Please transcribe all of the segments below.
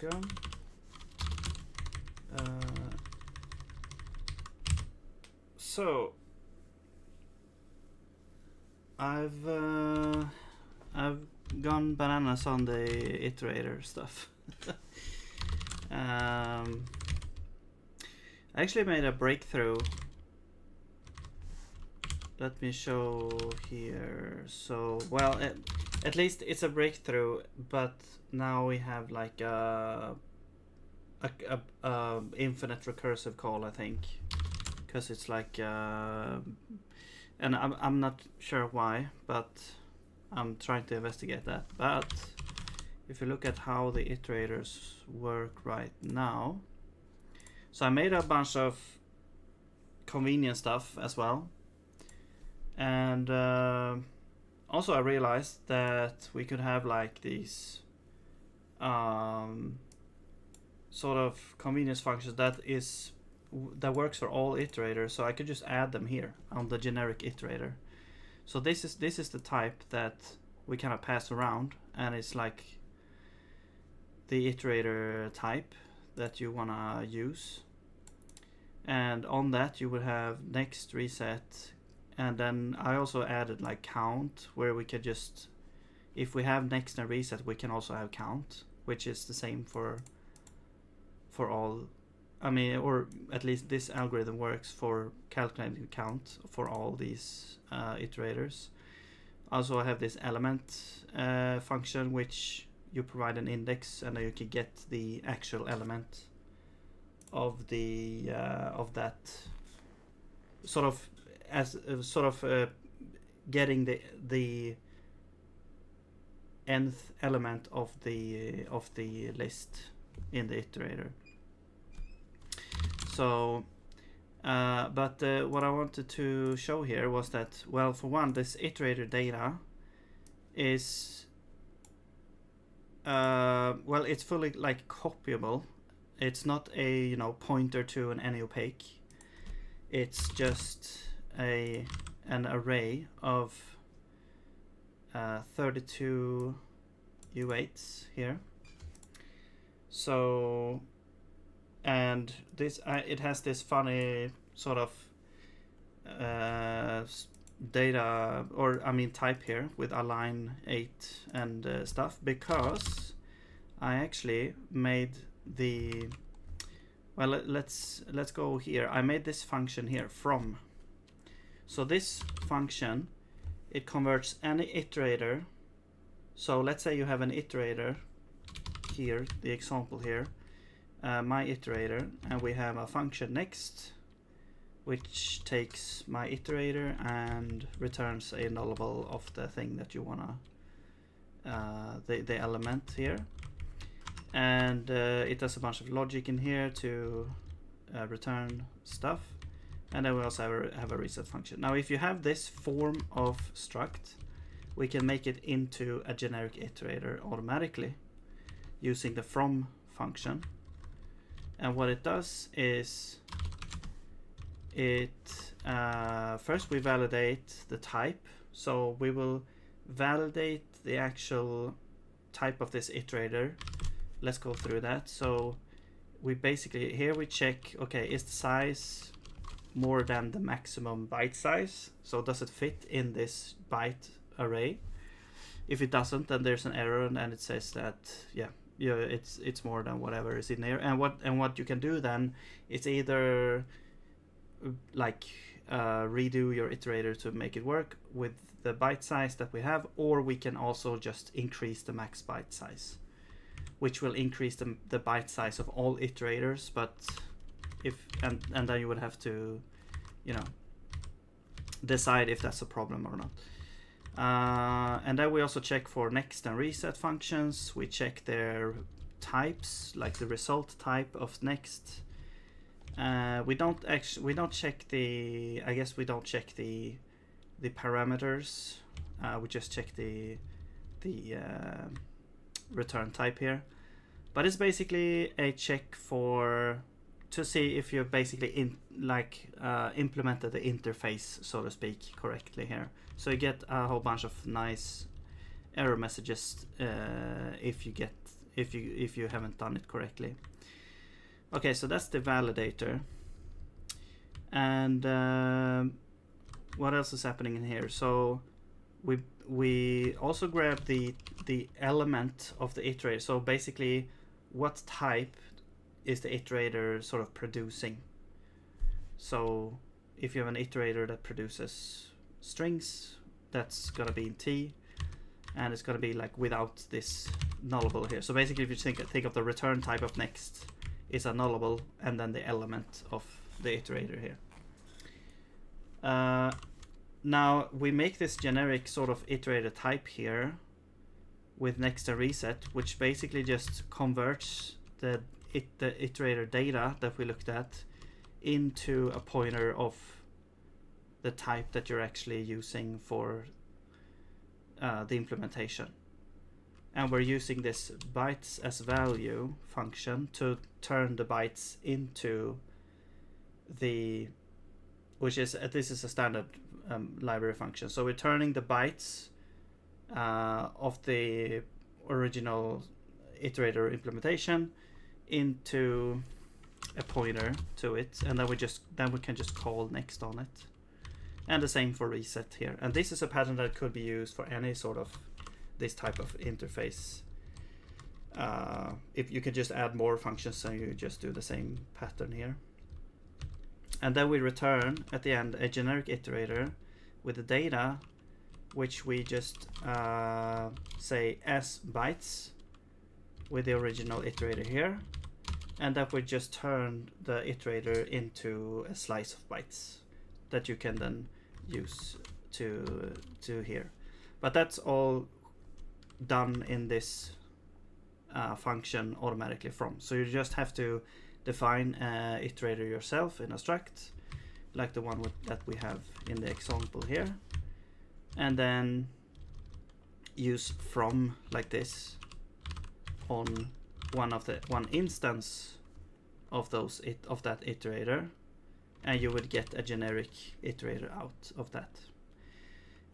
welcome. So I've gone bananas on the iterator stuff. I actually made a breakthrough. Let me show here. So, well, at least it's a breakthrough, but now we have like a infinite recursive call, I think, because it's like, and I'm not sure why, but I'm trying to investigate that. But if you look at how the iterators work right now, so I made a bunch of convenient stuff as well. And also I realized that we could have like these sort of convenience functions that works for all iterators. So I could just add them here on the generic iterator. So this is the type that we kind of pass around, and it's like the iterator type that you wanna use. And on that you would have next, reset, and then I also added like count, where we could just, if we have next and reset, we can also have count, which is the same for all. I mean, or at least this algorithm works for calculating count for all these iterators. Also I have this element function, which you provide an index and then you can get the actual element of the of that, sort of as getting the nth element of the list in the iterator. So but what I wanted to show here was that, well, for one, this iterator data is well, it's fully like copyable. It's not a, you know, pointer to an any opaque. It's just an array of 32 U8s here. So, and this it has this funny sort of data, or I mean type here with align 8 and stuff, because I actually made the, well, let's go here. I made this function here from. So this function, it converts any iterator. So let's say you have an iterator here, the example here, my iterator, and we have a function next, which takes my iterator and returns a nullable of the thing that you wanna, the element here. And it does a bunch of logic in here to return stuff. And then we also have a reset function. Now, if you have this form of struct, we can make it into a generic iterator automatically using the from function. And what it does is it first we validate the type. So we will validate the actual type of this iterator. Let's go through that. So we basically, here we check, okay, is the size more than the maximum byte size? So does it fit in this byte array? If it doesn't, then there's an error, and it says that it's more than whatever is in there. And what you can do then is either like redo your iterator to make it work with the byte size that we have, or we can also just increase the max byte size, which will increase the byte size of all iterators. But if and then you would have to, you know, decide if that's a problem or not. And then we also check for next and reset functions. We check their types, like the result type of next. We don't check the, I guess we don't check the parameters. We just check the return type here. But it's basically a check to see if you've basically implemented the interface, so to speak, correctly here. So you get a whole bunch of nice error messages if if you haven't done it correctly. Okay, so that's the validator. And what else is happening in here? So we also grab the element of the iterator. So basically, what type is the iterator sort of producing? So if you have an iterator that produces strings, that's gonna be in T, and it's gonna be like without this nullable here. So basically, if you think of the return type of next is a nullable, and then the element of the iterator here. Now we make this generic sort of iterator type here with next and reset, which basically just converts the iterator data that we looked at into a pointer of the type that you're actually using for the implementation. And we're using this bytes as value function to turn the bytes into the, this is a standard library function. So we're turning the bytes of the original iterator implementation into a pointer to it, and then we can just call next on it. And the same for reset here. And this is a pattern that could be used for any sort of this type of interface. If you could just add more functions, so you just do the same pattern here. And then we return at the end a generic iterator with the data, which we just say as bytes with the original iterator here, and that we just turn the iterator into a slice of bytes that you can then use to here. But that's all done in this function automatically from. So you just have to define an iterator yourself in a struct, like the one that we have in the example here, and then use from like this on one instance of that iterator, and you would get a generic iterator out of that.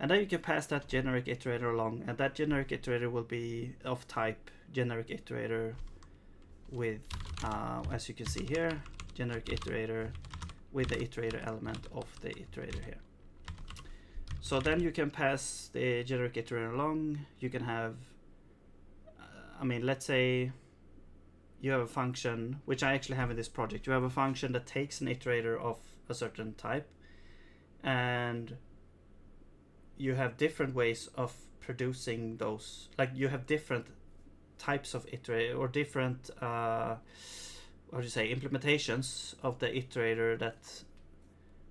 And then you can pass that generic iterator along, and that generic iterator will be of type generic iterator with, as you can see here, generic iterator with the iterator element of the iterator here. So then you can pass the generic iterator along. You can have, let's say you have a function, which I actually have in this project. You have a function that takes an iterator of a certain type, and you have different ways of producing those. Like you have different types of iterator, or different implementations of the iterator that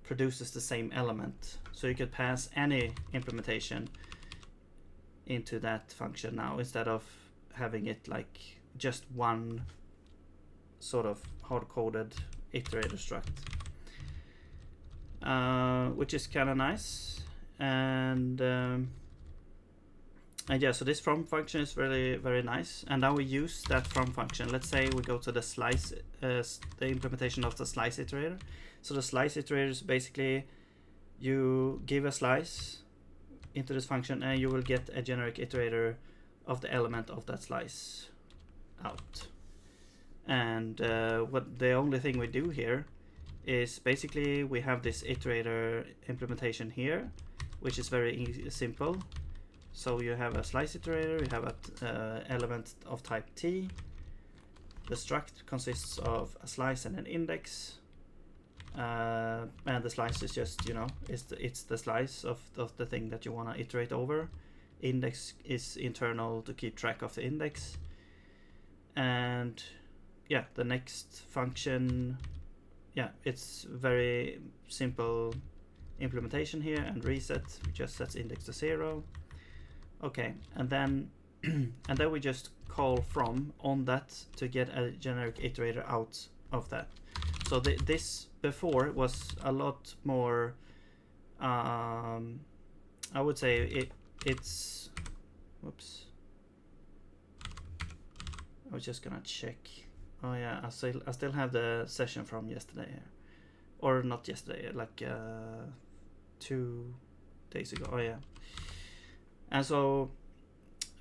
produces the same element. So you could pass any implementation into that function now, instead of having it like just one sort of hard-coded iterator struct, which is kind of nice. And yeah, so this from function is really very nice. And now we use that from function. Let's say we go to the slice, the implementation of the slice iterator. So the slice iterator is basically you give a slice into this function, and you will get a generic iterator of the element of that slice out. And what the only thing we do here is basically we have this iterator implementation here, which is very simple. So you have a slice iterator, you have an element of type T. The struct consists of a slice and an index. And the slice is just, it's the slice of the thing that you want to iterate over. Index is internal to keep track of the index. And yeah, the next function, yeah, it's very simple implementation here, and reset just sets index to 0. Okay, and then and then we just call from on that to get a generic iterator out of that. So this before was a lot more, I would say it's, whoops, I was just gonna check. Oh yeah, I still have the session from yesterday here. Or not yesterday, like 2 days ago. Oh yeah. And so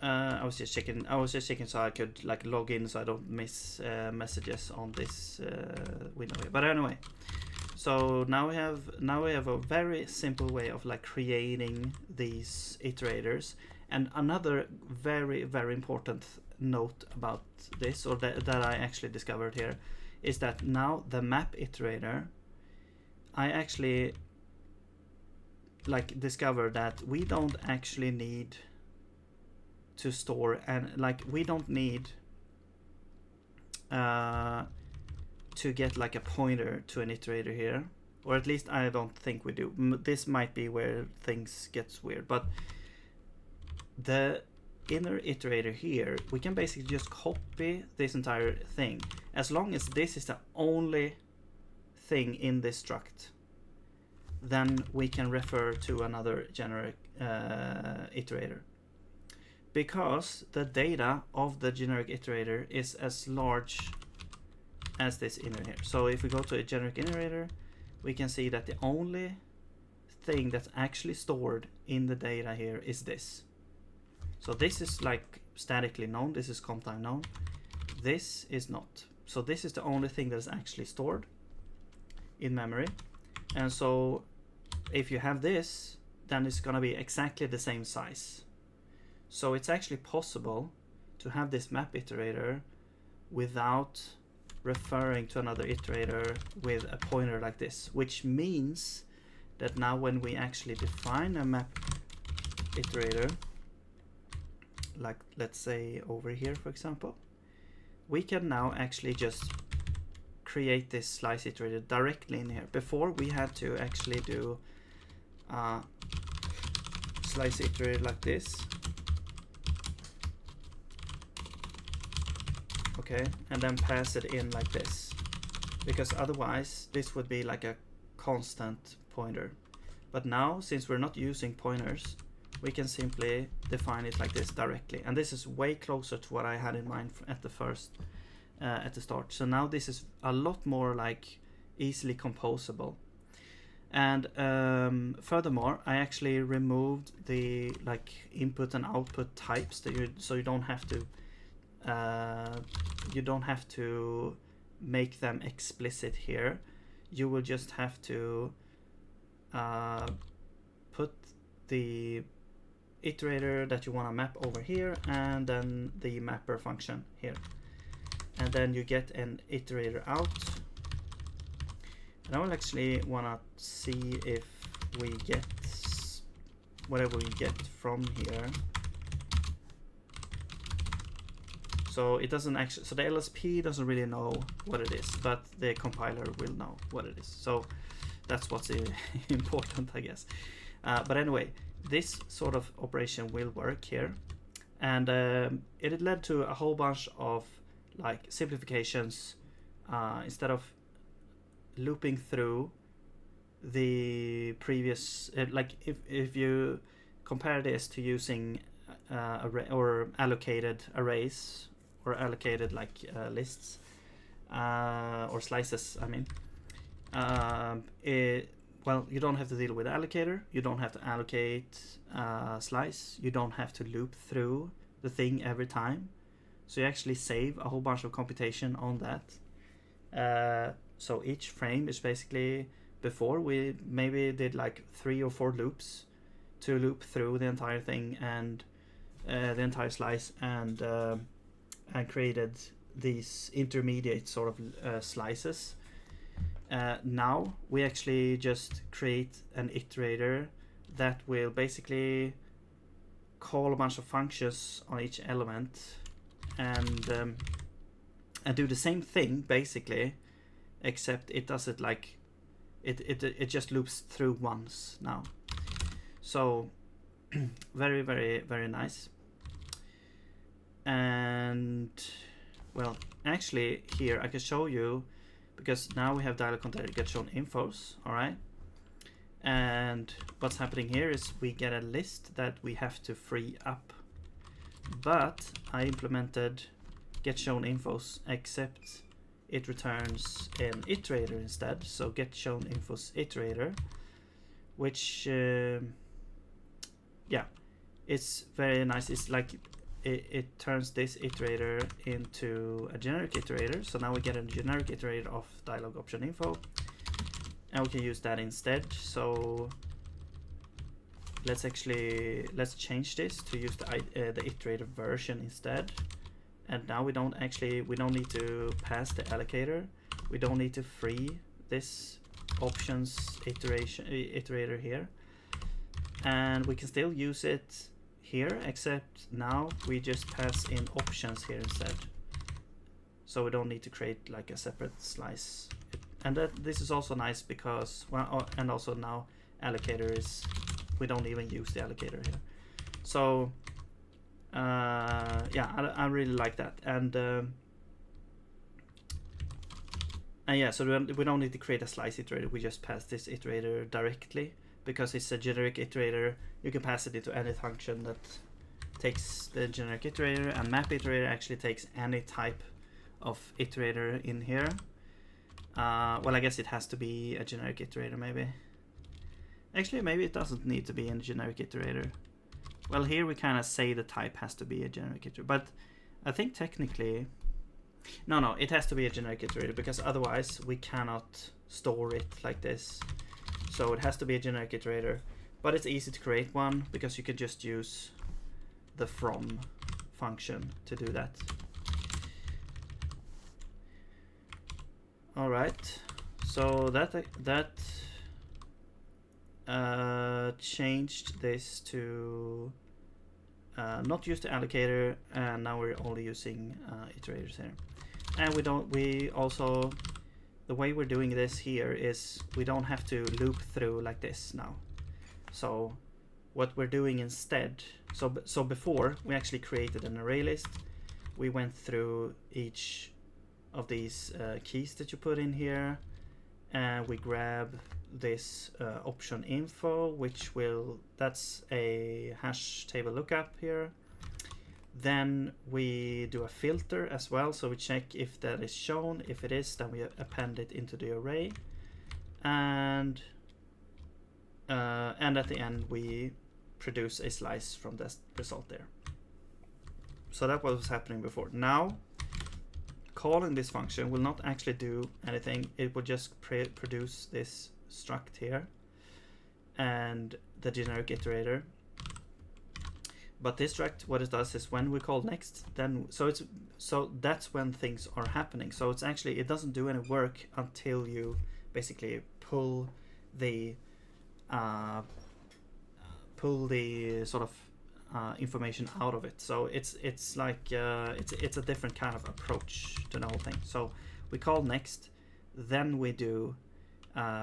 I was just checking so I could like log in so I don't miss messages on this window here. But anyway, so now we have a very simple way of like creating these iterators. And another very, very important note about this, or that I actually discovered here, is that now the map iterator, I actually like discovered that we don't actually need to store, and like we don't need to get like a pointer to an iterator here, or at least I don't think we do. This might be where things gets weird, but the inner iterator here, we can basically just copy this entire thing as long as this is the only thing in this struct. Then we can refer to another generic iterator, because the data of the generic iterator is as large as this inner here. So if we go to a generic iterator, we can see that the only thing that's actually stored in the data here is this. So this is like statically known, this is comp time known, this is not. So this is the only thing that is actually stored in memory. And so if you have this, then it's gonna be exactly the same size. So it's actually possible to have this map iterator without referring to another iterator with a pointer like this, which means that now when we actually define a map iterator, like let's say over here for example, we can now actually just create this slice iterator directly in here. Before we had to actually do slice iterator like this, okay, and then pass it in like this, because otherwise this would be like a constant pointer. But now, since we're not using pointers, we can simply define it like this directly, and this is way closer to what I had in mind at the start. So now this is a lot more like easily composable. And furthermore, I actually removed the like input and output types so you don't have to make them explicit here. You will just have to put the iterator that you want to map over here, and then the mapper function here, and then you get an iterator out. And I will actually want to see if we get whatever we get from here. So it doesn't actually, so the LSP doesn't really know what it is, but the compiler will know what it is. So that's what's important, I guess. But anyway, this sort of operation will work here, and it led to a whole bunch of like simplifications. Instead of looping through the previous, like if you compare this to using array or allocated arrays, or allocated like lists or slices, I mean, well, you don't have to deal with allocator, you don't have to allocate slice, you don't have to loop through the thing every time. So you actually save a whole bunch of computation on that. So each frame is basically, before we maybe did like 3 or 4 loops to loop through the entire thing and the entire slice, and created these intermediate sort of slices. Now we actually just create an iterator that will basically call a bunch of functions on each element, and do the same thing basically, except it does it like it just loops through once now. So very, very, very nice. And well, actually here I can show you, because now we have dialog container get shown infos, all right? And what's happening here is we get a list that we have to free up, but I implemented get shown infos, except it returns an iterator instead. So get shown infos iterator, which yeah, it's very nice. It's like it turns this iterator into a generic iterator. So now we get a generic iterator of dialog option info, and we can use that instead. So let's change this to use the iterator version instead. And now we don't need to pass the allocator. We don't need to free this options iterator here, and we can still use it here, except now we just pass in options here instead. So we don't need to create like a separate slice. And this is also nice because, well, and also now allocator is, we don't even use the allocator here. So yeah, I really like that. And yeah, so we don't need to create a slice iterator. We just pass this iterator directly because it's a generic iterator. You can pass it into any function that takes the generic iterator, and map iterator actually takes any type of iterator in here. Well, I guess it has to be a generic iterator, maybe. Actually, maybe it doesn't need to be a generic iterator. Well, here we kind of say the type has to be a generic iterator, but I think technically, no, it has to be a generic iterator because otherwise we cannot store it like this. So it has to be a generic iterator, but it's easy to create one because you can just use the from function to do that. All right, so that changed this to not use the allocator, and now we're only using iterators here. And we also, the way we're doing this here is we don't have to loop through like this now. So what we're doing instead, so before we actually created an array list, we went through each of these keys that you put in here, and we grab this option info, which that's a hash table lookup here. Then we do a filter as well, so we check if that is shown. If it is, then we append it into the array, and at the end we produce a slice from this result there. So that was happening before. Now calling this function will not actually do anything. It will just produce this struct here and the generic iterator. But this struct, what it does is when we call next, then so that's when things are happening. So it's actually, it doesn't do any work until you basically pull the sort of information out of it. So it's like it's a different kind of approach to the whole thing. So we call next, then we do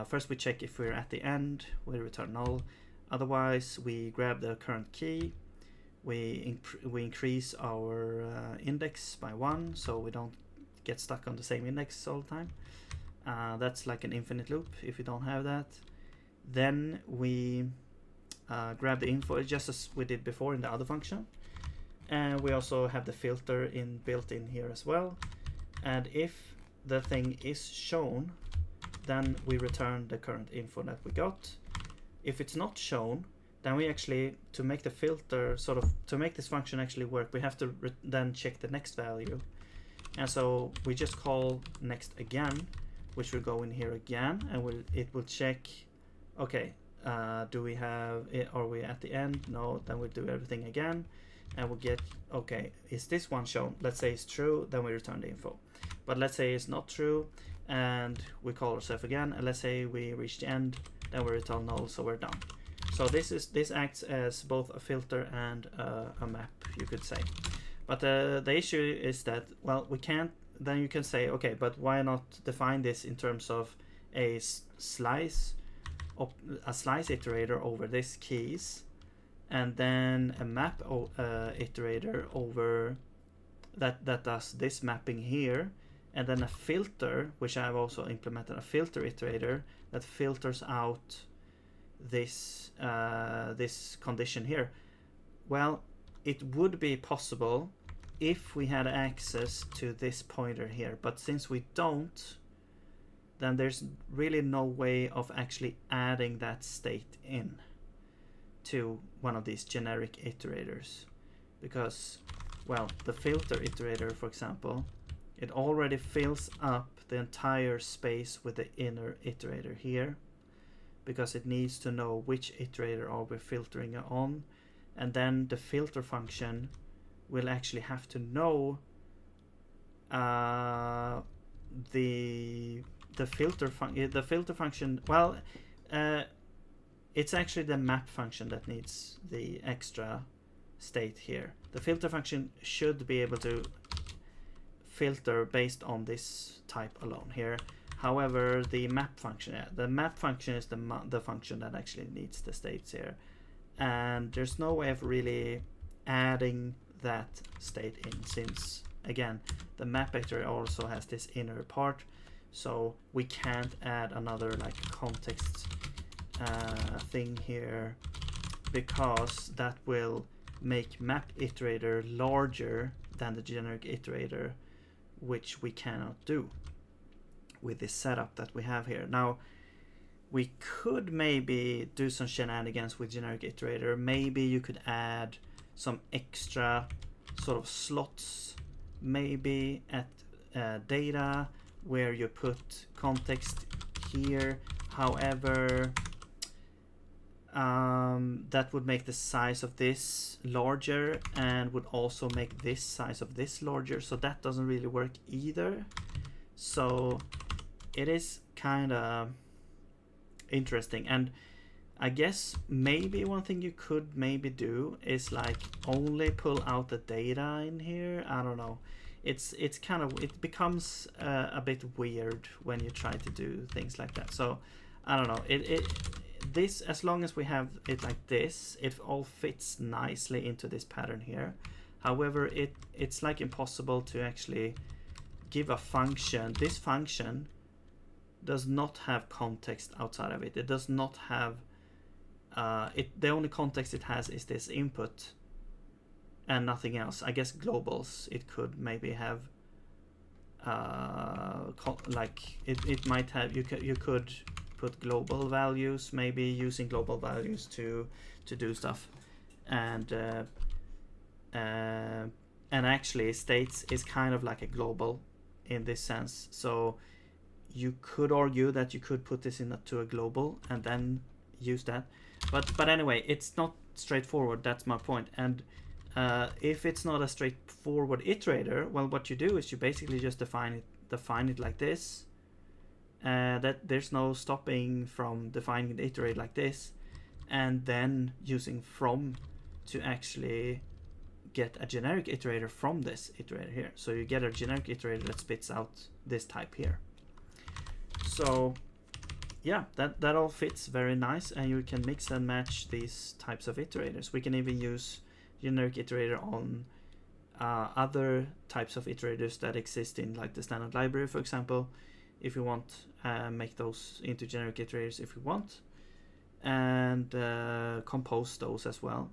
first we check if we're at the end, we return null. Otherwise we grab the current key, we increase our index by 1 so we don't get stuck on the same index all the time. That's like an infinite loop if you don't have that. Then we grab the info just as we did before in the other function, and we also have the filter built in here as well. And if the thing is shown, then we return the current info that we got. If it's not shown, then we actually, to make the filter sort of, to make this function actually work, we have to then check the next value. And so we just call next again, which will go in here again, and it will check, okay, do we have it, are we at the end? No, then we do everything again, and we'll get, okay, is this one shown? Let's say it's true, then we return the info. But let's say it's not true, and we call ourselves again, and let's say we reach the end, then we return null, so we're done. So this acts as both a filter and a map, you could say. But the issue is that, well, we can't, then you can say, okay, but why not define this in terms of a slice iterator over this keys, and then a map iterator over that does this mapping here, and then a filter, which I've also implemented, a filter iterator that filters out this this condition here. Well, it would be possible if we had access to this pointer here, but since we don't, then there's really no way of actually adding that state in to one of these generic iterators, because well, the filter iterator, for example, it already fills up the entire space with the inner iterator here, because it needs to know which iterator are we filtering on, and then the filter function will actually have to know the filter function. Well, it's actually the map function that needs the extra state here. The filter function should be able to filter based on this type alone here. However, the map function is the function that actually needs the states here, and there's no way of really adding that state in, since again the map iterator also has this inner part, so we can't add another like context thing here, because that will make map iterator larger than the generic iterator, which we cannot do with this setup that we have here. Now, we could maybe do some shenanigans with generic iterator. Maybe you could add some extra sort of slots, maybe at data, where you put context here. However, that would make the size of this larger and would also make this size of this larger, so that doesn't really work either. So it is kind of interesting, and I guess maybe one thing you could maybe do is like only pull out the data in here. I don't know. It's kind of, it becomes a bit weird when you try to do things like that. So I don't know. This, as long as we have it like this, it all fits nicely into this pattern here. However, it's like impossible to actually give a function. This function does not have context outside of it. It does not have the only context it has is this input and nothing else. I guess globals it could maybe have like it might have, you could put global values, maybe using global values to do stuff, and actually states is kind of like a global in this sense. So you could argue that you could put this into a global and then use that, but anyway, it's not straightforward. That's my point. And if it's not a straightforward iterator, well, what you do is you basically just define it like this. That there's no stopping from defining the iterator like this, and then using from to actually get a generic iterator from this iterator here. So you get a generic iterator that spits out this type here. So yeah, that all fits very nice, and you can mix and match these types of iterators. We can even use generic iterator on other types of iterators that exist in like the standard library, for example, if you want. Make those into generic iterators if you want, and compose those as well.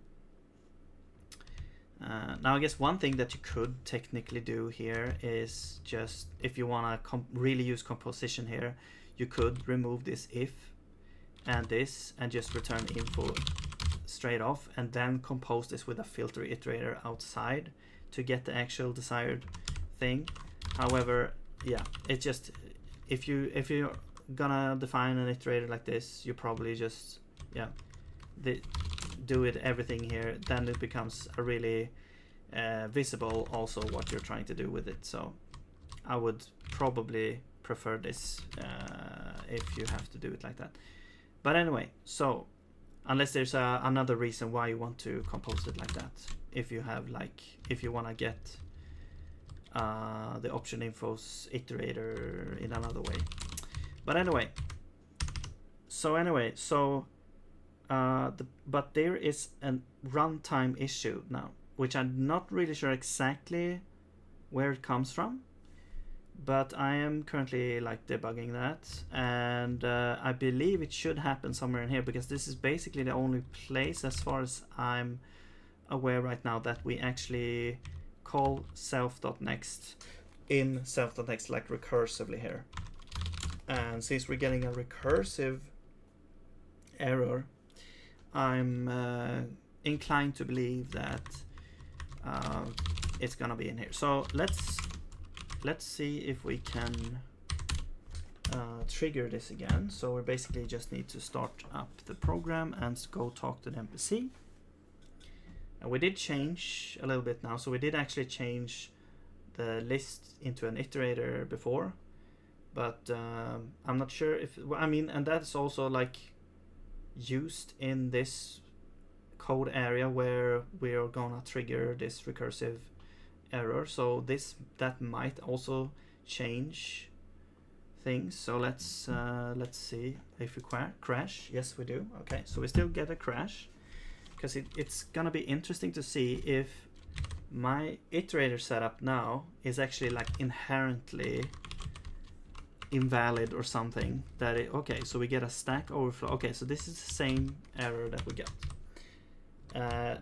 Now, I guess one thing that you could technically do here is just, if you want to really use composition here, you could remove this if and this and just return info straight off, and then compose this with a filter iterator outside to get the actual desired thing. However, yeah, it just, if you're gonna define an iterator like this, you probably just do it everything here. Then it becomes a really visible also what you're trying to do with it. So I would probably prefer this if you have to do it like that. But anyway, so unless there's another reason why you want to compose it like that, if you have like, if you want to get the option infos iterator in another way. But anyway, but there is a runtime issue now, which I'm not really sure exactly where it comes from, but I am currently like debugging that, and I believe it should happen somewhere in here, because this is basically the only place, as far as I'm aware right now, that we actually call self.next in self.next like recursively here. And since we're getting a recursive error, I'm inclined to believe that it's gonna be in here. So let's see if we can trigger this again. So we basically just need to start up the program and go talk to the NPC. And we did change a little bit now. So we did actually change the list into an iterator before, but I'm not sure if, I mean, and that's also like used in this code area where we are gonna trigger this recursive error. So that might also change things. So let's see if we crash. Yes, we do. Okay, so we still get a crash, because it's gonna be interesting to see if my iterator setup now is actually like inherently invalid or something. That okay, so we get a stack overflow. Okay, so this is the same error that we got.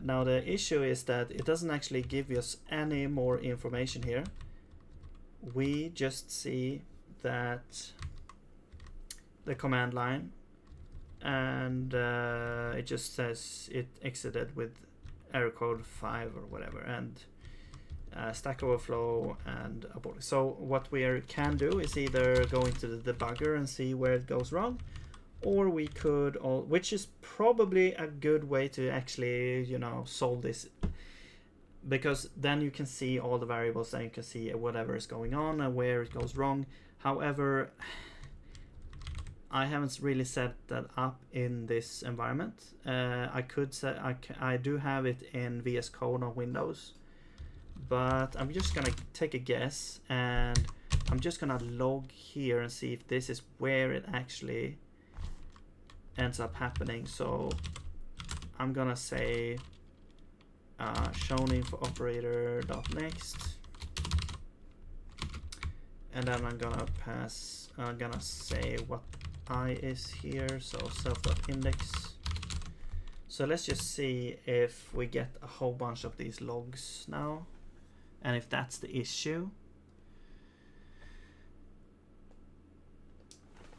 Now the issue is that it doesn't actually give us any more information here. We just see that the command line, and it just says it exited with error code 5 or whatever, and stack overflow and abort. So what we can do is either go into the debugger and see where it goes wrong, or we could, which is probably a good way to actually, you know, solve this, because then you can see all the variables and you can see whatever is going on and where it goes wrong. However, I haven't really set that up in this environment. I could say I do have it in VS Code on Windows, but I'm just gonna take a guess, and I'm just gonna log here and see if this is where it actually ends up happening. So I'm gonna say shown info operator dot next, and then I'm gonna say what I is here, so self.index. So let's just see if we get a whole bunch of these logs now, and if that's the issue.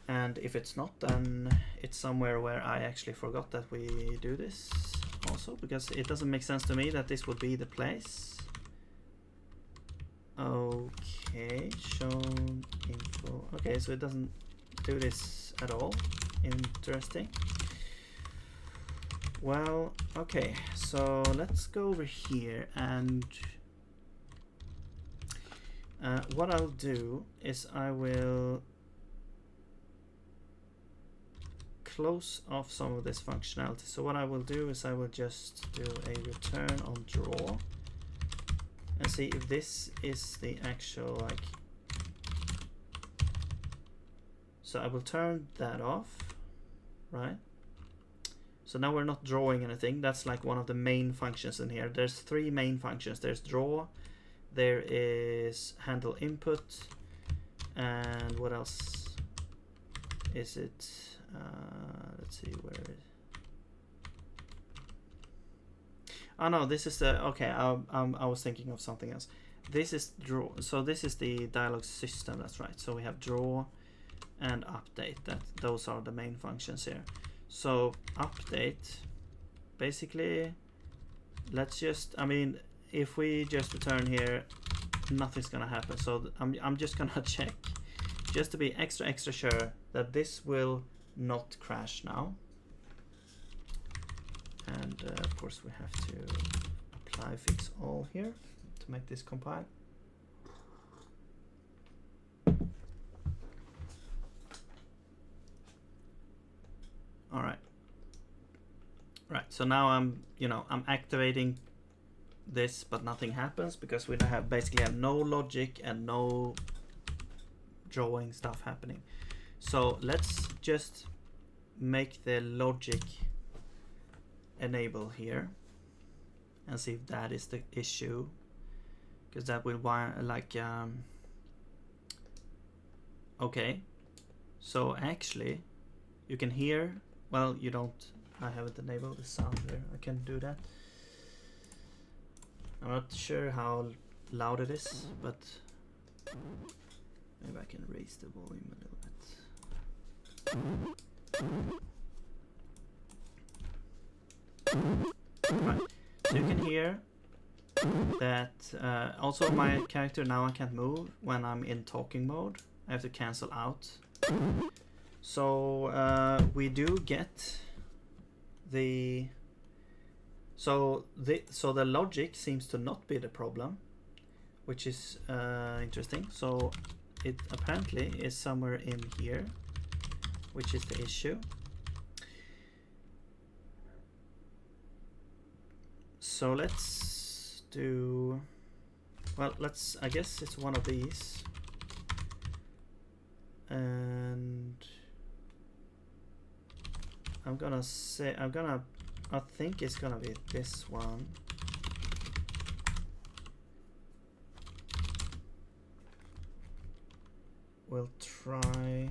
And if it's not, then it's somewhere where I actually forgot that we do this also, because it doesn't make sense to me that this would be the place. Okay, shown info. Okay, so it doesn't do this at all. Interesting. Well, okay, so let's go over here, and what I'll do is I will close off some of this functionality. So what I will do is I will just do a return on draw and see if this is the actual, like, so I will turn that off, right? So now we're not drawing anything. That's like one of the main functions in here. There's 3 main functions. There's draw, there is handle input, and what else is it? Let's see where it. Oh no, this is the, okay, I was thinking of something else. This is draw, so this is the dialog system, that's right. So we have draw and update, those are the main functions here. So update, basically, let's just, I mean, if we just return here, nothing's gonna happen. So I'm just gonna check, just to be extra sure, that this will not crash now. And of course we have to apply fix all here to make this compile. All right. Right, so now I'm activating this, but nothing happens because we basically have no logic and no drawing stuff happening. So let's just make the logic enable here and see if that is the issue, because that will okay, so actually you can hear, well, you don't, I haven't enabled the sound here. I can do that. I'm not sure how loud it is, but maybe I can raise the volume a little bit. Right. So you can hear that Also, my character now I can't move when I'm in talking mode. I have to cancel out. So we do get the so the logic seems to not be the problem, which is interesting. So it apparently is somewhere in here, which is the issue. So let's do, well, I guess it's one of these, and I think it's gonna be this one. We'll try,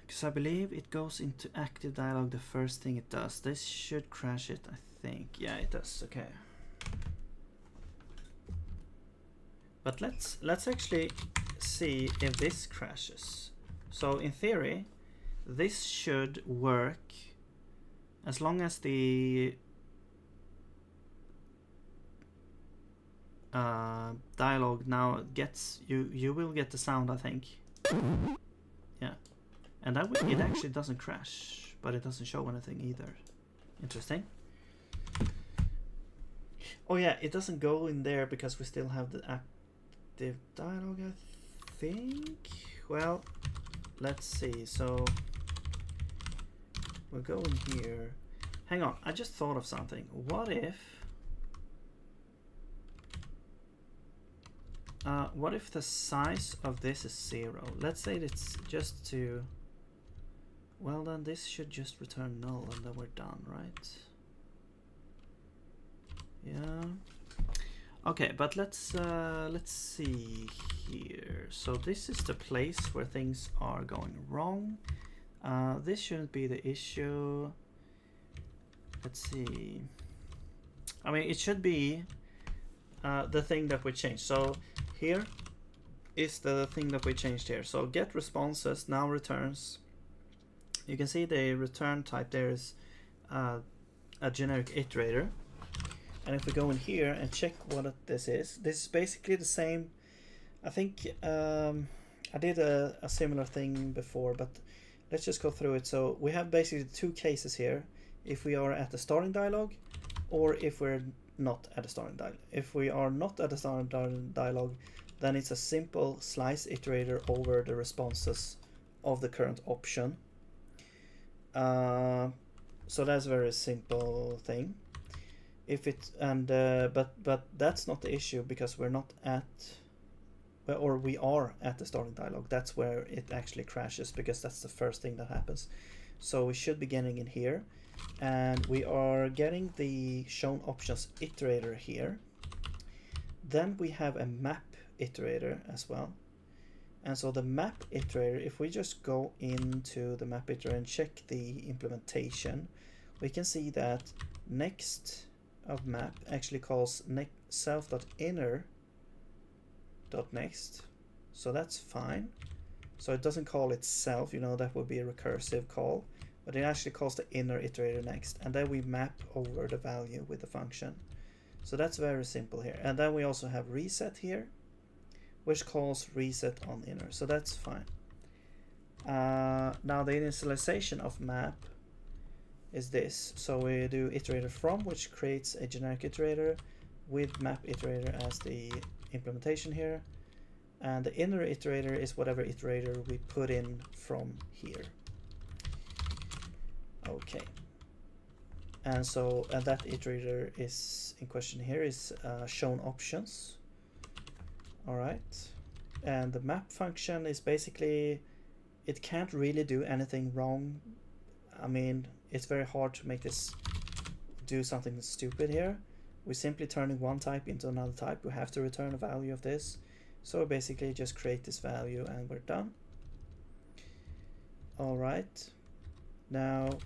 because I believe it goes into active dialogue the first thing it does. This should crash it, I think. Yeah, it does. Okay. But let's actually see if this crashes. So in theory, this should work as long as the dialogue now gets, you will get the sound, I think. Yeah, and that it actually doesn't crash, but it doesn't show anything either. Interesting. Oh yeah, it doesn't go in there because we still have the active dialogue, I think. Well, let's see. So we'll go in here. Hang on, I just thought of something. What if the size of this is 0? Let's say it's just to, well, then this should just return null and then we're done, right? Yeah. Okay, but let's see here. So this is the place where things are going wrong. This shouldn't be the issue. Let's see. I mean, it should be the thing that we changed. So here is the thing that we changed here. So get responses now returns. You can see the return type there is a generic iterator. And if we go in here and check what this is basically the same. I think I did a similar thing before, but let's just go through it. So we have basically two cases here. If we are at the starting dialogue, or if we're not at the starting dialogue. If we are not at the starting dialogue, then it's a simple slice iterator over the responses of the current option. So that's a very simple thing. If it but that's not the issue, because we're not at, or we are at the starting dialogue. That's where it actually crashes, because that's the first thing that happens. So we should be getting in here, and we are getting the shown options iterator here. Then we have a map iterator as well. And so the map iterator, if we just go into the map iterator and check the implementation, we can see that next of map actually calls self.inner.next. So that's fine. So it doesn't call itself, you know, that would be a recursive call, but it actually calls the inner iterator next, and then we map over the value with the function. So that's very simple here. And then we also have reset here, which calls reset on inner. So that's fine. Now the initialization of map is this. So we do iterator from, which creates a generic iterator with map iterator as the implementation here. And the inner iterator is whatever iterator we put in from here. Okay. And so that iterator is in question here is shown options. All right. And the map function is basically, it can't really do anything wrong. I mean, it's very hard to make this do something stupid here. We're simply turning one type into another type. We have to return a value of this. So basically just create this value and we're done. All right. Now,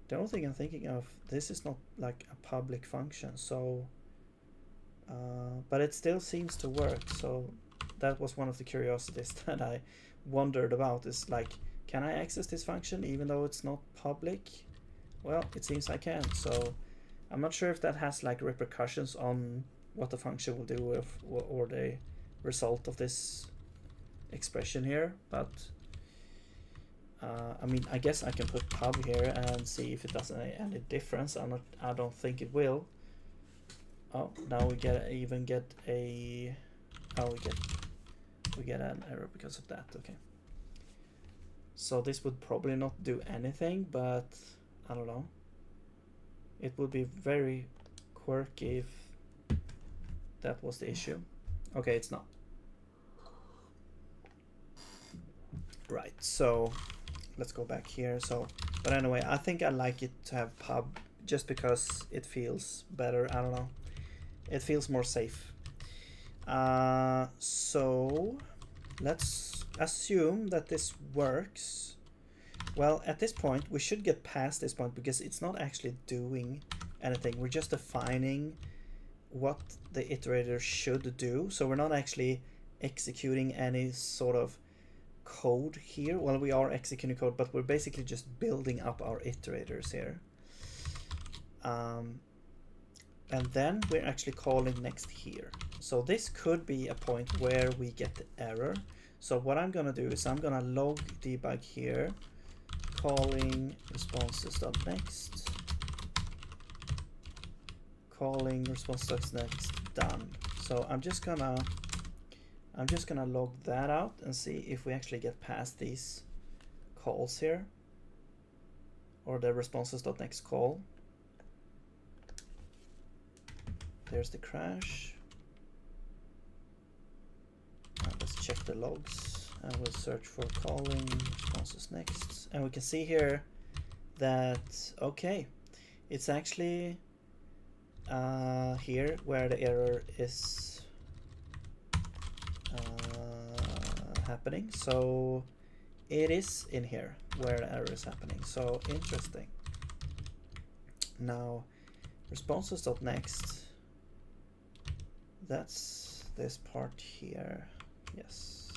the only thing I'm thinking of, this is not like a public function, so but it still seems to work. So that was one of the curiosities that I wondered about, is like, can I access this function even though it's not public? Well, it seems I can. So I'm not sure if that has like repercussions on what the function will do if, or the result of this expression here, but I mean, I guess I can put pub here and see if it does any difference. I don't think it will. Oh, now we get a oh, we get an error because of that. Okay. So this would probably not do anything, but I don't know. It would be very quirky if that was the issue. Okay, it's not. Right, so let's go back here. So, but anyway, I think I like it to have pub just because it feels better. I don't know. It feels more safe. So let's assume that this works. Well, at this point, we should get past this point because it's not actually doing anything. We're just defining what the iterator should do. So we're not actually executing any sort of code here. Well, we are executing code, but we're basically just building up our iterators here. And then we're actually calling next here. So this could be a point where we get the error. So what I'm gonna do is I'm gonna log debug here, calling responses.next, calling response.next, done. So I'm just gonna log that out and see if we actually get past these calls here, or the responses.next call. There's the crash. Let's check the logs and we'll search for calling responses next, and we can see here that okay, it's actually here where the error is happening. So it is in here where the error is happening. So interesting. Now responses.next, that's this part here. Yes,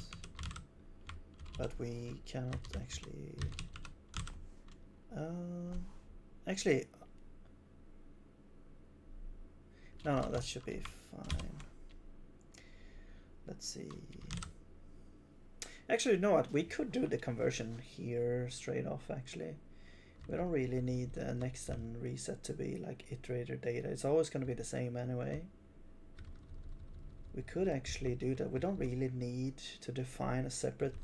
but we cannot actually actually no, that should be fine. Let's see. Actually, you know what? We could do the conversion here straight off, actually. We don't really need the next and reset to be like iterator data. It's always going to be the same anyway. We could actually do that. We don't really need to define a separate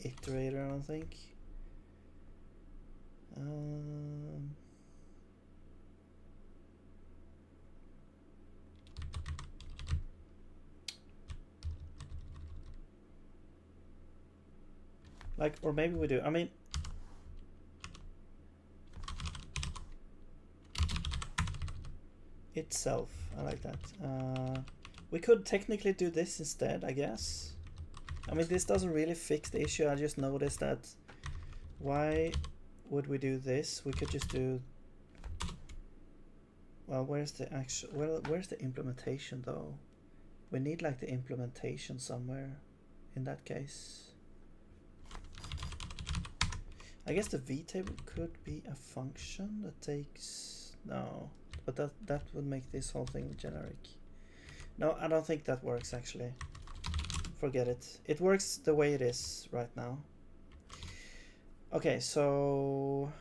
iterator, I don't think. Like, or maybe we do. I mean, itself, I like that. We could technically do this instead, I guess. I mean, this doesn't really fix the issue. I just noticed that. Why would we do this? We could just do. Well, where's the actual? Well, where's the implementation though? We need like the implementation somewhere. In that case, I guess the vtable could be a function that takes no, but that would make this whole thing generic. No, I don't think that works actually. Forget it. It works the way it is right now. Okay, so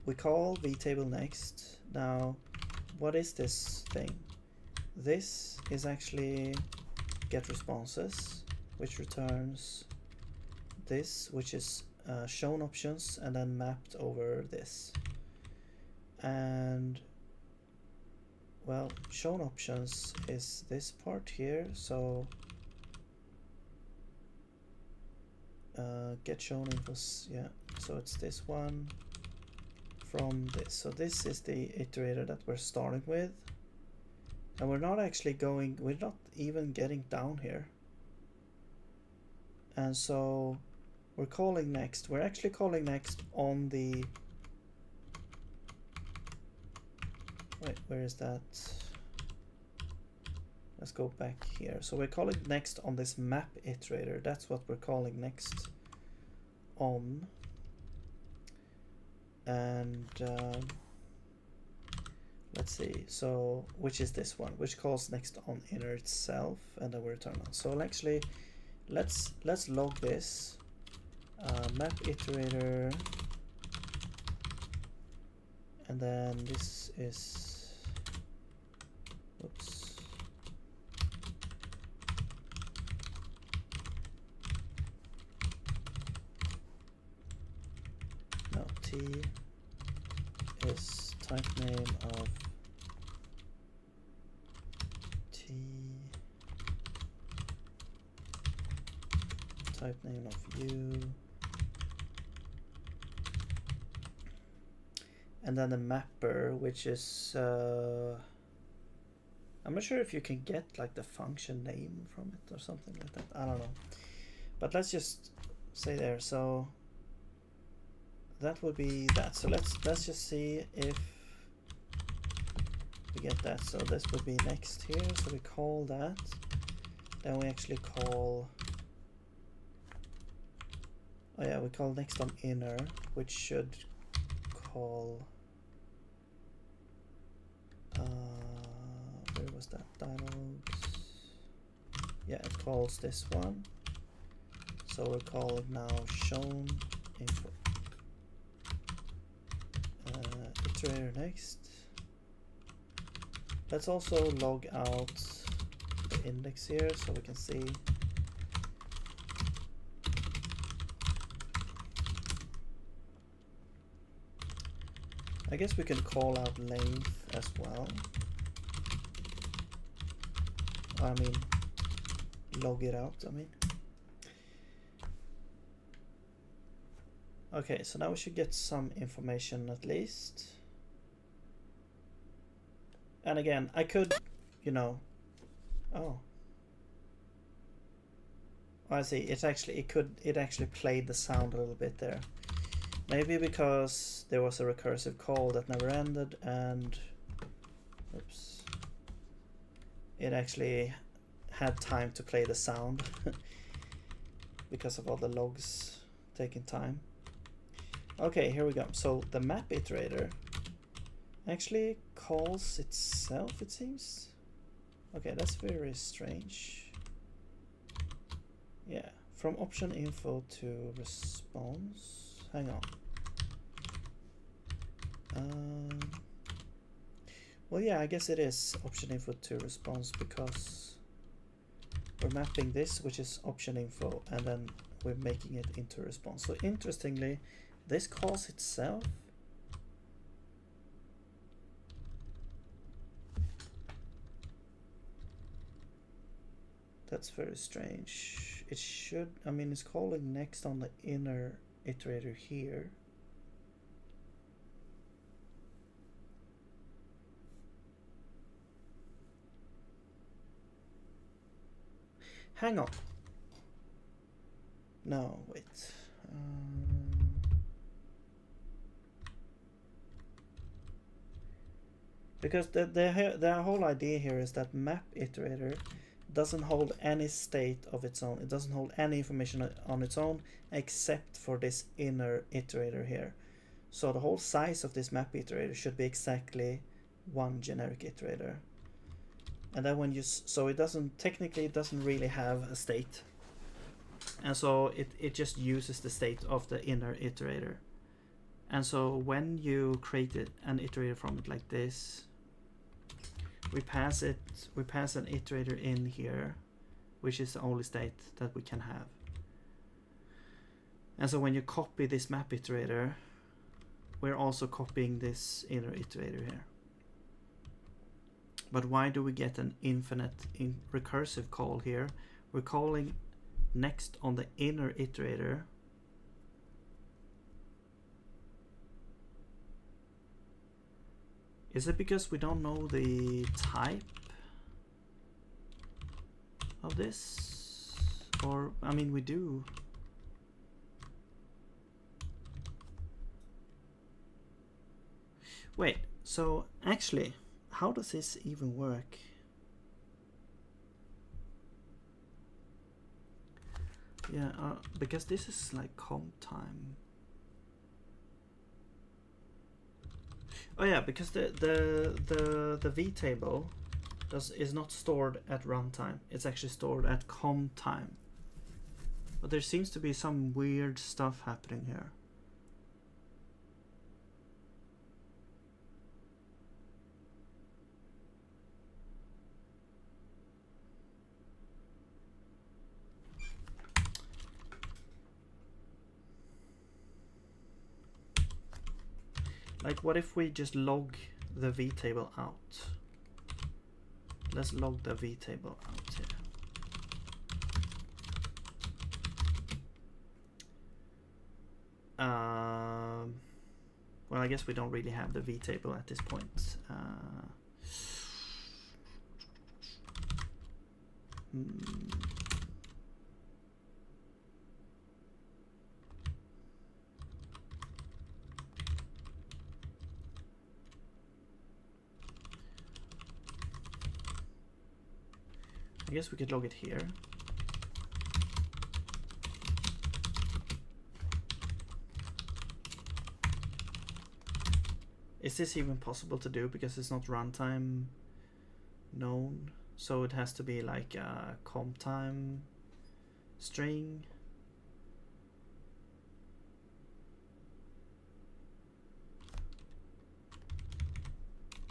we call vtable next. Now, what is this thing? This is actually get responses, which returns this, which is shown options and then mapped over this. And well, shown options is this part here, so get shown infos, yeah, so it's this one from this. So this is the iterator that we're starting with, and we're not actually going, we're not even getting down here, and so we're calling next. We're actually calling next on the, wait, where is that? Let's go back here. So we're calling next on this map iterator. That's what we're calling next on. And let's see, so which is this one, which calls next on inner itself, and then we return on. So actually let's log this map iterator, and then this is, oops, no, t is type name of t, type name of u, and then the mapper, which is I'm not sure if you can get like the function name from it or something like that, I don't know, but let's just say there. So that would be that. So let's just see if we get that. So this would be next here, so we call that, then we actually call, oh yeah, we call next on inner, which should call where was that, dialogues, yeah, it calls this one, so we'll call it now shown info iterator next. Let's also log out the index here so we can see. I guess we can call out length as well. I mean, log it out, I mean. Okay, so now we should get some information at least. And again, I could, you know, oh, I see, it's actually, it actually played the sound a little bit there. Maybe because there was a recursive call that never ended, and oops, it actually had time to play the sound because of all the logs taking time. Okay, here we go. So the map iterator actually calls itself, it seems. Okay, that's very strange. Yeah, from option info to response. Hang on. Well, yeah, I guess it is option info to response because we're mapping this, which is option info, and then we're making it into response. So interestingly, this calls itself. That's very strange. It should, I mean, it's calling next on the inner iterator here. Hang on. No, wait. Because the whole idea here is that map iterator doesn't hold any state of its own. It doesn't hold any information on its own except for this inner iterator here. So the whole size of this map iterator should be exactly one generic iterator. And then when you, so it doesn't, technically it doesn't really have a state. And so it just uses the state of the inner iterator. And so when you create an iterator from it like this, we pass an iterator in here, which is the only state that we can have. And so when you copy this map iterator, we're also copying this inner iterator here. But why do we get an infinite recursive call here? We're calling next on the inner iterator. Is it because we don't know the type of this? Or, I mean, we do. Wait, so actually, how does this even work? Yeah, because this is like comp time. Oh yeah, because the v table is not stored at runtime. It's actually stored at com time. But there seems to be some weird stuff happening here. Like, what if we just log the v table out? Let's log the v table out here. Well, I guess we don't really have the v table at this point. I guess we could log it here. Is this even possible to do because it's not runtime known? So it has to be like a comp time string.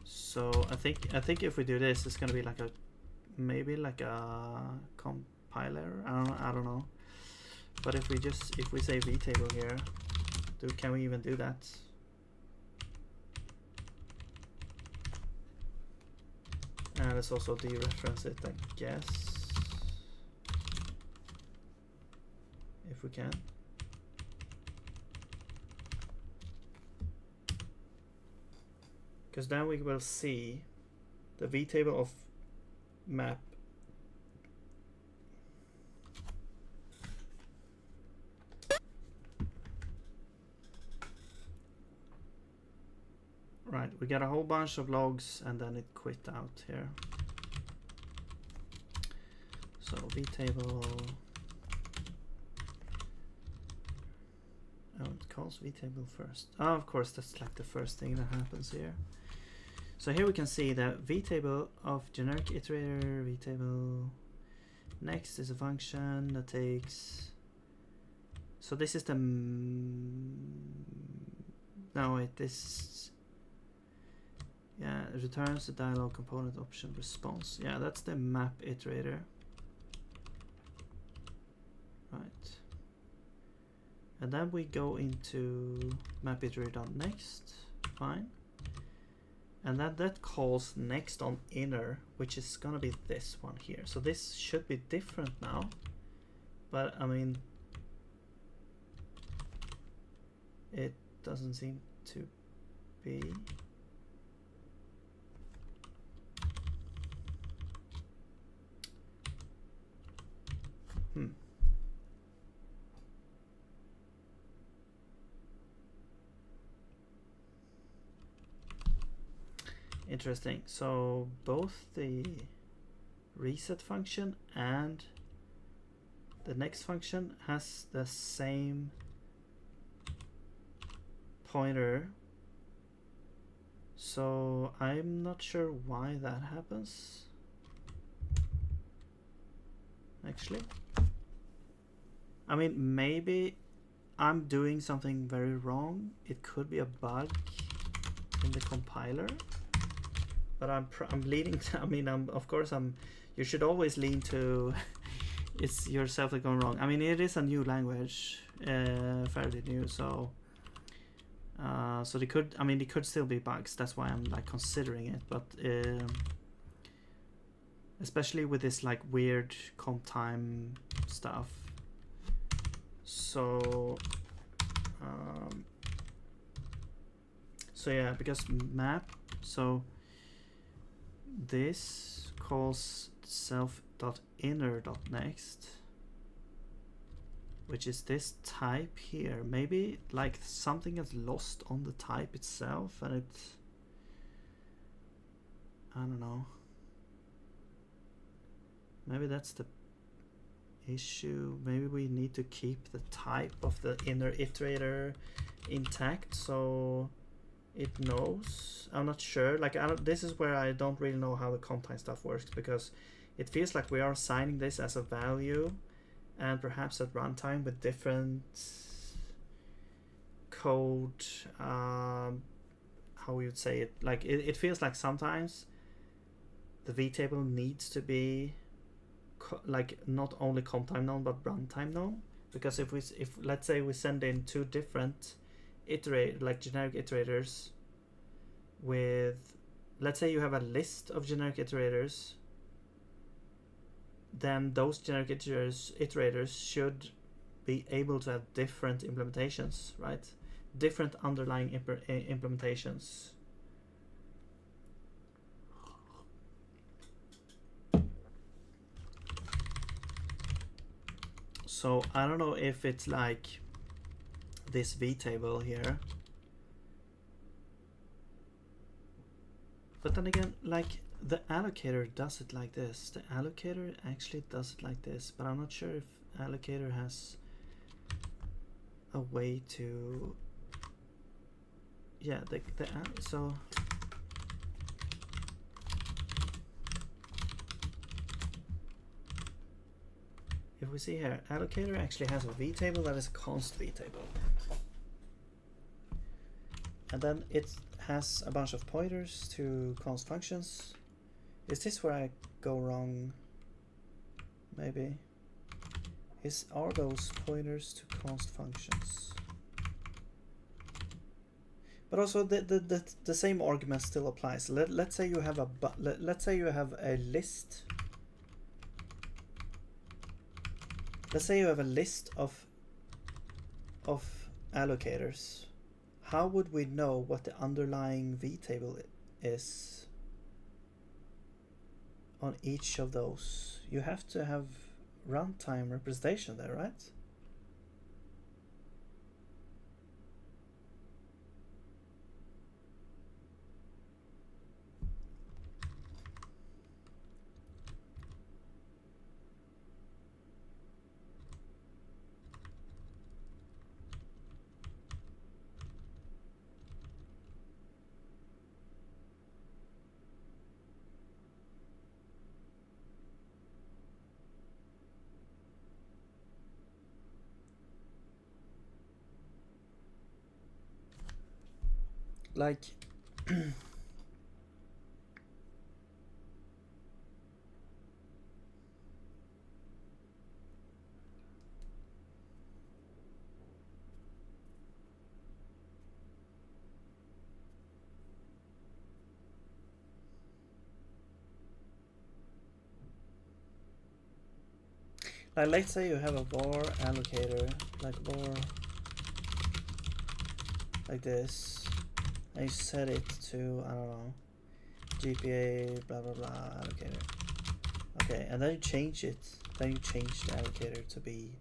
So I think if we do this, it's gonna be like a maybe like a compiler. I don't know. But if we say vtable here, can we even do that? And let's also dereference it, I guess, if we can. Because then we will see the vtable of map. Right, we got a whole bunch of logs and then it quit out here. So vtable. Oh, it calls vtable first. Oh, of course, that's like the first thing that happens here. So here we can see that vtable of generic iterator, vtable next is a function that takes. So this is the no wait, this, yeah, it returns the dialog component option response. Yeah, that's the map iterator. Right. And then we go into map iterator.next. Fine. And then that calls next on inner, which is gonna be this one here. So this should be different now. But I mean, it doesn't seem to be. Interesting. So both the reset function and the next function has the same pointer. So I'm not sure why that happens. Actually, I mean, maybe I'm doing something very wrong. It could be a bug in the compiler. But I'm leaning to, I mean, of course you should always lean to it's yourself that going wrong. I mean, it is a new language, fairly new, so so it could still be bugs. That's why I'm like considering it, but especially with this like weird comp time stuff. So so yeah, because map, so this calls self.inner.next, which is this type here. Maybe like something is lost on the type itself, and it's, I don't know, maybe that's the issue. Maybe we need to keep the type of the inner iterator intact, so it knows. I'm not sure. Like, this is where I don't really know how the comp time stuff works, because it feels like we are assigning this as a value, and perhaps at runtime with different code, how we would say it. Like, it feels like sometimes the vtable needs to be like not only comp time known but runtime known, because if let's say we send in two different generic iterators with, let's say you have a list of generic iterators, then those generic iterators should be able to have different implementations, right? Different underlying implementations. So I don't know if it's like this vtable here, but then again, like, the allocator does it like this. The allocator actually does it like this, but I'm not sure if allocator has a way to, yeah, so if we see here, allocator actually has a vtable that is a const vtable, and then it has a bunch of pointers to const functions. Is this where I go wrong? Maybe. Are those pointers to const functions? But also the same argument still applies. Let's say you have let's say you have a list. Let's say you have a list of allocators. How would we know what the underlying vtable is on each of those? You have to have runtime representation there, right? Like let's say you have a var allocator, like var like this, and you set it to, I don't know, GPA blah blah blah allocator. Okay, and then you change it. Then you change the allocator to be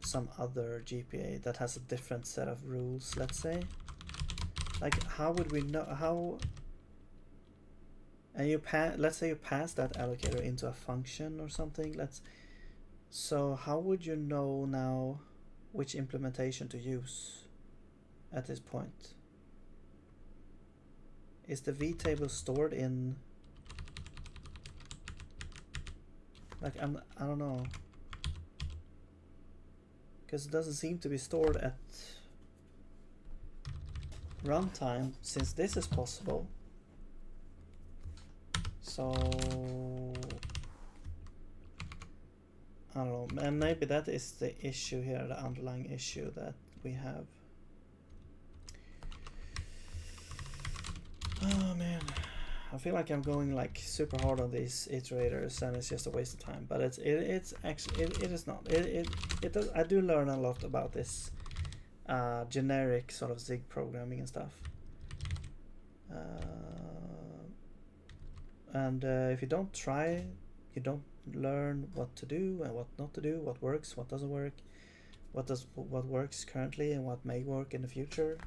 some other GPA that has a different set of rules, let's say. Like, how would we know how? And you let's say you pass that allocator into a function or something. So how would you know now which implementation to use at this point? Is the vtable stored in, like, I don't know, because it doesn't seem to be stored at runtime since this is possible. So I don't know, and maybe that is the issue here, the underlying issue that we have. Oh man, I feel like I'm going like super hard on these iterators, and it's just a waste of time. But it's actually it is not. It does. I do learn a lot about this generic sort of Zig programming and stuff. And if you don't try, you don't learn what to do and what not to do, what works, what doesn't work, what works currently and what may work in the future.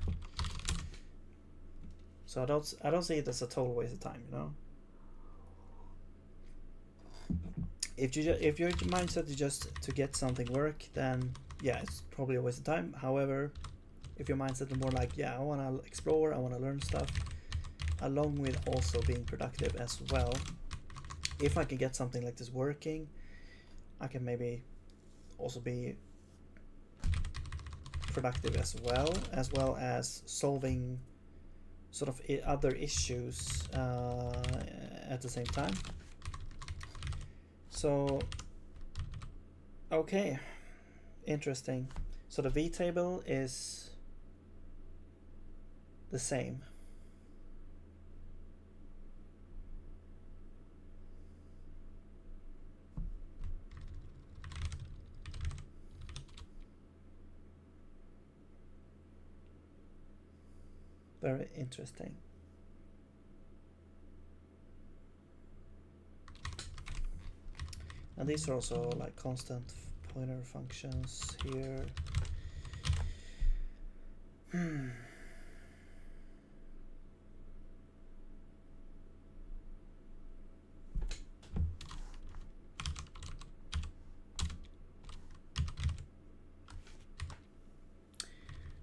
So I don't see it as a total waste of time, you know. If your mindset is just to get something work, then yeah, it's probably a waste of time. However, If your mindset is more like, yeah, I want to explore, I want to learn stuff, along with also being productive as well. If I can get something like this working, I can maybe also be productive as well as solving sort of other issues at the same time. So, okay, interesting. So the V table is the same. Very interesting. And these are also like constant pointer functions here.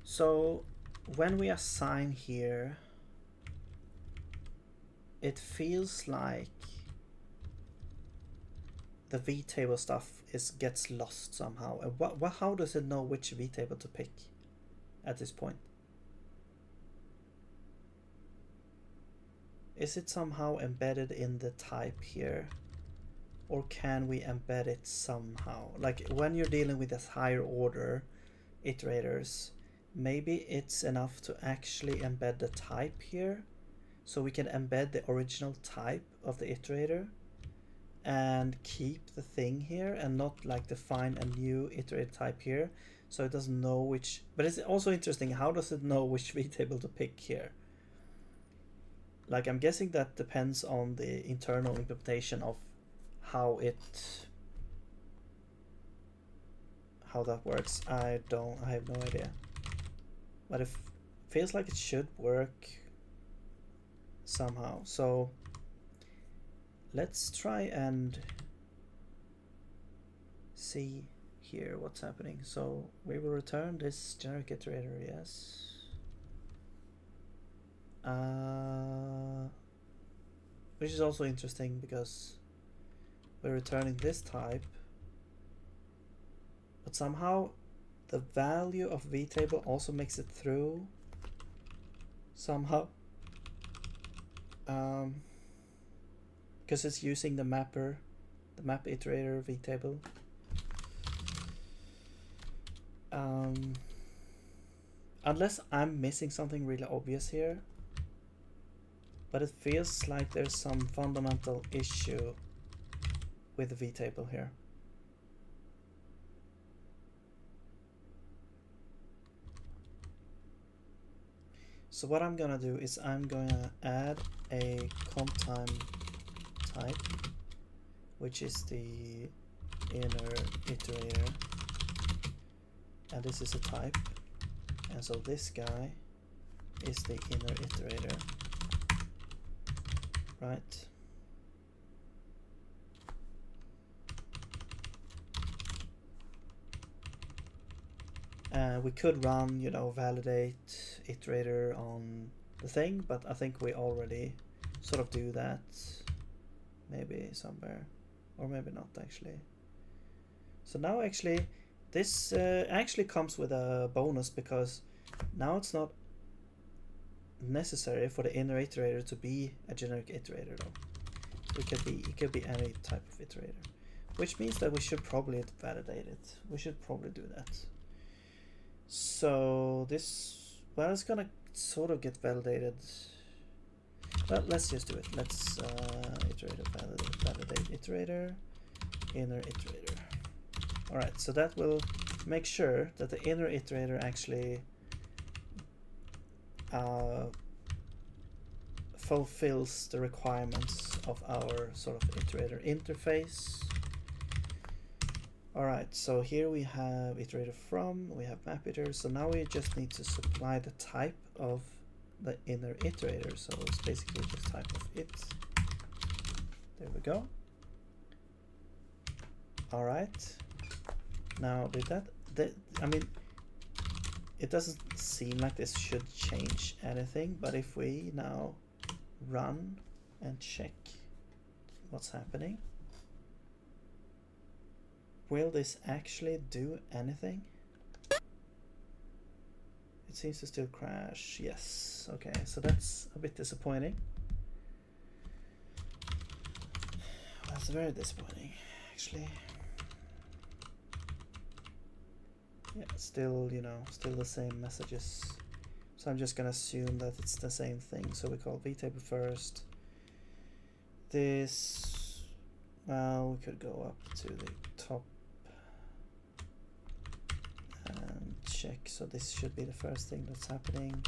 So when we assign here, it feels like the V-table stuff gets lost somehow. And how does it know which V-table to pick at this point? Is it somehow embedded in the type here? Or can we embed it somehow? Like when you're dealing with this higher order iterators, maybe it's enough to actually embed the type here. So we can embed the original type of the iterator and keep the thing here and not like define a new iterator type here. So it doesn't know which, but it's also interesting, how does it know which V-table to pick here? Like I'm guessing that depends on the internal implementation of how that works. I have no idea. But it feels like it should work somehow. So let's try and see here what's happening. So we will return this generic iterator, yes. Which is also interesting because we're returning this type, but somehow the value of V-table also makes it through somehow, because it's using the map iterator V-table. Unless I'm missing something really obvious here, but it feels like there's some fundamental issue with the V-table here. So what I'm gonna do is I'm gonna add a comp-time type, which is the inner iterator, and this is a type, and so this guy is the inner iterator, right? We could run, validate iterator on the thing, but I think we already sort of do that maybe somewhere, or maybe not actually. So now actually this actually comes with a bonus, because now it's not necessary for the inner iterator to be a generic iterator though. It could be any type of iterator, which means that we should probably validate it. We should probably do that. So this, well, it's gonna sort of get validated. Well, let's just do it. Let's iterator validate iterator, inner iterator. All right, so that will make sure that the inner iterator actually fulfills the requirements of our sort of iterator interface. All right, so here we have iterator from, we have map iterator, so now we just need to supply the type of the inner iterator, so it's basically just type of it. There we go. All right, now did that, I mean, it doesn't seem like this should change anything, but if we now run and check what's happening, will this actually do anything? It seems to still crash. Yes. Okay, so that's a bit disappointing. That's very disappointing, actually. Yeah, still, you know, still the same messages. So I'm just gonna assume that it's the same thing. So we call vtable first. This, well, we could go up to the top and check. So this should be the first thing that's happening.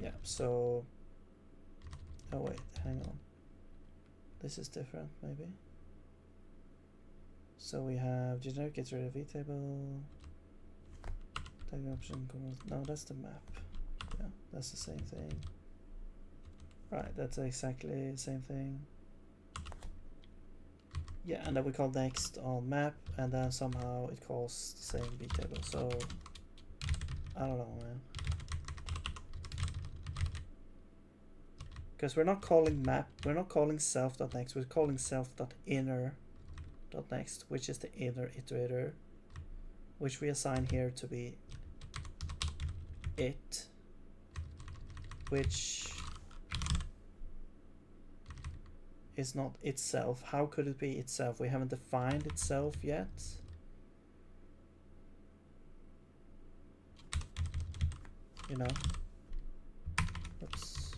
Yeah, so, oh wait, hang on. This is different, maybe. So we have generic iterator vtable. Tag option, no, that's the map. Yeah, that's the same thing. Right, that's exactly the same thing. Yeah, and then we call next on map, and then somehow it calls the same vtable. So I don't know, man. Because we're not calling map, we're not calling self.next, we're calling self.inner.next, which is the inner iterator, which we assign here to be it, which is not itself. How could it be itself? We haven't defined itself yet. You know? Oops.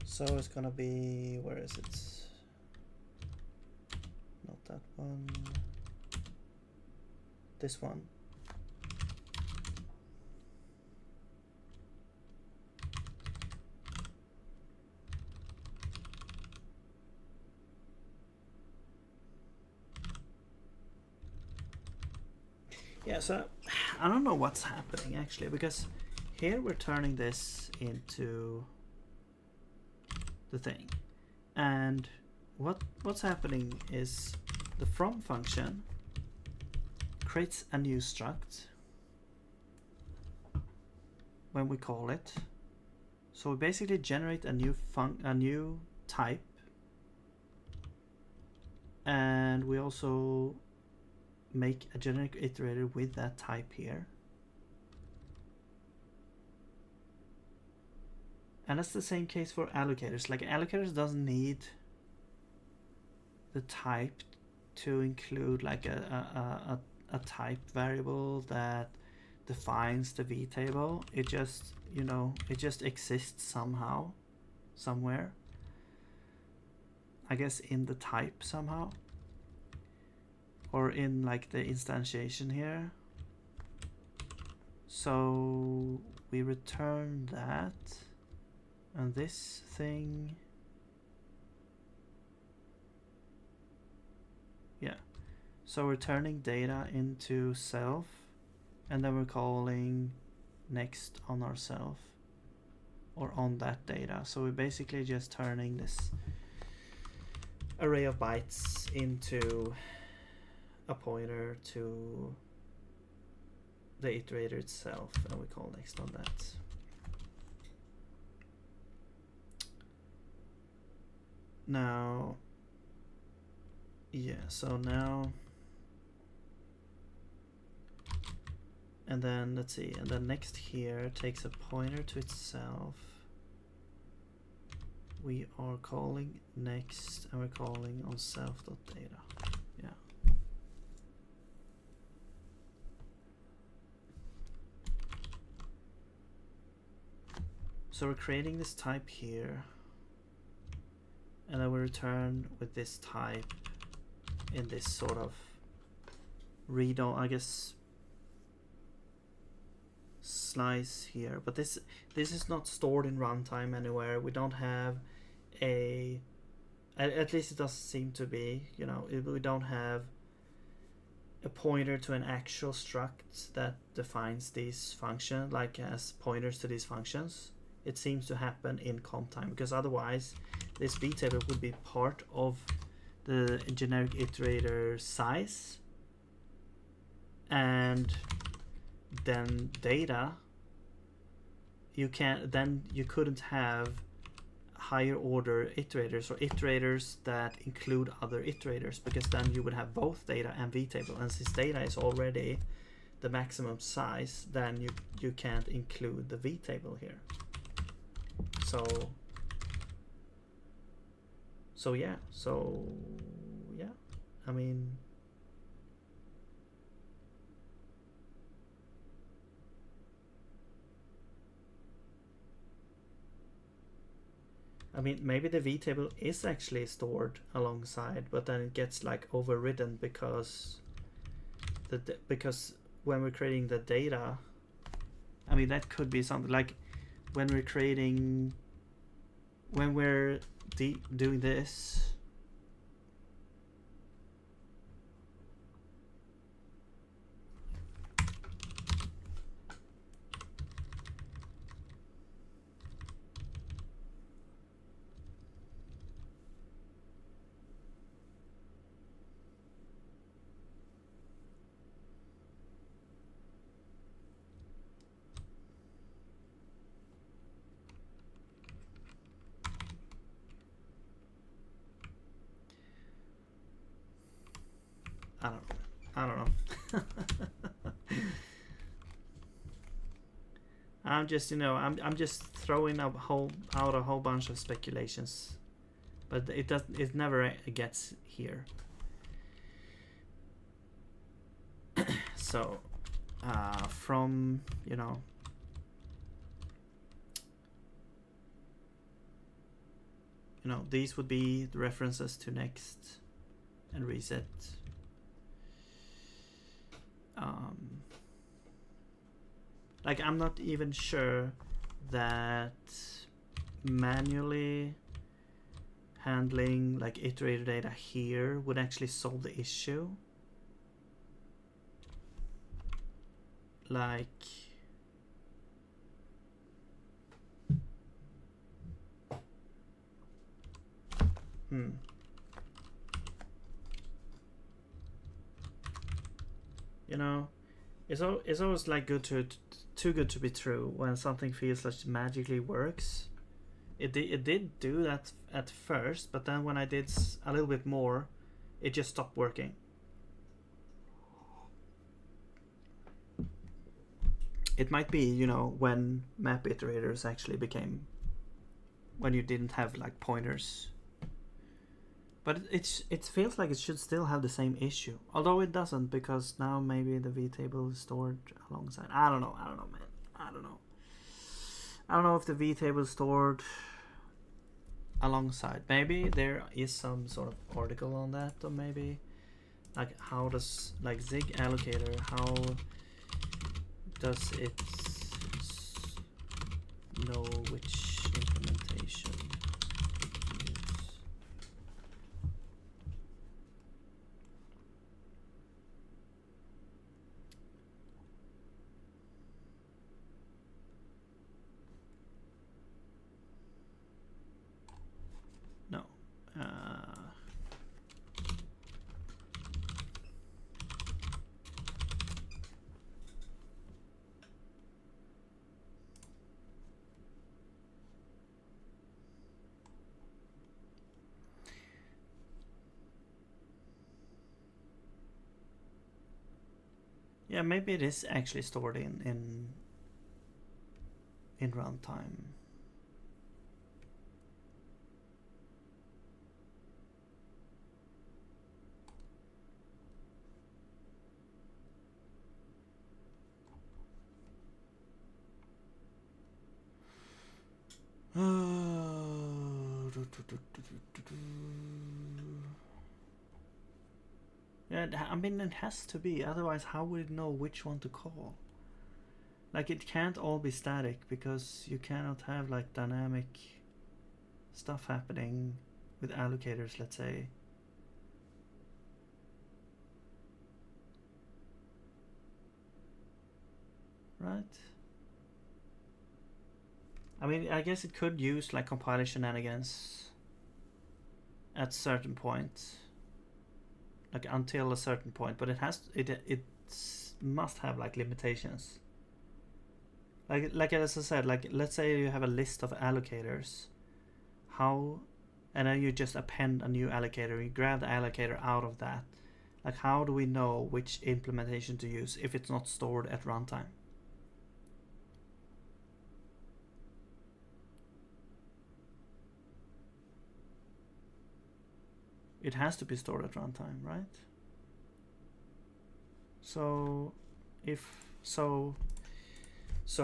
So it's gonna be, where is it? Not that one. This one. Yeah, so I don't know what's happening actually, because here we're turning this into the thing, and what's happening is the from function creates a new struct when we call it. So we basically generate a new type, and we also make a generic iterator with that type here. And that's the same case for allocators. Like, allocators doesn't need the type to include like a type variable that defines the vtable. It just, you know, it just exists somehow, somewhere. I guess in the type somehow, or in like the instantiation here. So we return that, and this thing, yeah. So we're turning data into self, and then we're calling next on ourself, or on that data. So we're basically just turning this array of bytes into a pointer to the iterator itself, and we call next on that. Now, yeah, so now, and then let's see, and then next here takes a pointer to itself. We are calling next, and we're calling on self.data. Yeah. So we're creating this type here, and then we return with this type in this sort of read on, I guess, slice here. But this is not stored in runtime anywhere. We don't have a, at least it doesn't seem to be, you know, we don't have a pointer to an actual struct that defines these functions, like as pointers to these functions. It seems to happen in comp time, because otherwise this vtable would be part of the generic iterator size, and then data, you couldn't have higher order iterators or iterators that include other iterators, because then you would have both data and vtable, and since data is already the maximum size, then you can't include the vtable here. So yeah, I mean, maybe the vtable is actually stored alongside, but then it gets like overridden because when we're creating the data, I mean, that could be something like when we're doing this. I don't know. I'm just, I'm just throwing out a whole bunch of speculations, but it never gets here. So, from these would be the references to next and reset. Like, I'm not even sure that manually handling like iterator data here would actually solve the issue. Like, it's always like too good to be true when something feels like magically works. It did do that at first, but then when I did a little bit more, it just stopped working. It might be, when map iterators actually became, when you didn't have like pointers. But it feels like it should still have the same issue, although it doesn't, because now maybe the vtable is stored alongside. I don't know, man. I don't know if the vtable is stored alongside. Maybe there is some sort of article on that, or maybe like how does like Zig allocator, how does it know which implementation to use? No. Yeah, maybe it is actually stored in runtime. Yeah, I mean, it has to be, otherwise how would it know which one to call? Like, it can't all be static, because you cannot have like dynamic stuff happening with allocators, let's say. Right? I mean, I guess it could use like compiler shenanigans at certain point, like until a certain point, but it must have like limitations. Like as I said, like let's say you have a list of allocators, and then you just append a new allocator, you grab the allocator out of that. Like how do we know which implementation to use if it's not stored at runtime? It has to be stored at runtime, right? So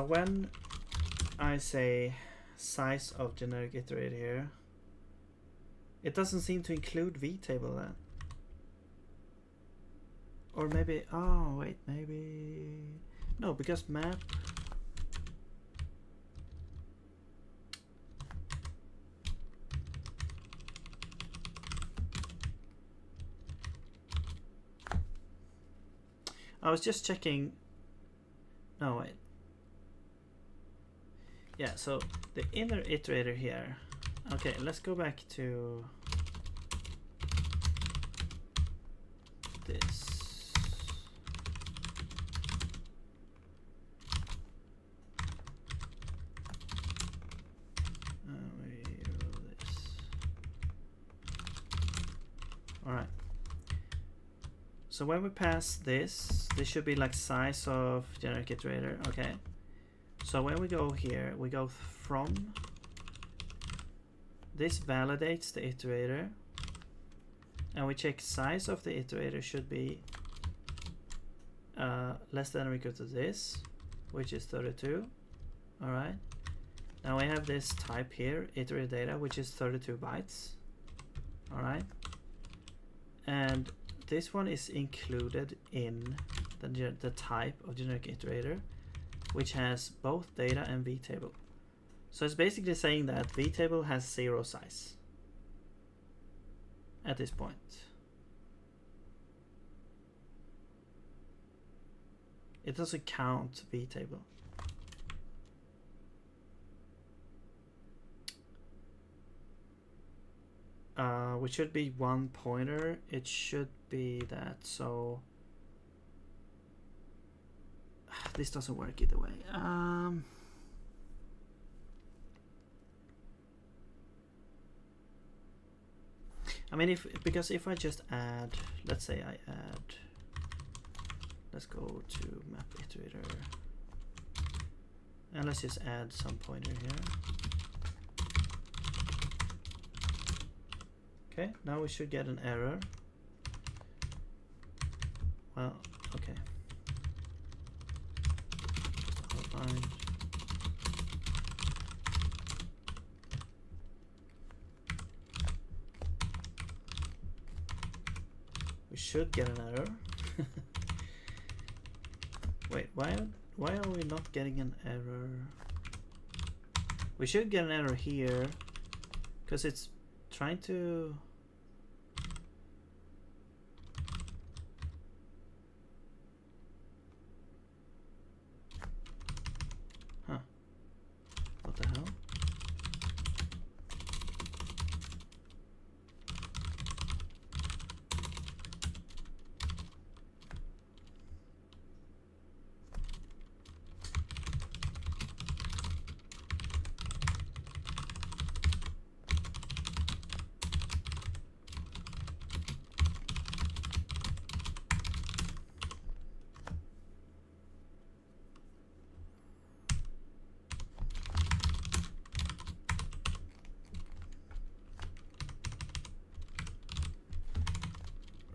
when I say size of generic iterator here, it doesn't seem to include vtable then. Or maybe, oh wait, maybe no, because map. I was just checking. No, wait. Yeah, so the inner iterator here. Okay, let's go back to this. Alright. So when we pass this should be like size of generic iterator. Okay. So when we go here, we go from. This validates the iterator. And we check size of the iterator should be less than or equal to this, which is 32. Alright. Now we have this type here, iterator data, which is 32 bytes. Alright. And this one is included in the type of generic iterator, which has both data and vtable. So it's basically saying that vtable has 0 size at this point. It doesn't count vtable. Which should be one pointer. It should be that. So this doesn't work either way. I mean, because if I just add, let's say I add, let's go to map iterator, and let's just add some pointer here. Okay, now we should get an error. Well, okay. Outline. We should get an error. Wait, why are we not getting an error? We should get an error here because it's trying to. What the hell?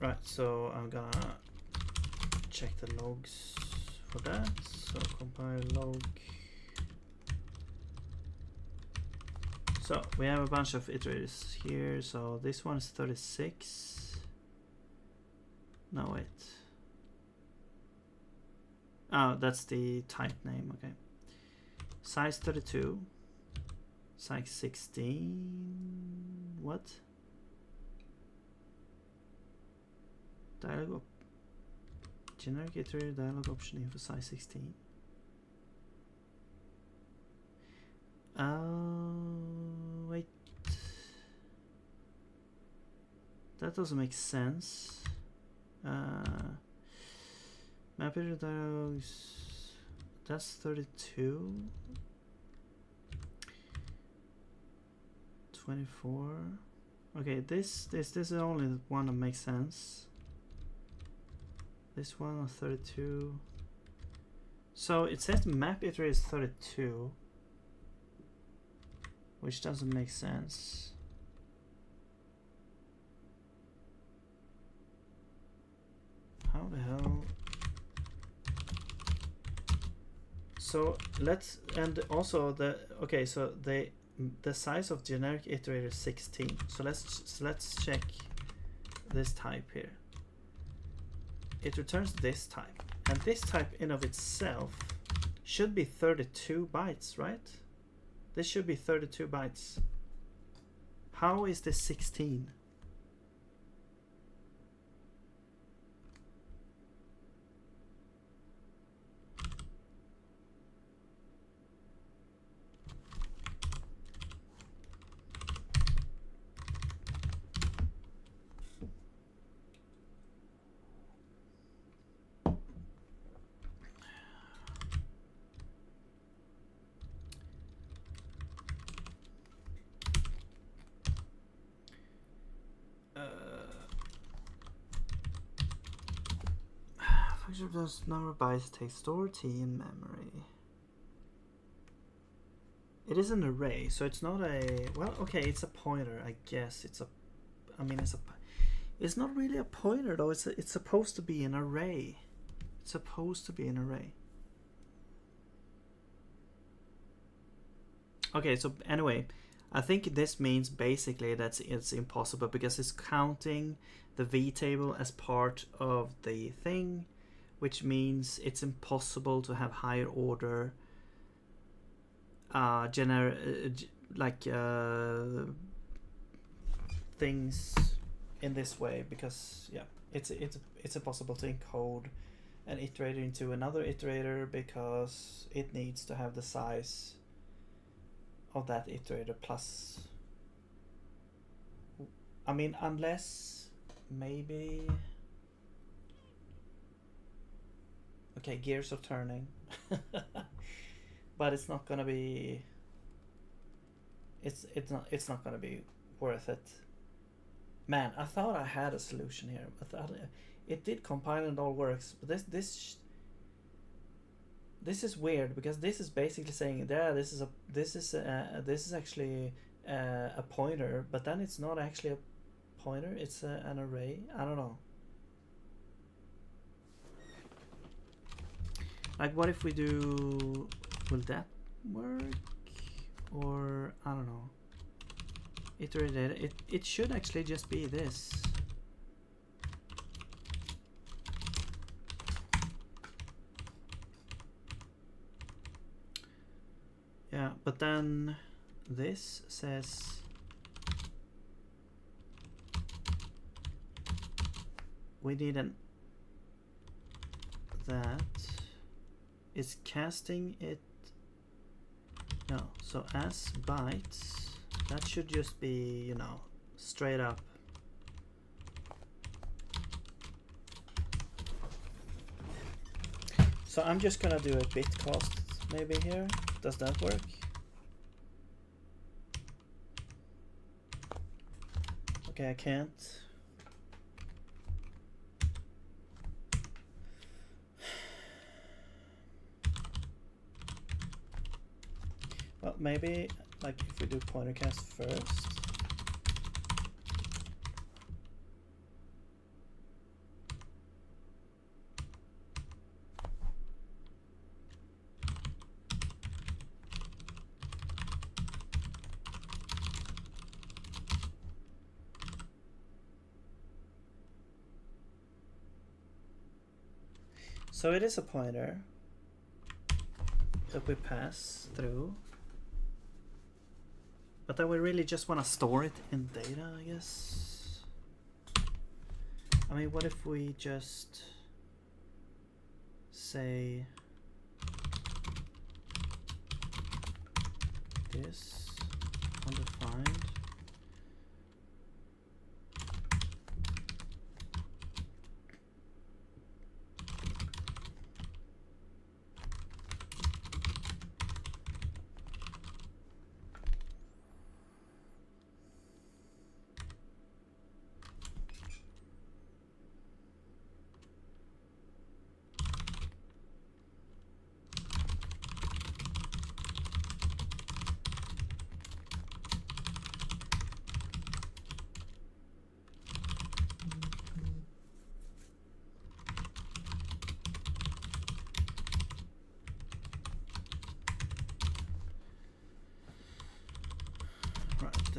Right, so I'm gonna check the logs for that. So compile log. So we have a bunch of iterators here. So this one is 36. No, wait. Oh, that's the type name. Okay. Size 32. Size 16. What? Dialog generic iterator dialog option info size 16. Wait. That doesn't make sense. Map iterate dialogues. That's 32. 24. Okay, this is only the one that makes sense. This one on 32. So it says map iterate is 32, which doesn't make sense. How the hell? So let's, and also the, okay, so the size of generic iterator is 16. So let's check this type here. It returns this type, and this type in of itself should be 32 bytes, right? This should be 32 bytes. How is this 16? Does number of bytes take store T in memory? It is an array, so it's not a, well, okay, it's a pointer, I guess. It's a, I mean, it's not really a pointer though. It's supposed to be an array. It's supposed to be an array. Okay, so anyway, I think this means basically that it's impossible because it's counting the v table as part of the thing, which means it's impossible to have higher order things in this way, because yeah, it's impossible to encode an iterator into another iterator because it needs to have the size of that iterator plus, I mean, unless maybe, okay, gears are turning. But it's not gonna be, it's not gonna be worth it. Man, I thought I had a solution here. I thought it did compile and all works, but this is weird because this is basically saying, yeah, this is actually a pointer, but then it's not actually a pointer, it's an array. I don't know. Like, what if we do, will that work? Or, I don't know. Iterate data, it should actually just be this. Yeah, but then this says we need an that is casting it. No, so as bytes, that should just be, you know, straight up. So I'm just gonna do a bit cost maybe here. Does that work? Okay, I can't. Well, maybe like if we do pointer cast first. So it is a pointer that we pass through. But then we really just want to store it in data, I guess. I mean, what if we just say this undefined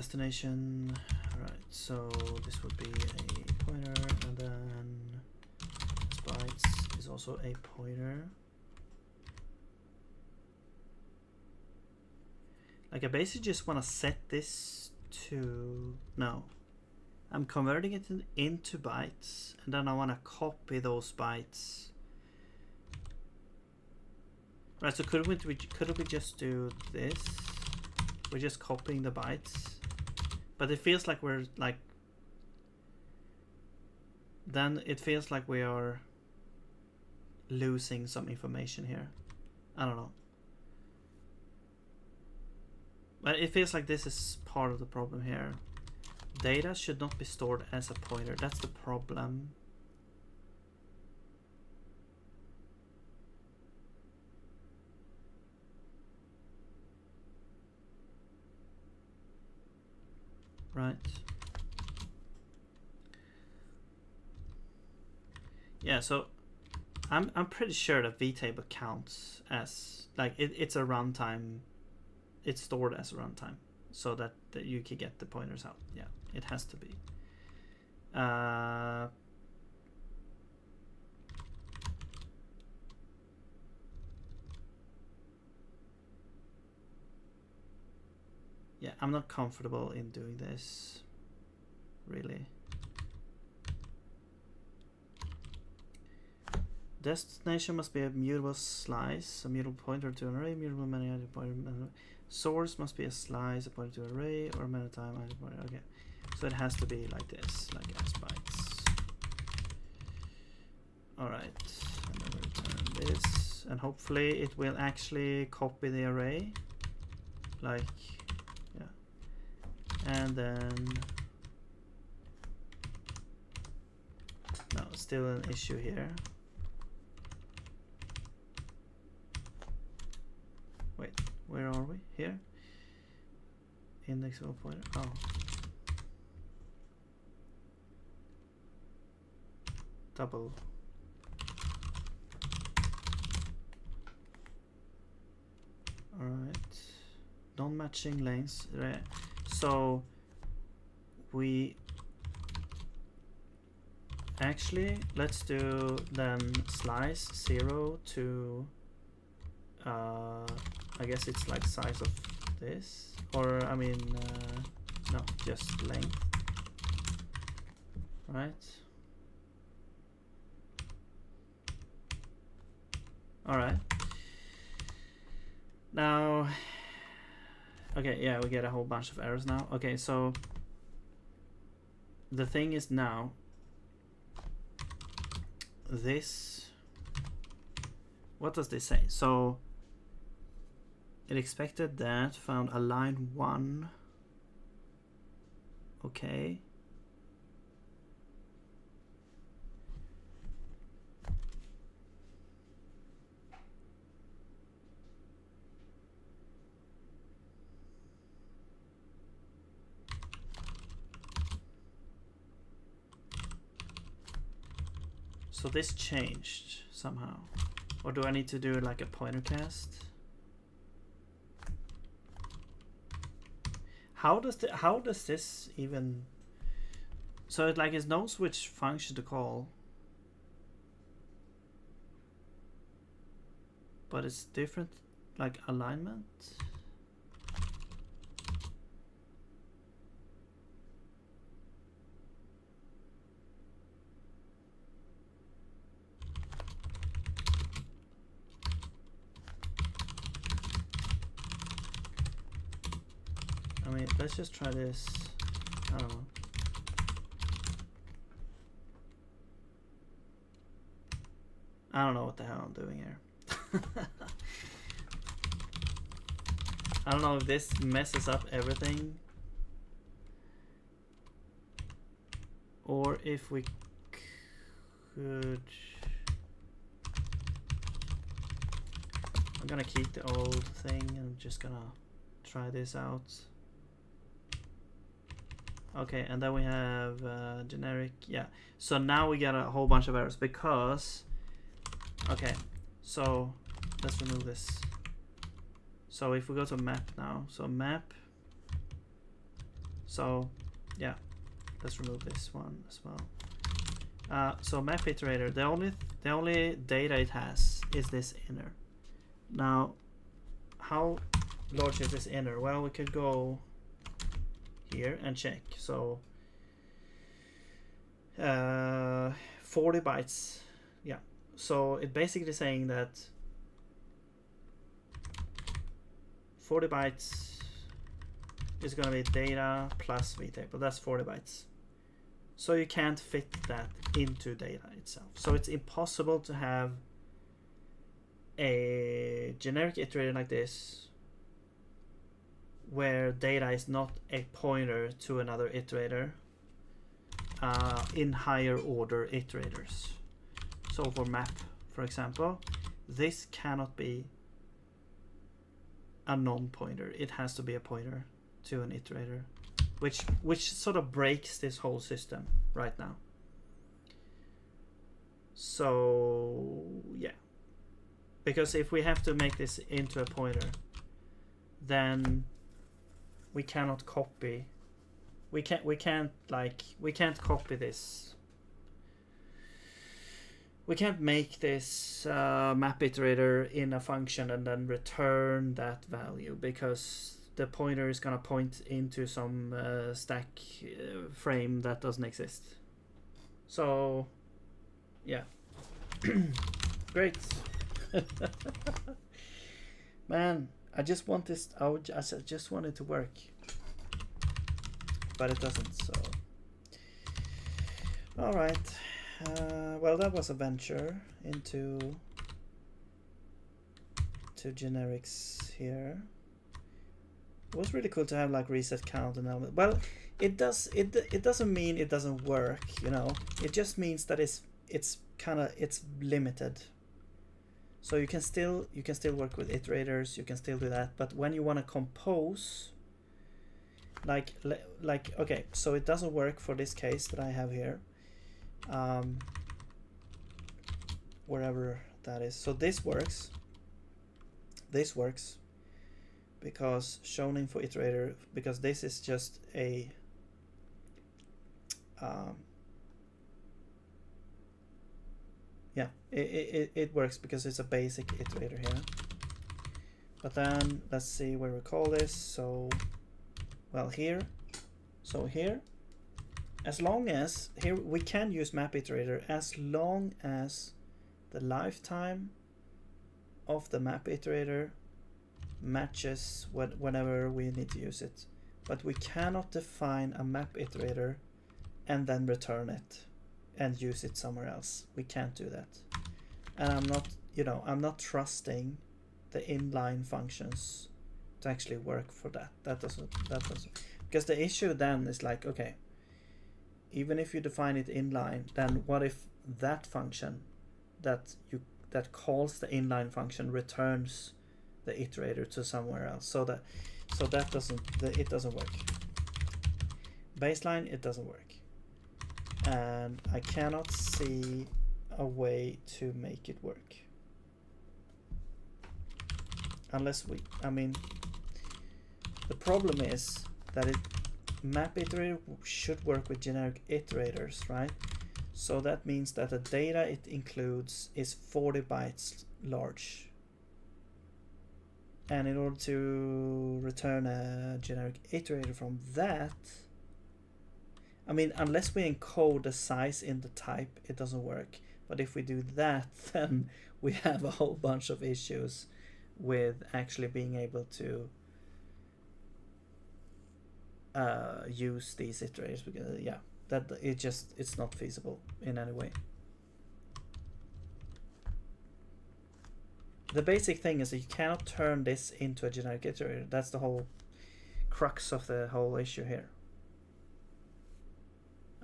destination. Right, so this would be a pointer, and then bytes is also a pointer. Like I basically just want to set this to, no, I'm converting it into bytes, and then I want to copy those bytes. Right, so could we just do this? We're just copying the bytes, but it feels like we're like, then it feels like we are losing some information here. I don't know. But it feels like this is part of the problem here. Data should not be stored as a pointer. That's the problem. Right. Yeah, so I'm pretty sure that vtable counts as like it's a runtime. It's stored as a runtime, so that you can get the pointers out. Yeah, it has to be. Yeah, I'm not comfortable in doing this, really. Destination must be a mutable slice, a mutable pointer to an array, mutable many item pointer. Source must be a slice, a pointer to an array, or many time item pointer. Okay, so it has to be like this, like as bytes. All right, and then we return this, and hopefully it will actually copy the array, like, yeah, and then no, still an issue here. Wait, where are we? Here? Indexable pointer. Oh. Double. Alright. Non-matching lanes. Right. So we actually, let's do then slice 0 to I guess it's like size of this, or I mean no, just length, right? All right, now okay, yeah, we get a whole bunch of errors now. Okay, so the thing is now this, what does this say? So it expected that, found a line 1. Okay. So this changed somehow. Or do I need to do like a pointer cast? How does this even, so it knows which function to call, but it's different, like alignment. I mean, let's just try this. I don't know. I don't know what the hell I'm doing here. I don't know if this messes up everything, or if we could. I'm gonna keep the old thing and I'm just gonna try this out. Okay, and then we have generic. Yeah, so now we get a whole bunch of errors because, okay, so let's remove this. So if we go to map now, so map, So yeah, let's remove this one as well. So map iterator, the only data it has is this inner. Now, how large is this inner? Well, we could go here and check. So 40 bytes. Yeah. So it basically saying that 40 bytes is going to be data plus vtable. That's 40 bytes. So you can't fit that into data itself. So it's impossible to have a generic iterator like this where data is not a pointer to another iterator in higher order iterators. So for map, for example, this cannot be a non-pointer. It has to be a pointer to an iterator, which sort of breaks this whole system right now. So yeah, because if we have to make this into a pointer, then we cannot copy. We can't copy this. We can't make this map iterator in a function and then return that value, because the pointer is gonna point into some stack frame that doesn't exist. So yeah. Great. Man, I just want this. I just want it to work, but it doesn't. So all right. Well, that was a venture into generics here. It was really cool to have like reset count and element. Well, it doesn't mean it doesn't work, you know. It just means that it's limited. So you can still work with iterators. You can still do that, but when you want to compose, like okay, so it doesn't work for this case that I have here. Wherever that is. So this works because shown info iterator, because this is just a yeah, it works because it's a basic iterator here. But then let's see where we call this. So well, here, so here, as long as here we can use map iterator as long as the lifetime of the map iterator matches whenever we need to use it. But we cannot define a map iterator and then return it and use it somewhere else. We can't do that. And I'm not trusting the inline functions to actually work for that. That doesn't because the issue then is like, okay, even if you define it inline, then what if that function that calls the inline function returns the iterator to somewhere else? So it doesn't work. Baseline, it doesn't work, and I cannot see a way to make it work unless the problem is that map iterator should work with generic iterators, right? So that means that the data it includes is 40 bytes large. And in order to return a generic iterator from that, unless we encode the size in the type, it doesn't work. But if we do that, then we have a whole bunch of issues with actually being able to use these iterators, because it's not feasible in any way. The basic thing is that you cannot turn this into a generic iterator. That's the whole crux of the whole issue here.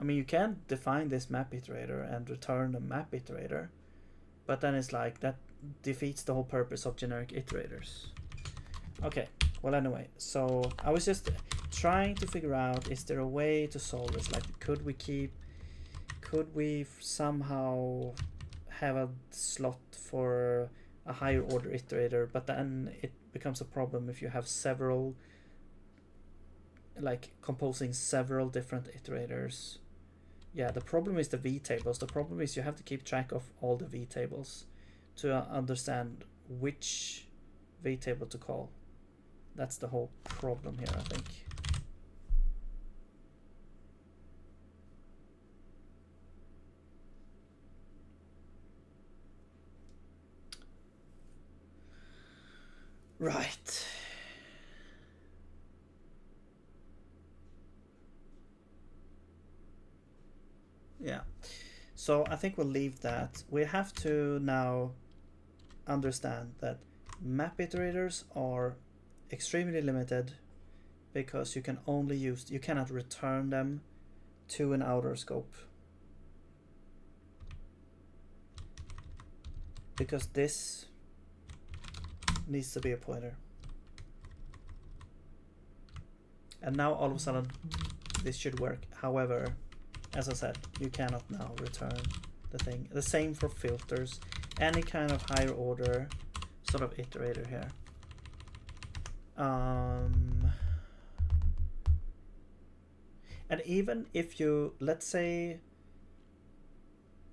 You can define this map iterator and return a map iterator, but then it's like that defeats the whole purpose of generic iterators. Okay, well, anyway, so I was just trying to figure out, is there a way to solve this? Like, could we somehow have a slot for a higher order iterator, but then it becomes a problem if you have several like composing several different iterators. Yeah, the problem is the v-tables. The problem is you have to keep track of all the v-tables to understand which v-table to call. That's the whole problem here, I think. Right. Yeah. So I think we'll leave that. We have to now understand that map iterators are extremely limited because you can only use, you cannot return them to an outer scope. Because this needs to be a pointer. And now all of a sudden this should work. However, as I said, you cannot now return the thing. The same for filters. Any kind of higher order sort of iterator here. And even if you, let's say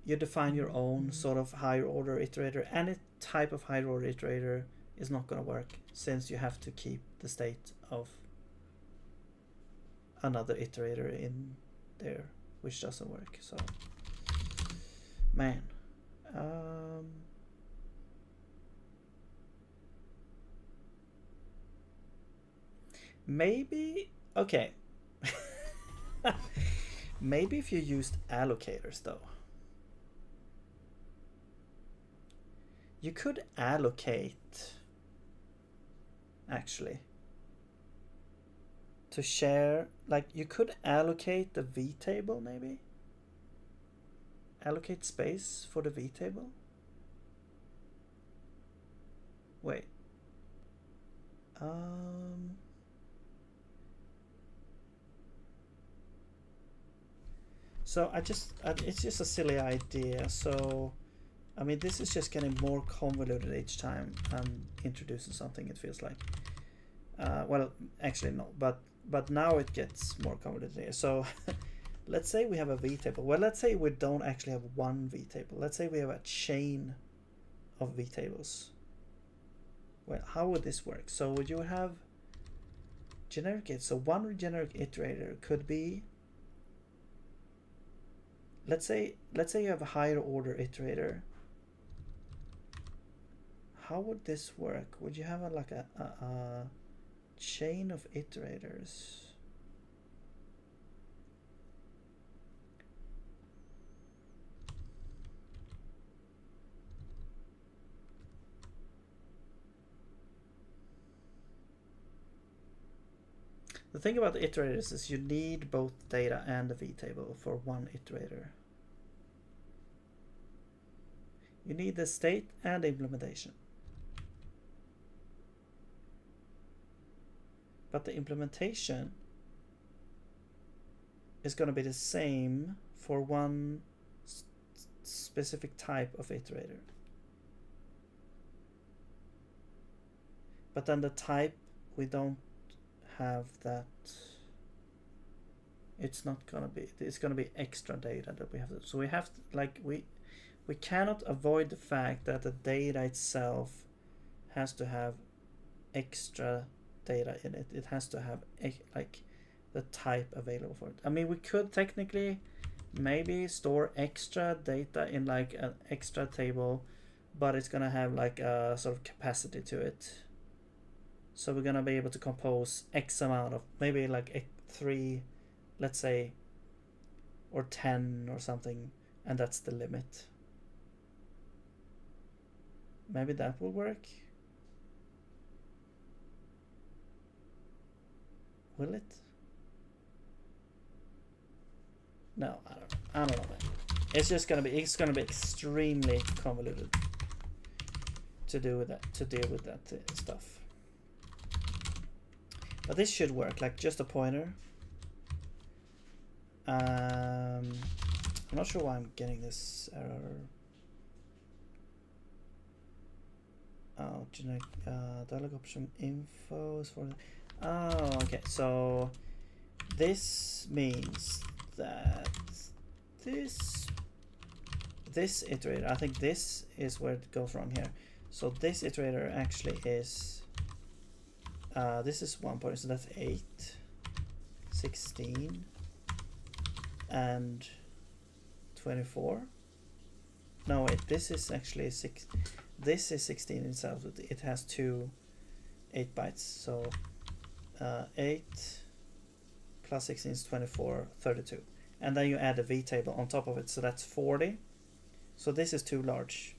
you define your own sort of higher order iterator, any type of higher order iterator is not going to work, since you have to keep the state of another iterator in there, which doesn't work. So man, maybe, okay. Maybe if you used allocators though, you could allocate actually to share, like you could allocate the v table, maybe allocate space for the v table. Wait, so it's just a silly idea. So I mean, this is just getting more convoluted each time I'm introducing something, it feels like. Well, actually no, but now it gets more convoluted here. So let's say we have a v-table. Well, let's say we don't actually have one v-table. Let's say we have a chain of v-tables. Well, how would this work? So would you have generic it? So one generic iterator could be, let's say you have a higher order iterator. How would this work? Would you have like a chain of iterators? The thing about the iterators is you need both data and the v-table for one iterator. You need the state and the implementation. But the implementation is going to be the same for one specific type of iterator. But then the type, we don't have that. It's not going to be, it's going to be extra data that we have to, so we have to, like, we cannot avoid the fact that the data itself has to have extra data in it. It has to have like the type available for it. I mean, we could technically maybe store extra data in like an extra table, but it's gonna have like a sort of capacity to it. So we're gonna be able to compose X amount of, maybe like 3, let's say, or 10 or something, and that's the limit. Maybe that will work. Will it? No, I don't know, man. It's just gonna be, it's gonna be extremely convoluted to do with that, to deal with that stuff. But this should work, like just a pointer. I'm not sure why I'm getting this error. Oh, generic dialog option info is for. Oh, okay. So this means that this iterator, I think this is where it goes wrong here. So this iterator actually is, this is 1 point, so that's 8, 16, and 24. No, wait, this is actually 6. This is 16 itself. It has two 8 bytes. So 8 plus 16 is 24, 32. And then you add a v table on top of it, so that's 40. So this is too large.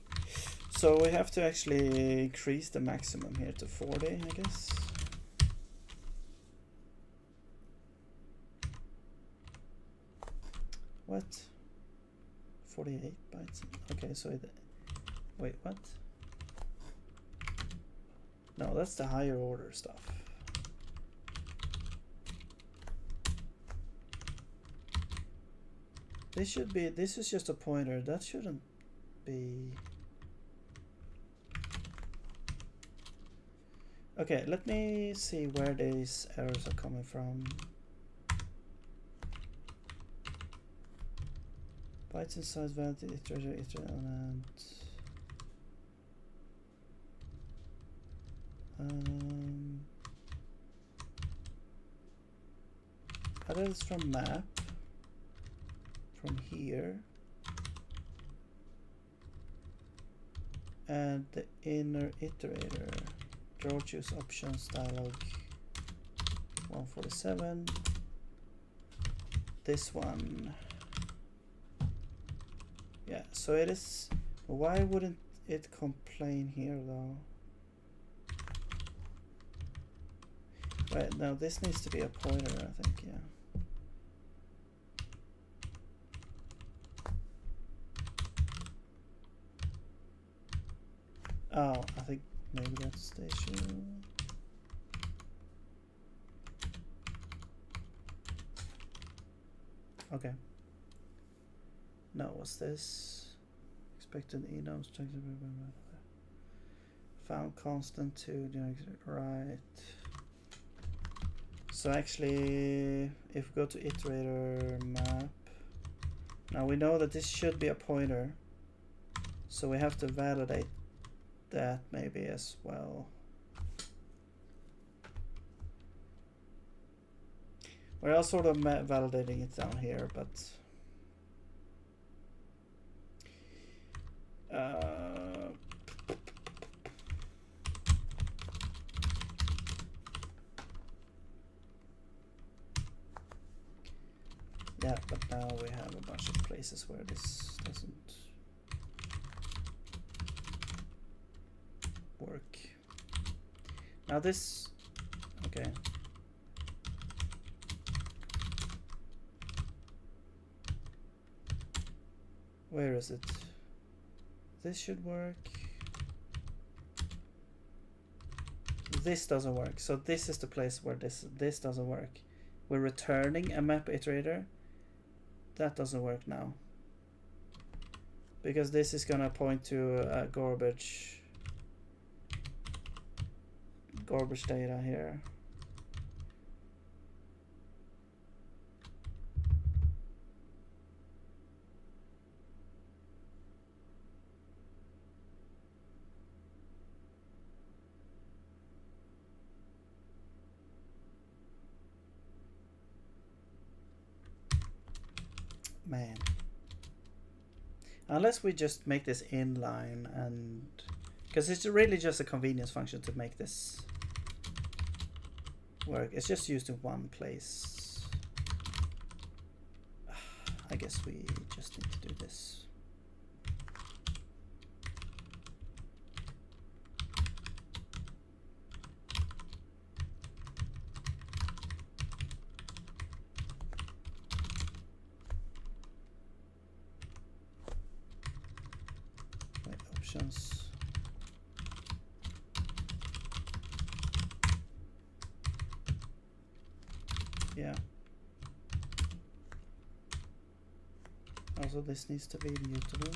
So we have to actually increase the maximum here to 40, I guess. What? 48 bytes. Okay, so it, wait, what? No, that's the higher order stuff. This should be, this is just a pointer. That shouldn't be. Okay, let me see where these errors are coming from. Bytes in size, value, iterator element. That is from map. From here. And the inner iterator. Draw choose options dialog 147. This one. Yeah, so it is. Why wouldn't it complain here though? Right, now this needs to be a pointer, I think, yeah. Oh, I think maybe that's the issue. Okay. No, what's this? Expected enum structure. Found constant to right. So actually, if we go to iterator map, now we know that this should be a pointer. So we have to validate that maybe as well. We're all sort of validating it down here, but yeah, but now we have a bunch of places where this doesn't work. Now this, okay. Where is it? This should work. This doesn't work. So this is the place where this doesn't work. We're returning a map iterator. That doesn't work now. Because this is gonna point to garbage data here. Man. Unless we just make this inline and because it's really just a convenience function to make this work. It's just used in one place. I guess we just need to do this. Options. Yeah. Also, this needs to be mutable.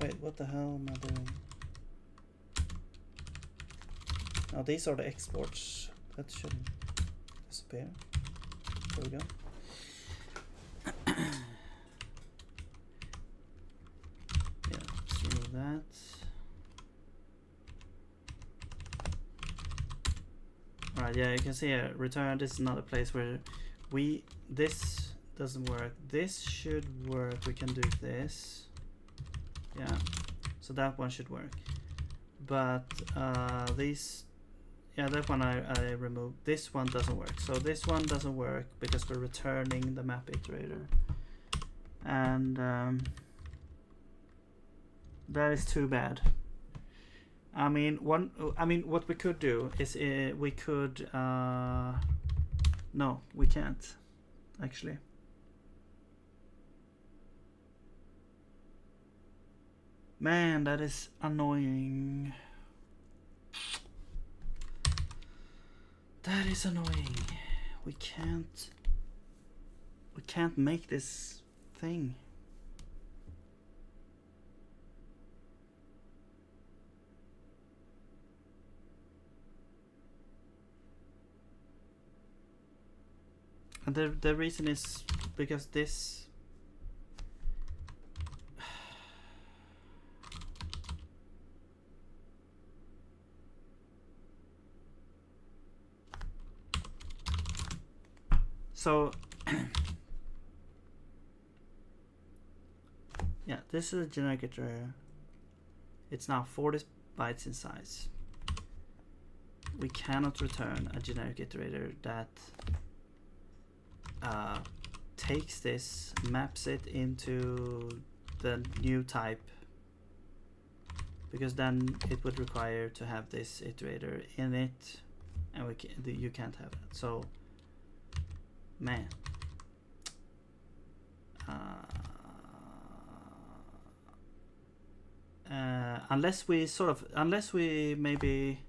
Wait, what the hell am I doing? Now these are the exports. That shouldn't disappear. There we go. Yeah, let's remove that. Alright, yeah, you can see here, return. This is another place where this doesn't work. This should work. We can do this. Yeah, so that one should work. But these, yeah, that one I removed. This one doesn't work. So this one doesn't work because we're returning the map iterator. And that is too bad. I mean, what we could do is we could. No, we can't. Actually. Man, that is annoying. That is annoying. We can't make this thing. And the reason is because this. So yeah, this is a generic iterator. It's now 40 bytes in size. We cannot return a generic iterator that takes this, maps it into the new type, because then it would require to have this iterator in it, and you can't have that. So man, unless we maybe,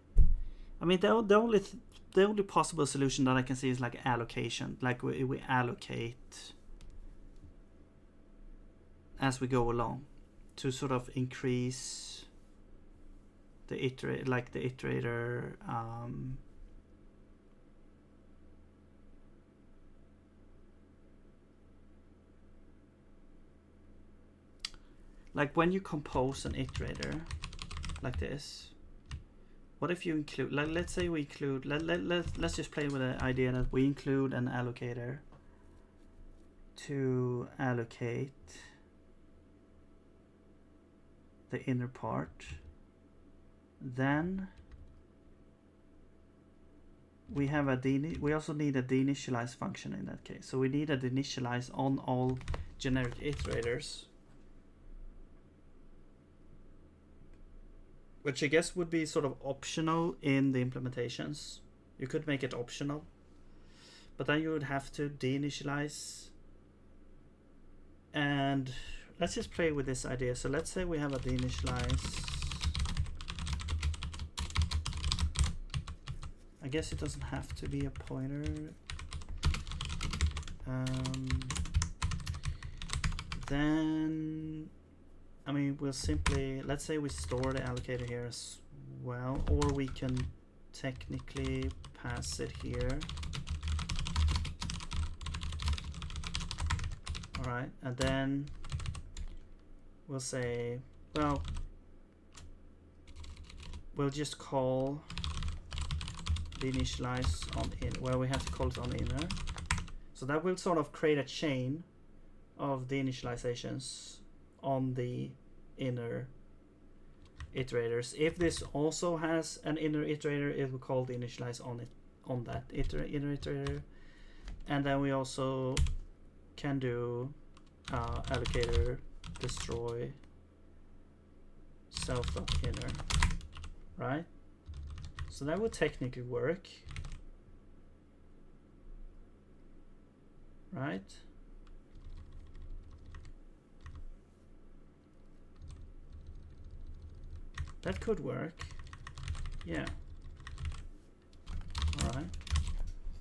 I mean, the only possible solution that I can see is like allocation, like we allocate as we go along to sort of increase the iterator. Like when you compose an iterator like this, what if you include, like, let's say we include, let's just play with the idea that we include an allocator to allocate the inner part. Then we have we also need a deinitialize function in that case. So we need a deinitialize on all generic iterators, which I guess would be sort of optional in the implementations. You could make it optional, but then you would have to deinitialize. And let's just play with this idea. So let's say we have a deinitialize. I guess it doesn't have to be a pointer. Then, I mean, we'll simply, let's say we store the allocator here as well, or we can technically pass it here. All right, and then we'll say, well, we'll just call the initialize on in, well, we have to call it on inner. So that will sort of create a chain of the initializations on the inner iterators. If this also has an inner iterator, it will call the initialize on it, on that inner iterator. And then we also can do allocator destroy self.inner, right? So that would technically work, right? That could work, yeah. All right.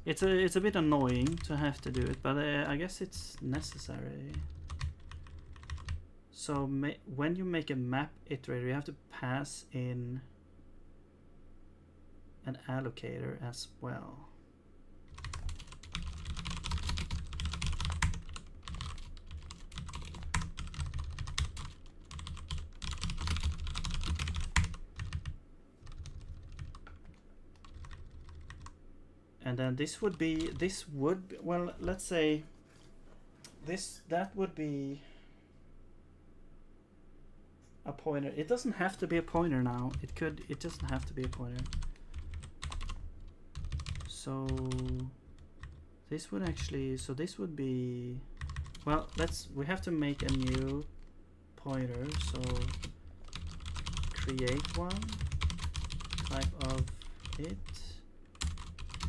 It's a bit annoying to have to do it, but I guess it's necessary. So when you make a map iterator, you have to pass in an allocator as well. And then this would be, well, let's say that would be a pointer. It doesn't have to be a pointer now. It doesn't have to be a pointer. So this would actually, so this would be, well, we have to make a new pointer. So create one, type of it,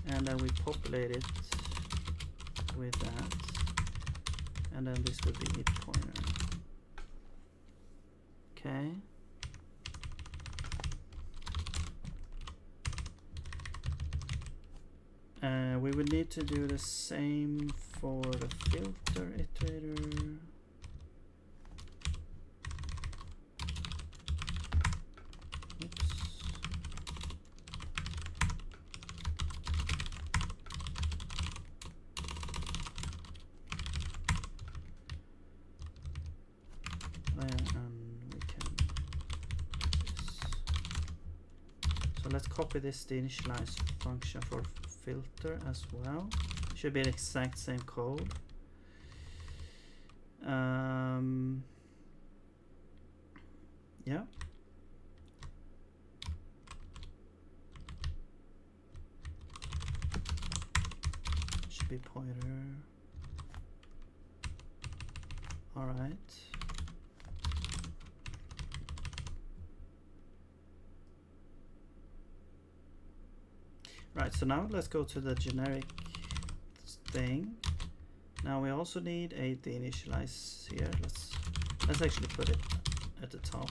and then we populate it with that, and then this would be it pointer. Okay. We would need to do the same for the filter iterator. Oops. And we can do this. So let's copy this, the initialize function for filter as well. Should be the exact same code. Yeah. Should be pointer. All right. Right, so now let's go to the generic thing. Now we also need a deinitialize here. Let's actually put it at the top.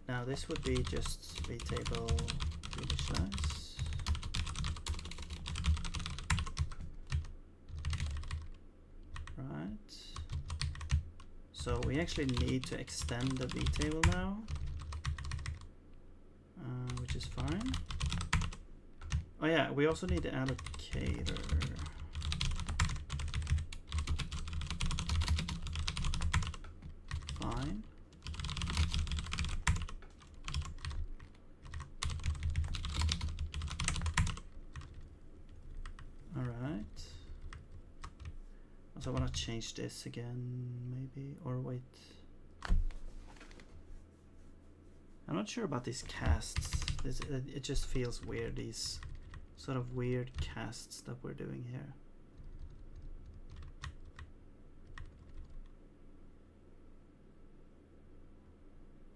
Now this would be just vtable deinitialize. Right. So we actually need to extend the vtable now, which is fine. Oh yeah, we also need the allocator. Fine. All right. So I want to change this again, maybe, or wait. I'm not sure about these casts. It just feels weird, these sort of weird casts that we're doing here.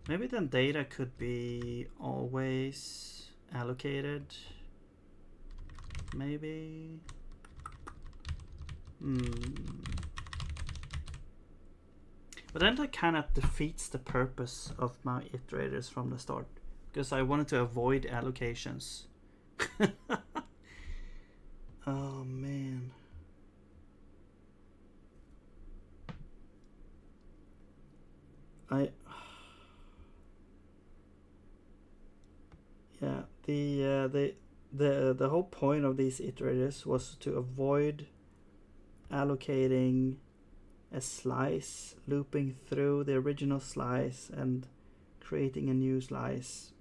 Maybe then data could be always allocated. Maybe. But then that kind of defeats the purpose of my iterators from the start, because I wanted to avoid allocations. Oh man. Yeah, the whole point of these iterators was to avoid allocating a slice, looping through the original slice and creating a new slice,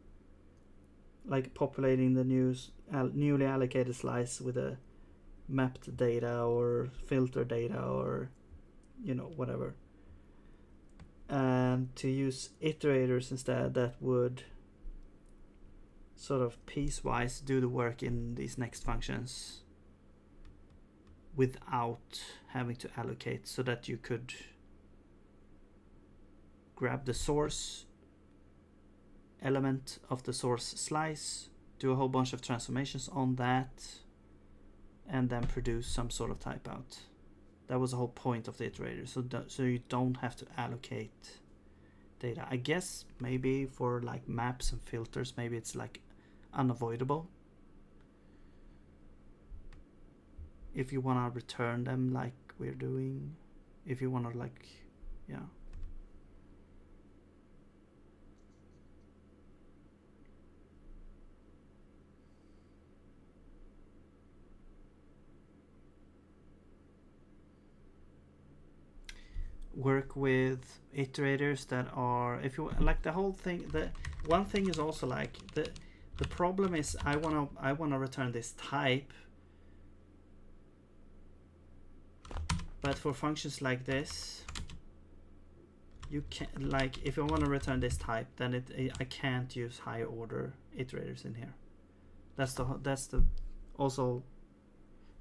like populating the newly allocated slice with a mapped data or filter data or whatever, and to use iterators instead that would sort of piecewise do the work in these next functions without having to allocate, so that you could grab the source element of the source slice, do a whole bunch of transformations on that, and then produce some sort of type out. That was the whole point of the iterator, so you don't have to allocate data. I guess maybe for like maps and filters, maybe it's like unavoidable. if you want to return them like we're doing, if you want to like, yeah. Work with iterators that are, if you like the whole thing, the one thing is also like the problem is I wanna return this type, but for functions like this you can't, like if I want to return this type, then I can't use higher order iterators in here. That's the also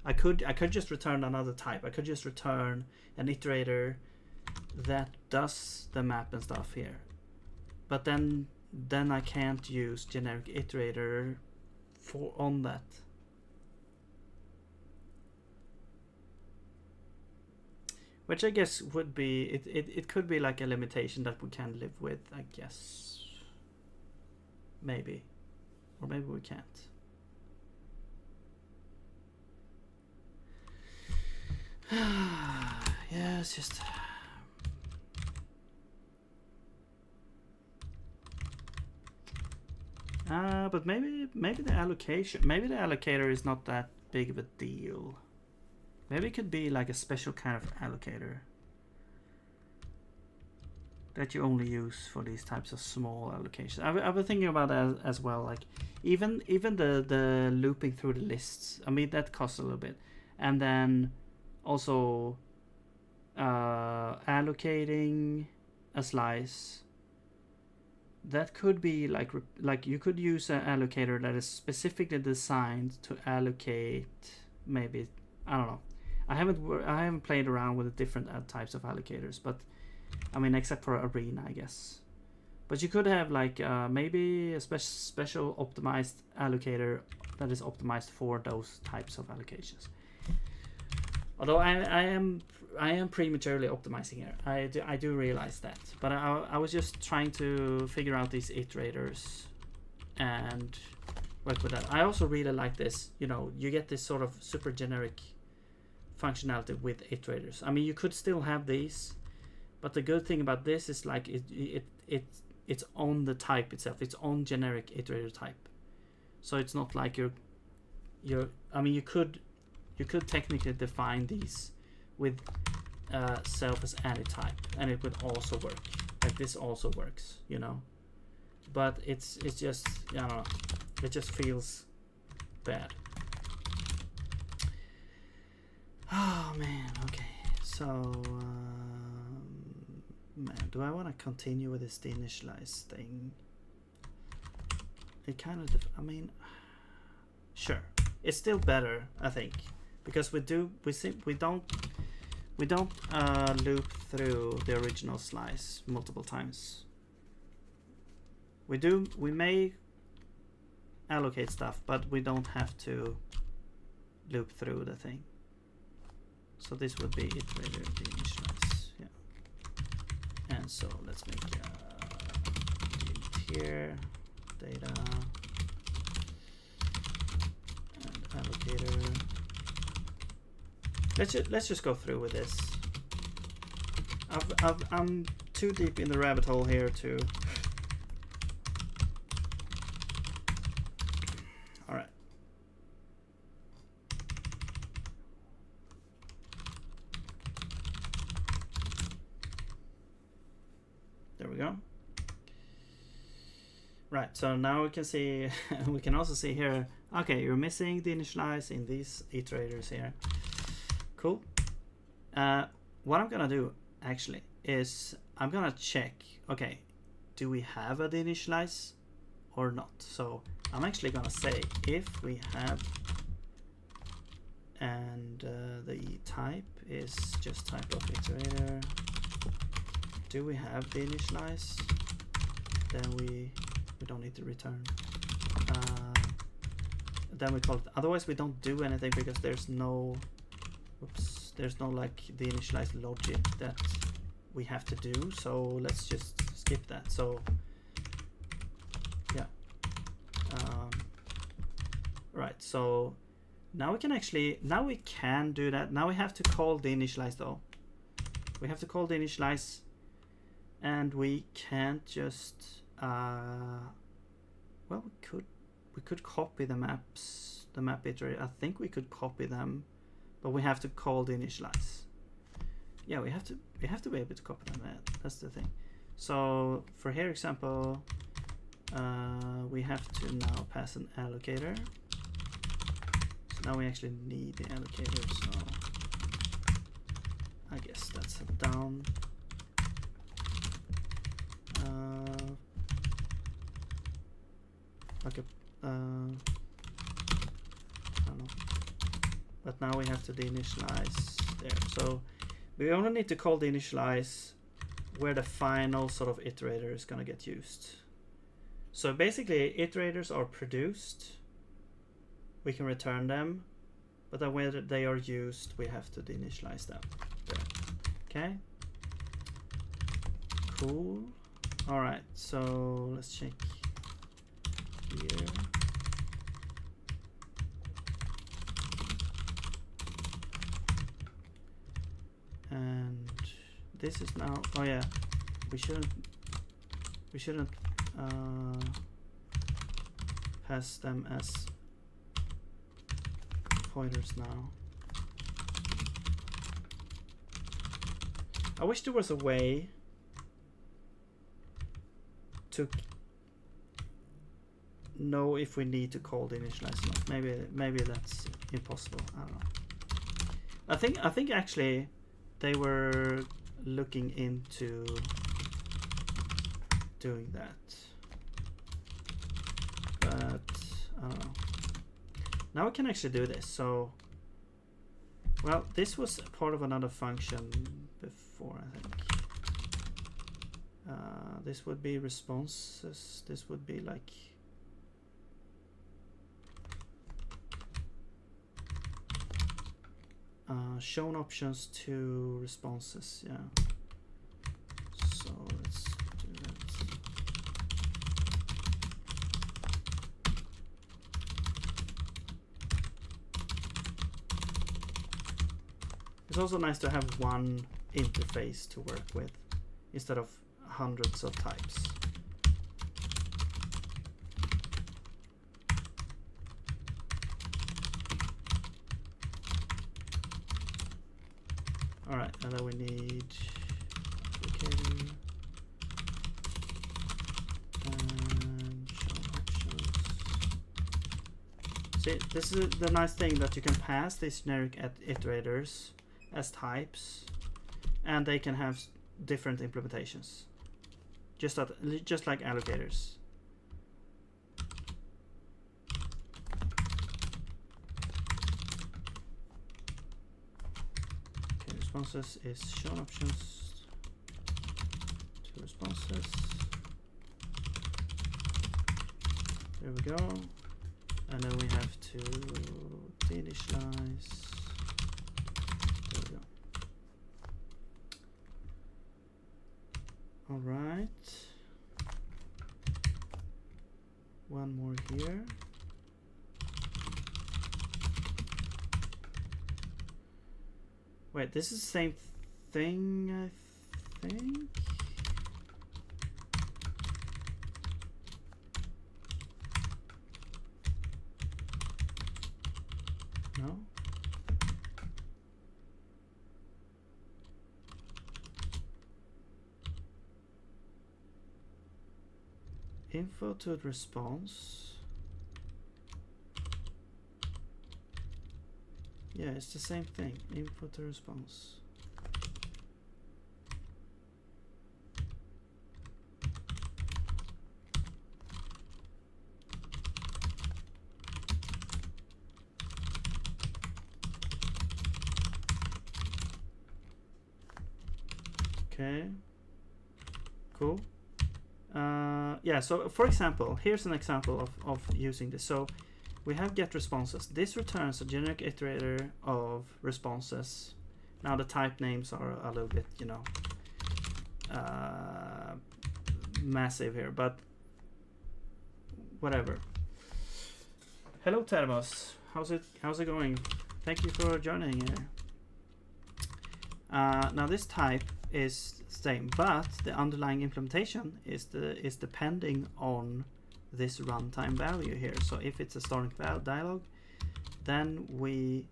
I could just return another type. I could just return an iterator that does the map and stuff here, but then I can't use generic iterator for on that. Which I guess would be, it could be like a limitation that we can live with, I guess. Maybe. Or maybe we can't. Yeah, it's just... but maybe the allocation, maybe the allocator is not that big of a deal. Maybe it could be like a special kind of allocator that you only use for these types of small allocations. I've been thinking about that as well. Like even the looping through the lists. I mean, that costs a little bit, and then also allocating a slice. That could be like you could use an allocator that is specifically designed to allocate. Maybe, I don't know. I haven't played around with the different types of allocators, but I mean, except for Arena, I guess. But you could have like maybe a special optimized allocator that is optimized for those types of allocations. Although I am prematurely optimizing here. I do realize that, but I was just trying to figure out these iterators and work with that. I also really like this. You know, you get this sort of super generic functionality with iterators. I mean, you could still have these, but the good thing about this is like it's on the type itself. It's on generic iterator type, so it's not like you're. I mean, you could technically define these with self as any type, and it would also work. Like this also works, you know. But it's just, I don't know. It just feels bad. Oh man, okay. So man, do I want to continue with this deinitialize thing? It kind of, I mean, sure. It's still better, I think, because we don't loop through the original slice multiple times. We may allocate stuff, but we don't have to loop through the thing. So this would be iterator deinitialize, yeah. And so let's make here data and allocator. Let's just go through with this. I'm too deep in the rabbit hole here to. All right. There we go. Right. So now we can see. We can also see here. Okay, you're missing the initialize in these iterators here. Cool. What I'm gonna do actually is I'm gonna check, okay, do we have a deinitialize or not? So I'm actually gonna say if we have, and the type is just type of iterator, do we have deinitialize? Then we don't need to return. Then we call it, otherwise we don't do anything because there's no, oops, there's no like the initialized logic that we have to do, so let's just skip that. So yeah, right, so now we can actually, now we can do that. Now we have to call the initialize though. We have to call the initialize, and we can't just, well, we could copy the maps, the map iterator. I think we could copy them, but we have to call the initialize. Yeah, we have to be able to copy them. That's the thing. So for here example, we have to now pass an allocator. So now we actually need the allocator. So I guess that's a down. Like a I don't know. But now we have to deinitialize there. So we only need to call the initialize where the final sort of iterator is going to get used. So basically, iterators are produced. We can return them, but then when they are used, we have to deinitialize them. There. Okay. Cool. All right. So let's check here. And this is now, oh yeah, we shouldn't pass them as pointers now. I wish there was a way to know if we need to call the initialize or not. Maybe that's impossible. I don't know. I think actually they were looking into doing that, but I don't know. Now we can actually do this. So, well, this was part of another function before, I think. This would be responses. This would be like shown options to responses. Yeah. So let's do that. It's also nice to have one interface to work with instead of hundreds of types. All right, and then we need applicator and show options. See, this is the nice thing, that you can pass these generic iterators as types, and they can have different implementations, just like allocators. Responses is shown options to responses. There we go. And then we have to deinitialize. There we go. All right. One more here. Wait, this is the same thing, I think? No? Info to response. Yeah, it's the same thing. Info to response. Okay. Cool. Yeah, so for example, here's an example of using this. So we have get responses. This returns a generic iterator of responses. Now the type names are a little bit, you know, massive here, but whatever. Hello Termos, how's it going? Thank you for joining here. Now this type is the same, but the underlying implementation is depending on this runtime value here. So if it's a starting dialog, then we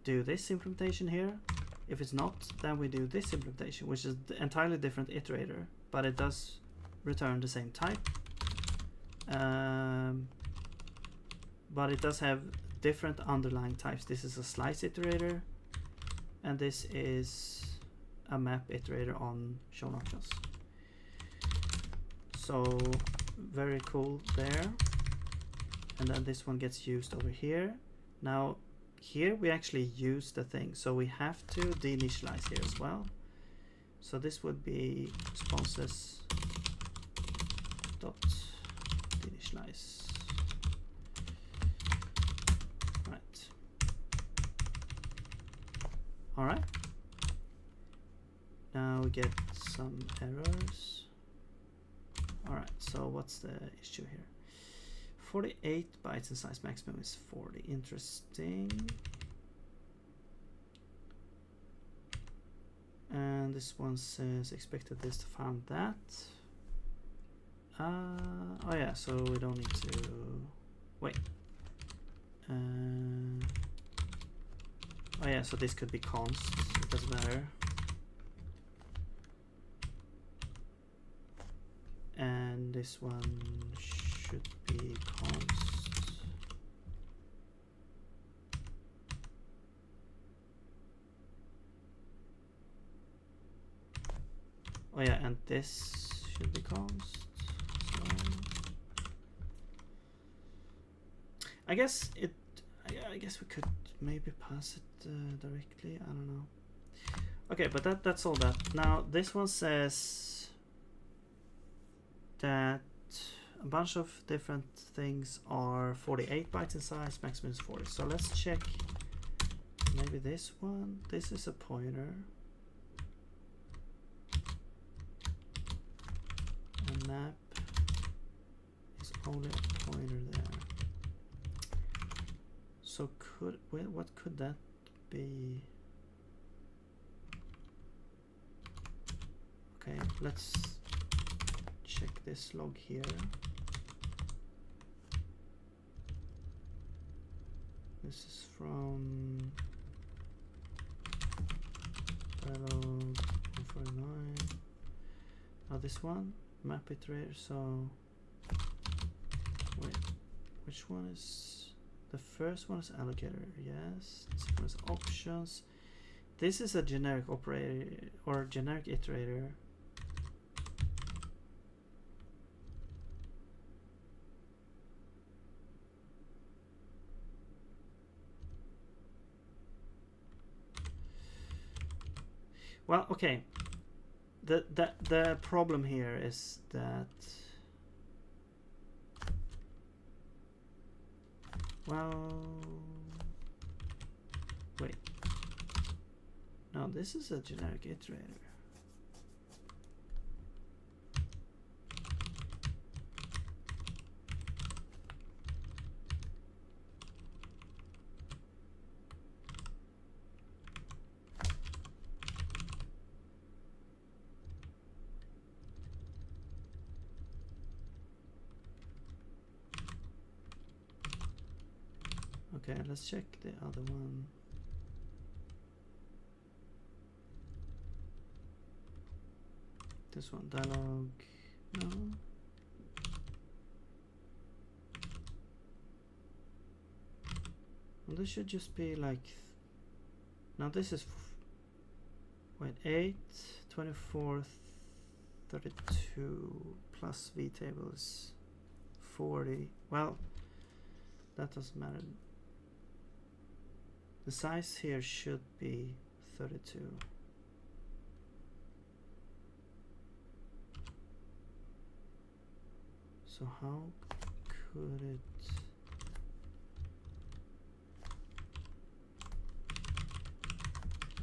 do this implementation here. If it's not, then we do this implementation, which is an entirely different iterator, but it does return the same type. But it does have different underlying types. This is a slice iterator, and this is a map iterator on shown options. So very cool there. And then this one gets used over here. Now here we actually use the thing, so we have to deinitialize here as well. So this would be responses dot deinitialize. Right. All right. Now we get some errors. All right. So what's the issue here? 48 bytes in size, maximum is 40. Interesting. And this one says expected this to found that. Oh yeah, so we don't need to wait. Oh yeah, so this could be const, it doesn't matter. And this one should be const. Oh yeah, and this should be const. So I guess I guess we could maybe pass it directly. I don't know. Okay, but that's all that. Now this one says that a bunch of different things are 48 bytes in size, maximum is 40. So let's check maybe this one. This is a pointer. And map is only a pointer there. So what could that be? Okay, let's check this log here. This is from dialog 149. Now this one, map iterator. So wait, which one is the first one? Is allocator, yes. This one is options. This is a generic operator or generic iterator. Well, okay. The problem here is that, well, wait. No, this is a generic iterator. Okay, let's check the other one. This one, dialog, no. Well, this should just be like, now this is, wait, 8, 24, 32 plus vtable is 40. Well, that doesn't matter. The size here should be 32. So how could it?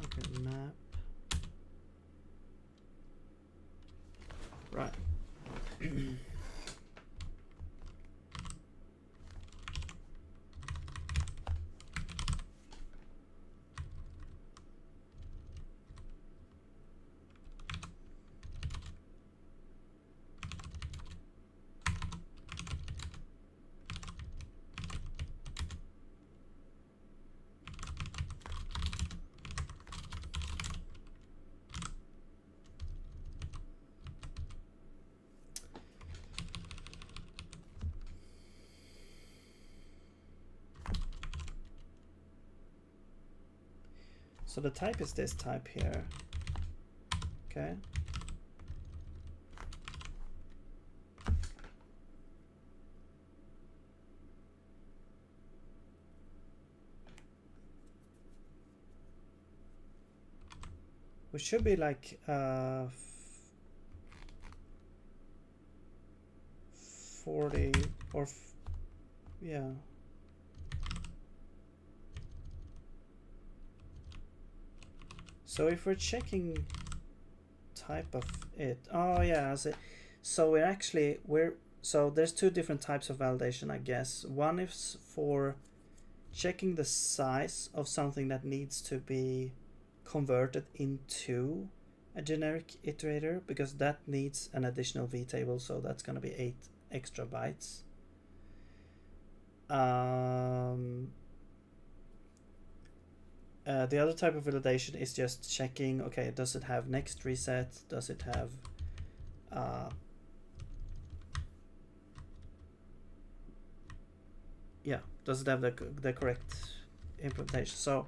Okay, map. Right. So the type is this type here. Okay. We should be like 40 or yeah. So if we're checking type of it, oh yeah, so so there's two different types of validation, I guess. One is for checking the size of something that needs to be converted into a generic iterator, because that needs an additional vtable, so that's going to be 8 extra bytes. The other type of validation is just checking, okay, does it have next reset? Does it have does it have the correct implementation? So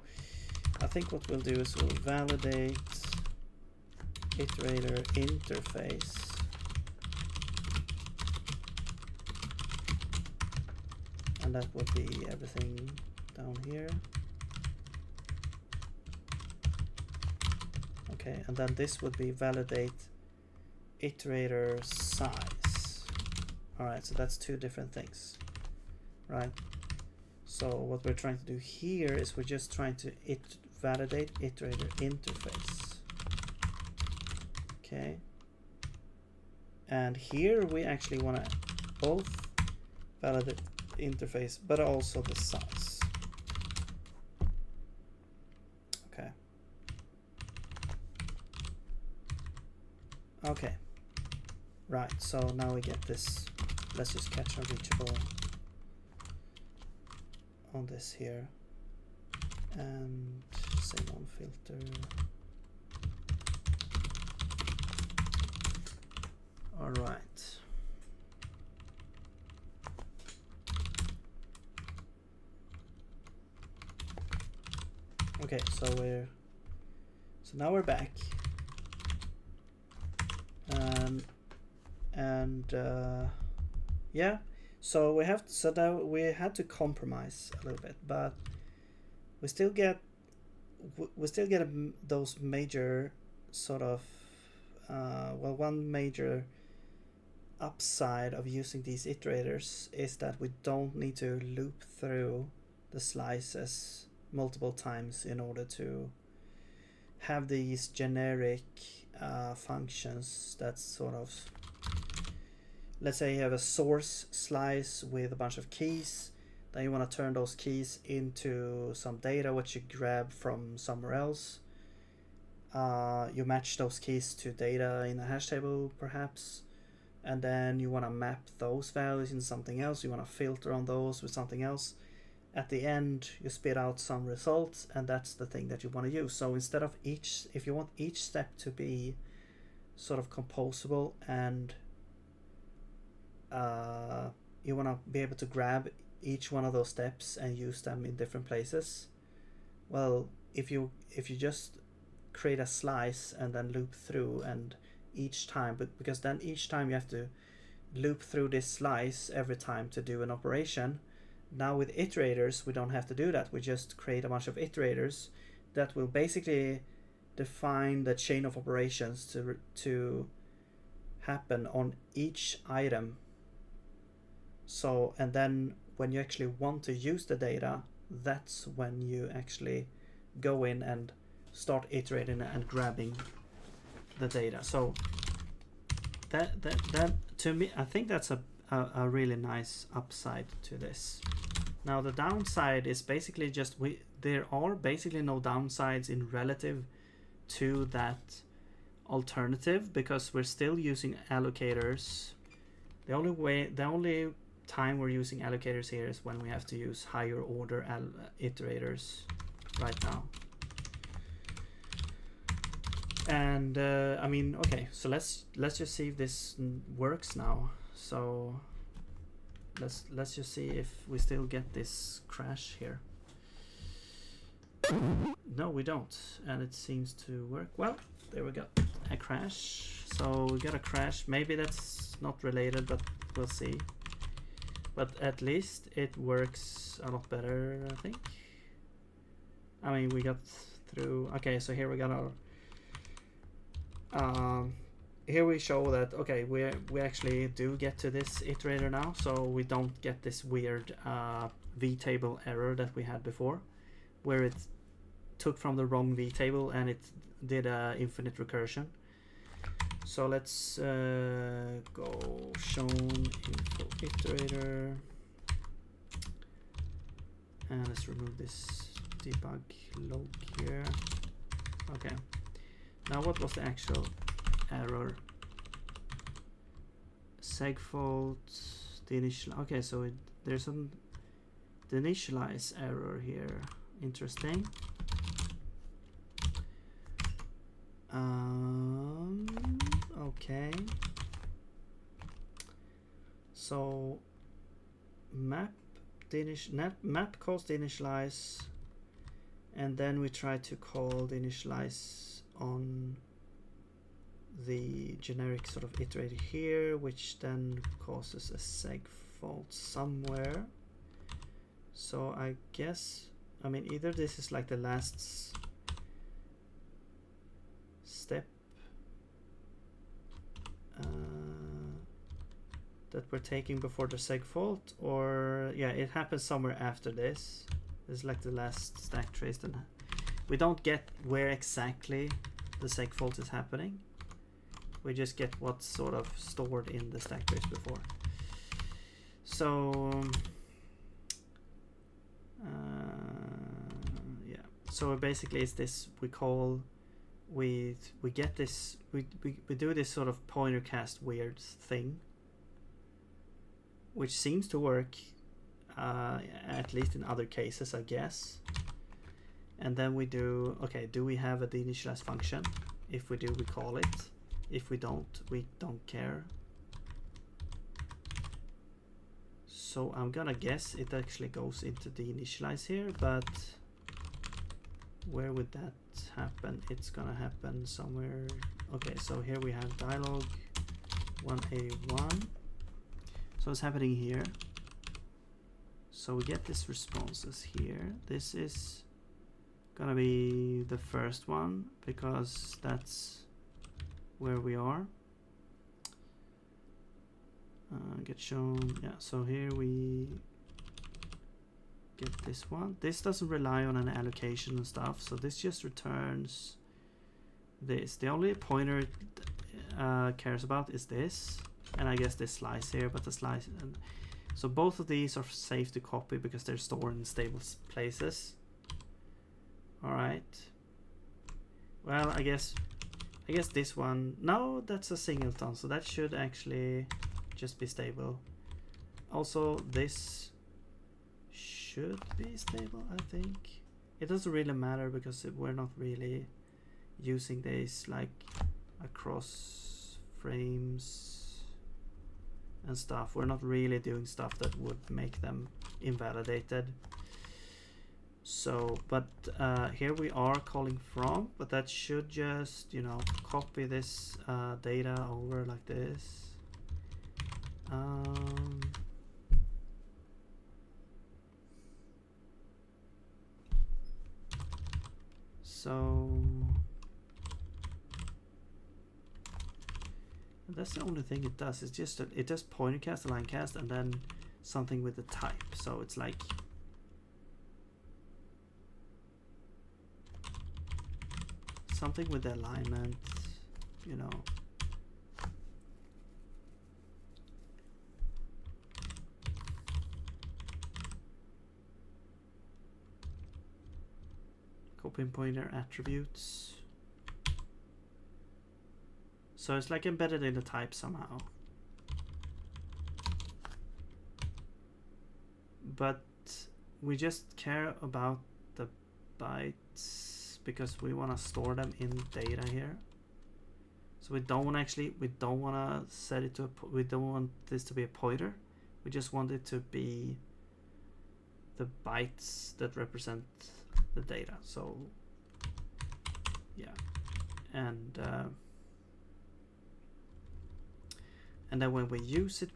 I think what we'll do is we'll validate iterator interface. And that would be everything down here. Okay, and then this would be validate iterator size. All right, so that's two different things, right? So what we're trying to do here is we're just trying to validate iterator interface. Okay. And here we actually want to both validate interface, but also the size. Okay. Okay. Right, so now we get this. Let's just catch unreachable on this here. And say non-filter. All right. Okay, so now we're back. Yeah, so now we had to compromise a little bit, but we still get those major sort of one major upside of using these iterators is that we don't need to loop through the slices multiple times in order to have these generic functions that sort of, let's say you have a source slice with a bunch of keys, then you want to turn those keys into some data which you grab from somewhere else. You match those keys to data in a hash table perhaps, and then you want to map those values in something else. You want to filter on those with something else. At the end you spit out some results, and that's the thing that you want to use. So instead of if you want each step to be sort of composable and you want to be able to grab each one of those steps and use them in different places, well, if you just create a slice and then loop through, and each time, but because then each time you have to loop through this slice every time to do an operation. Now with iterators we don't have to do that. We just create a bunch of iterators that will basically define the chain of operations to happen on each item. So, and then when you actually want to use the data, that's when you actually go in and start iterating and grabbing the data. So that to me, I think that's a really nice upside to this. Now the downside is basically just there are basically no downsides in relative to that alternative, because we're still using allocators. The only time we're using allocators here is when we have to use higher order iterators right now. And I mean, okay, so let's just see if this works now. So let's just see if we still get this crash here. No, we don't, and it seems to work. Well, there we go. A crash. So we got a crash. Maybe that's not related, but we'll see. But at least it works a lot better, I think. I mean, we got through. Okay, so here we got our. Here we show that okay, we actually do get to this iterator now, so we don't get this weird vtable error that we had before, where it took from the wrong vtable and it did a infinite recursion. So let's go shown info iterator, and let's remove this debug log here. Okay, now what was the actual error? Segfault, the initial. Okay, so there's some the initialize error here. Interesting. Okay. So map calls the initialize, and then we try to call the initialize on the generic sort of iterator here, which then causes a seg fault somewhere. So I guess, I mean, either this is like the last step that we're taking before the seg fault, or yeah, it happens somewhere after this. This is like the last stack trace, and we don't get where exactly the seg fault is happening. We just get what's sort of stored in the stack trace before. So yeah, so basically it's this, we get this, we do this sort of pointer cast weird thing, which seems to work at least in other cases, I guess. And then we do, okay, do we have a deinitialize function? If we do, we call it. If we don't, we don't care. So I'm gonna guess it actually goes into deinitialize here, but where would that happen? It's gonna happen somewhere. Okay, so here we have dialog 1A1. So it's happening here. So we get this responses here. This is gonna be the first one because that's where we are. Get shown. Yeah, so here we get this one. This doesn't rely on an allocation and stuff, so this just returns this. The only pointer it cares about is this, and I guess this slice here, but the slice, and so both of these are safe to copy because they're stored in stable places. All right. Well, I guess this one, no, that's a singleton, so that should actually just be stable. Also, this should be stable, I think. It doesn't really matter because we're not really using these like across frames and stuff. We're not really doing stuff that would make them invalidated. So, but here we are calling from, but that should just, you know, copy this data over like this. So that's the only thing it does. It's just it does pointer cast, align cast, and then something with the type. So it's like something with the alignment, you know. Copy pointer attributes. So it's like embedded in the type somehow. But we just care about the bytes because we want to store them in data here. So we don't want to set it to we don't want this to be a pointer. We just want it to be the bytes that represent the data. So yeah, and then when we use it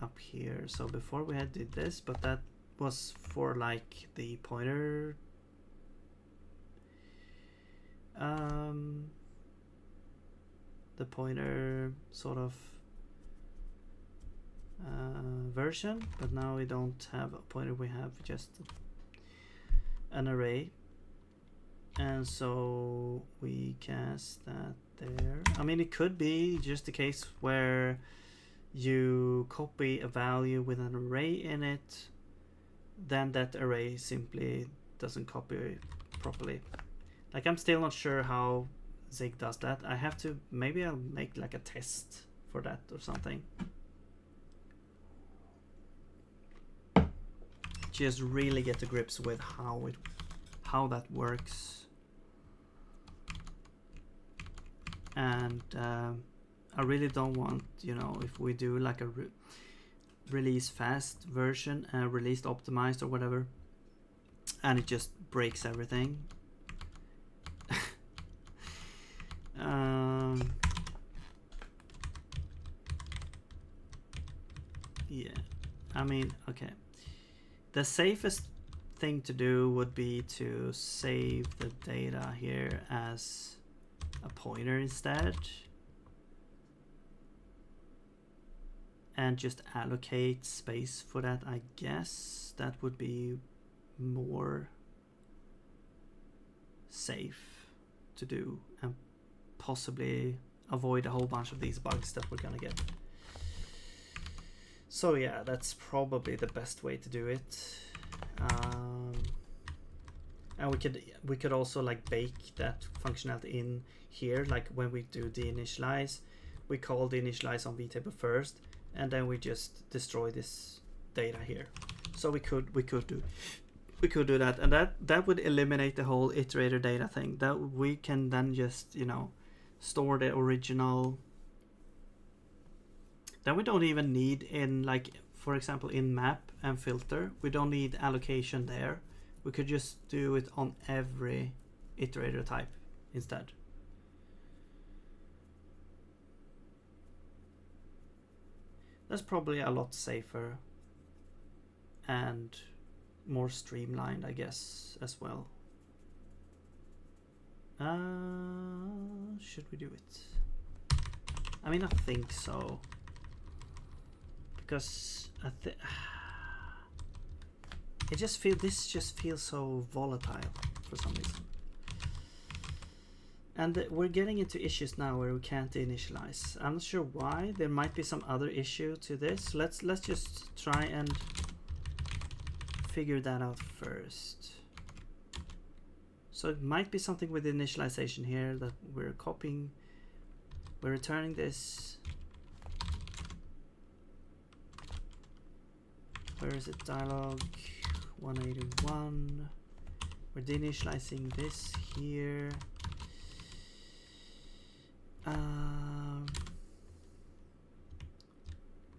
up here. So before we had did this, but that was for like the pointer sort of version, but now we don't have a pointer, we have just an array, and so we cast that there. I mean, it could be just a case where you copy a value with an array in it, then that array simply doesn't copy properly. Like, I'm still not sure how Zig does that. I have to, maybe I'll make like a test for that or something. Just really get to grips with how that works. And I really don't want, you know, if we do like a release fast version, released optimized or whatever, and it just breaks everything. Yeah, I mean, okay. The safest thing to do would be to save the data here as a pointer instead, and just allocate space for that. I guess that would be more safe to do and possibly avoid a whole bunch of these bugs that we're gonna get. So yeah, that's probably the best way to do it. And we could also like bake that functionality in here, like when we do deinitialize, we call the initialize on vtable first, and then we just destroy this data here. So we could do that, and that would eliminate the whole iterator data thing. That we can then just, you know, store the original. Then we don't even need, in like, for example, in map and filter, we don't need allocation there. We could just do it on every iterator type instead. That's probably a lot safer and more streamlined, I guess, as well. Should we do it? I mean, I think so. Because this just feels so volatile for some reason, and we're getting into issues now where we can't initialize. I'm not sure why. There might be some other issue to this. Let's just try and figure that out first. So it might be something with initialization here, that we're copying, we're returning this. Where is it? Dialog 181. We're deinitializing this here.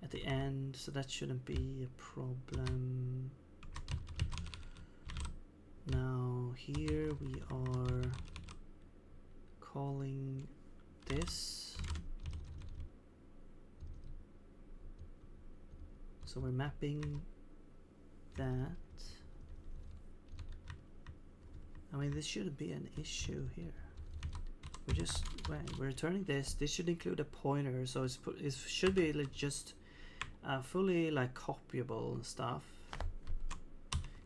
At the end, so that shouldn't be a problem. Now here we are calling this. So we're mapping that. I mean, this shouldn't be an issue here. We're returning this. This should include a pointer, so it should be like just fully like copyable and stuff.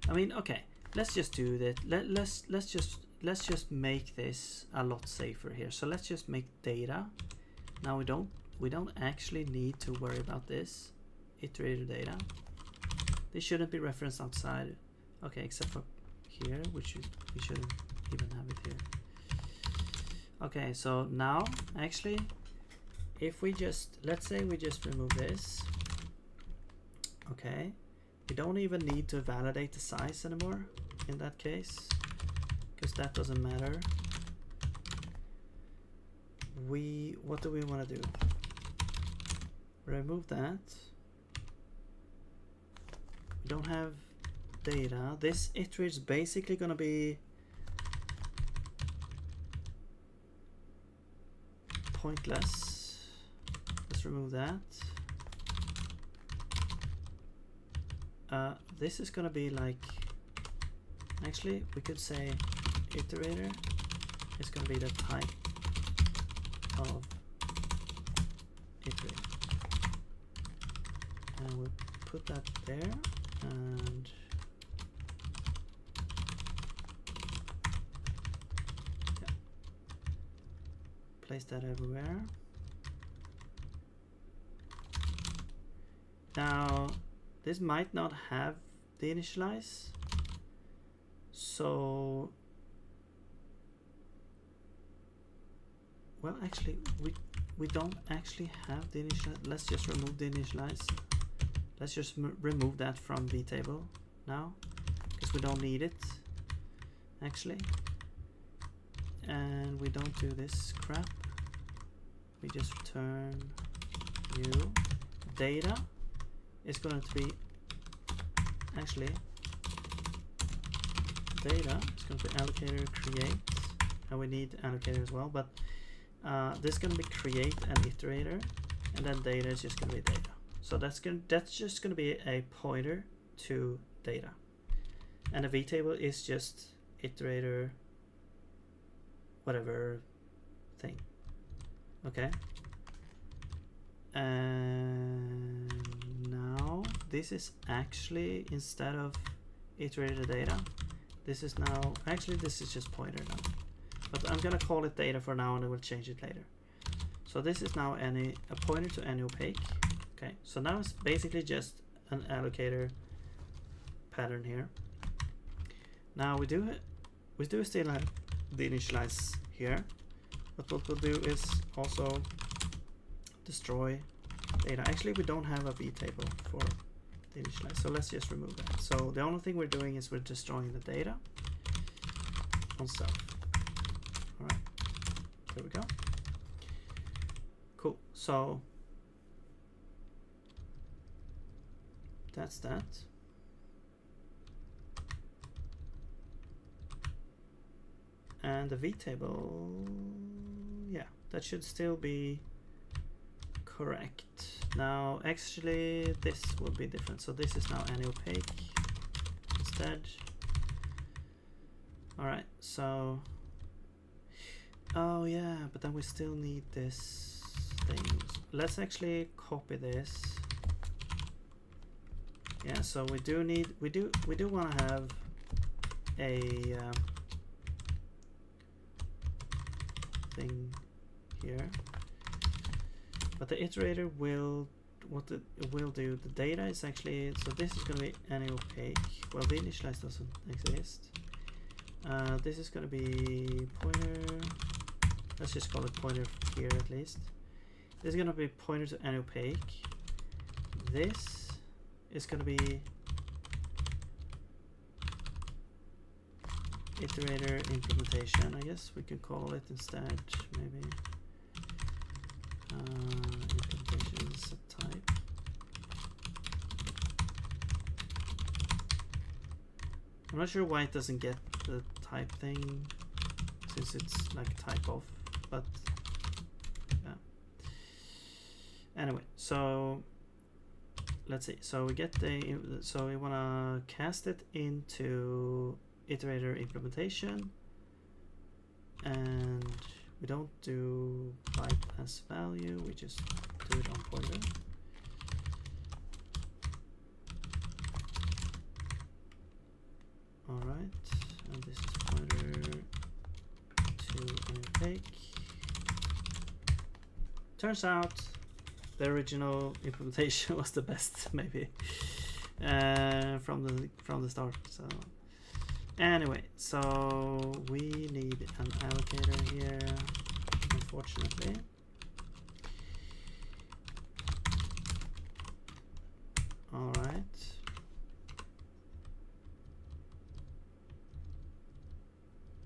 I mean, okay, let's just do that. Let's just make this a lot safer here. So let's just make data. Now we don't actually need to worry about this iterator data. This shouldn't be referenced outside. Okay, except for here, which we shouldn't even have it here. Okay, so now actually, if we just, let's say we just remove this. Okay, we don't even need to validate the size anymore in that case, because that doesn't matter. What do we want to do? Remove that. We don't have data. This iterator is basically going to be pointless. Let's remove that. This is gonna be like, actually we could say iterator is gonna be the type of iterator, and we'll put that there, and yeah, place that everywhere. Now this might not have the initialize, so well, actually we don't actually have the initialize. Let's just remove the initialize. Let's just remove that from the table now, because we don't need it actually, and we don't do this crap. We just return new data. Is going to be actually data is going to be allocator create, and we need allocator as well, but this is going to be create and iterator, and then data is just going to be data. So that's just going to be a pointer to data, and a vtable is just iterator whatever thing. Okay, and now this is actually, instead of iterator data, this is now actually, this is just pointer now, but I'm gonna call it data for now, and I will change it later. So this is now a pointer to any opaque. Okay, so now it's basically just an allocator pattern here. Now we do still have the initialize here, but what we'll do is also destroy data. Actually, we don't have a vtable for the initialize, so let's just remove that. So the only thing we're doing is we're destroying the data on stuff. All right, there we go. Cool. So that's that. And the vtable, yeah, that should still be correct. Now actually this will be different, so this is now any opaque instead. All right, so oh yeah, but then we still need this thing. Let's actually copy this. Yeah, so we do want to have a thing here, but the iterator will, what it will do, the data is actually, so this is going to be any opaque. Well, the initialize doesn't exist. This is going to be pointer, let's just call it pointer here at least. This is going to be pointer to any opaque. This is going to be iterator implementation, I guess we can call it instead, maybe. Implementation is a type. I'm not sure why it doesn't get the type thing, since it's like type of, but yeah. Anyway, so let's see. So we get the, so we want to cast it into iterator implementation, and we don't do byte as value, we just do it on pointer. All right, and this is pointer to an opaque. Turns out the original implementation was the best, maybe, from the start. So anyway, so we need an allocator here, unfortunately. All right.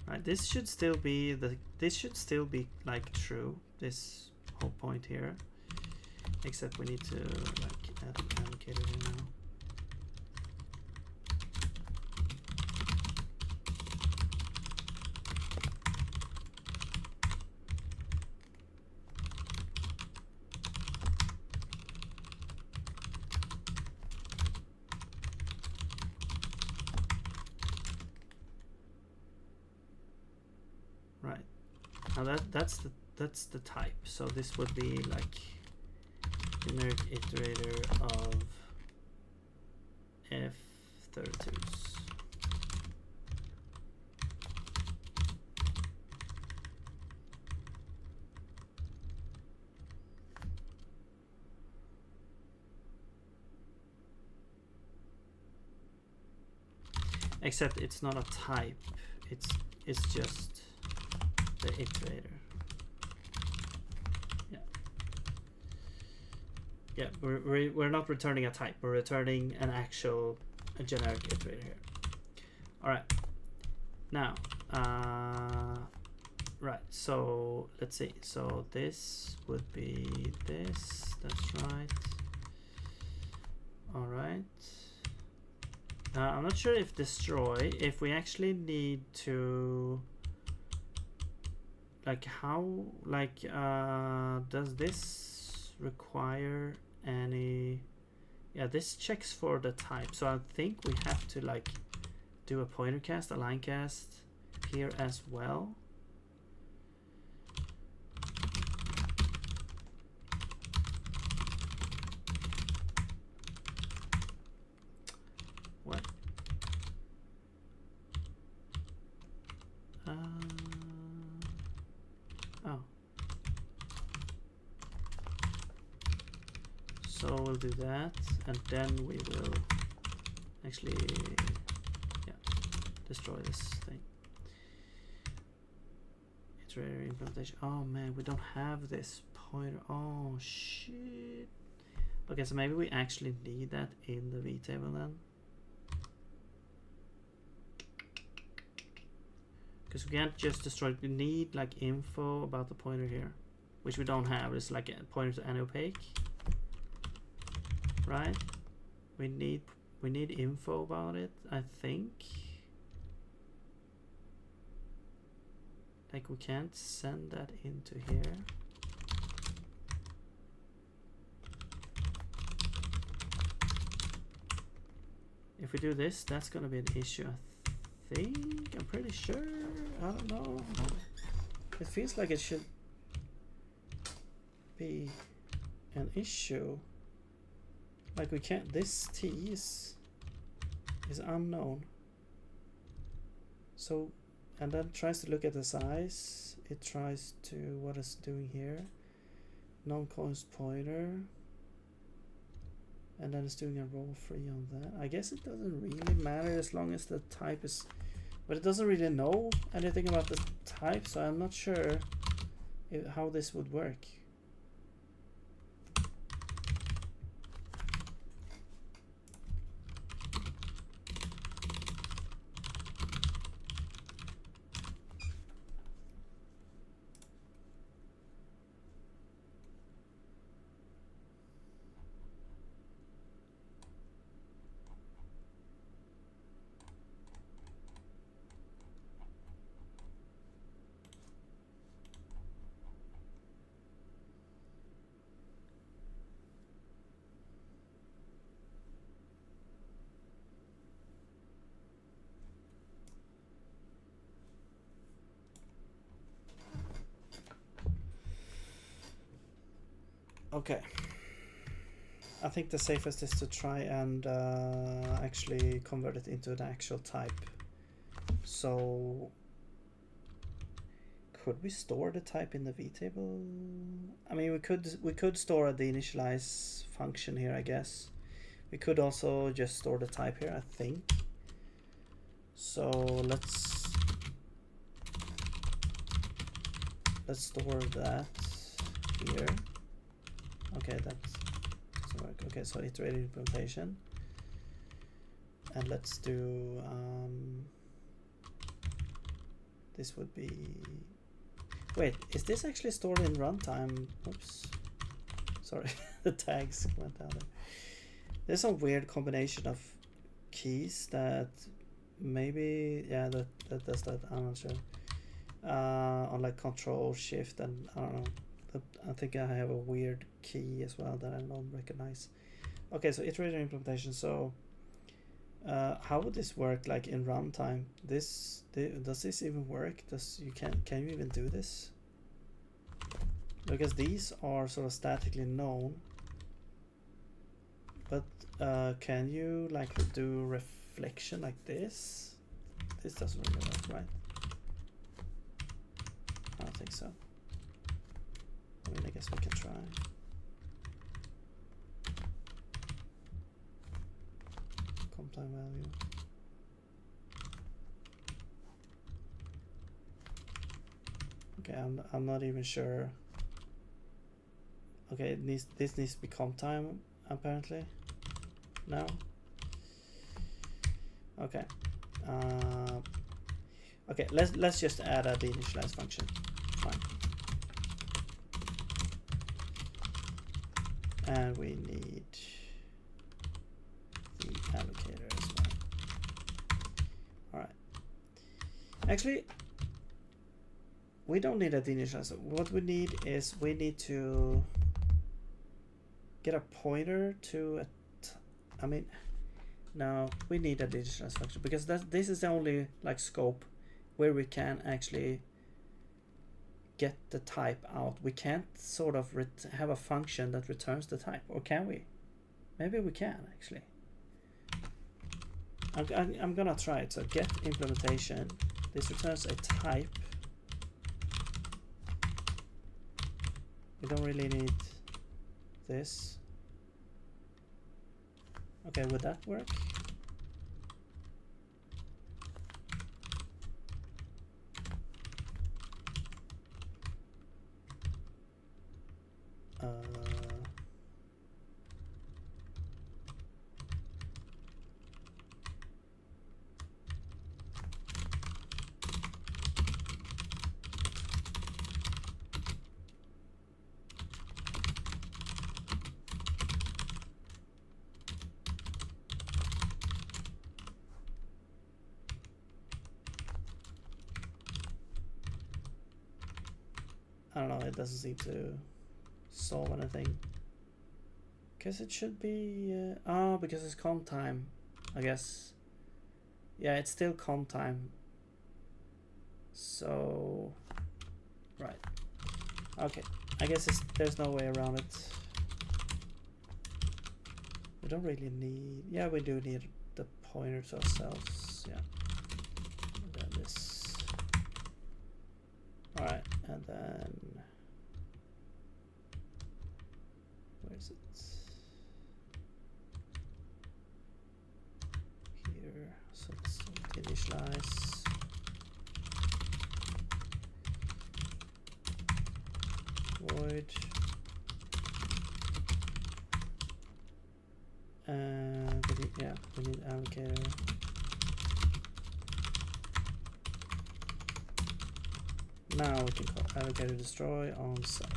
Right, this should still be like true, this whole point here, except we need to like add an allocator here now. Now that's the type. So this would be like generic iterator of F32s. Except it's not a type. It's just the iterator. Yeah. Yeah, we're not returning a type. We're returning an actual generic iterator here. All right. Now, right. So let's see. So this would be this. That's right. All right. I'm not sure if destroy, if we actually need to, like how, like, does this require any, yeah, this checks for the type. So I think we have to like do a pointer cast, a line cast here as well. What? Oh. So we'll do that, and then we will actually, yeah, destroy this thing. Iterator implementation. Oh man, we don't have this pointer. Oh shit. Okay, so maybe we actually need that in the vtable then. Because we can't just destroy it. We need like info about the pointer here, which we don't have. It's like a pointer to any opaque, right? We need info about it, I think. Like we can't send that into here. If we do this, that's gonna be an issue, I think. I'm pretty sure. I don't know. It feels like it should be an issue. Like we can't, this T is unknown. So, and then tries to look at the size. It tries to, what it's doing here. Non-const pointer. And then it's doing a roll free on that. I guess it doesn't really matter as long as the type is, but it doesn't really know anything about the type, so I'm not sure how this would work. Okay. I think the safest is to try and actually convert it into an actual type. So could we store the type in the vtable? I mean, we could store the initialize function here, I guess. We could also just store the type here, I think. So let's store that here. Okay, that doesn't work. Okay, so iterated implementation, and let's do this would be, wait, is this actually stored in runtime? Oops, sorry. The tags went down there. There's some weird combination of keys that maybe, yeah, that does that. I'm not sure. On like Control Shift, and I don't know. I think I have a weird key as well that I don't recognize. Okay, so iterator implementation. So how would this work like in runtime? Does this even work? Can you even do this? because these are sort of statically known. But can you like do reflection like this? This doesn't really work, right? I don't think so. I mean, I guess we can try. Comp time value. Okay, I'm not even sure. Okay, this needs to be comp time apparently. No. Okay. Okay, let's just add a deinitialize function. Fine. And we need the allocator as well. All right. Actually, we don't need a deinitializer. What we need is we need to get a pointer to a I mean, no, we need a deinitialize function because this is the only like scope where we can actually get the type out. We can't sort of have a function that returns the type, or can we? Maybe we can actually. I'm gonna try it. So get implementation. This returns a type. We don't really need this. Okay, would that work? I don't know, it doesn't seem to solve anything. Because it should be... oh, because it's comp time, I guess. Yeah, it's still comp time. So... right. Okay, I guess there's no way around it. We don't really need... yeah, we do need the pointer to ourselves. Yeah. And then this... alright, and then... where is it? Here, so let's initialize. Void. We need allocator. Now we can call allocator destroy on self.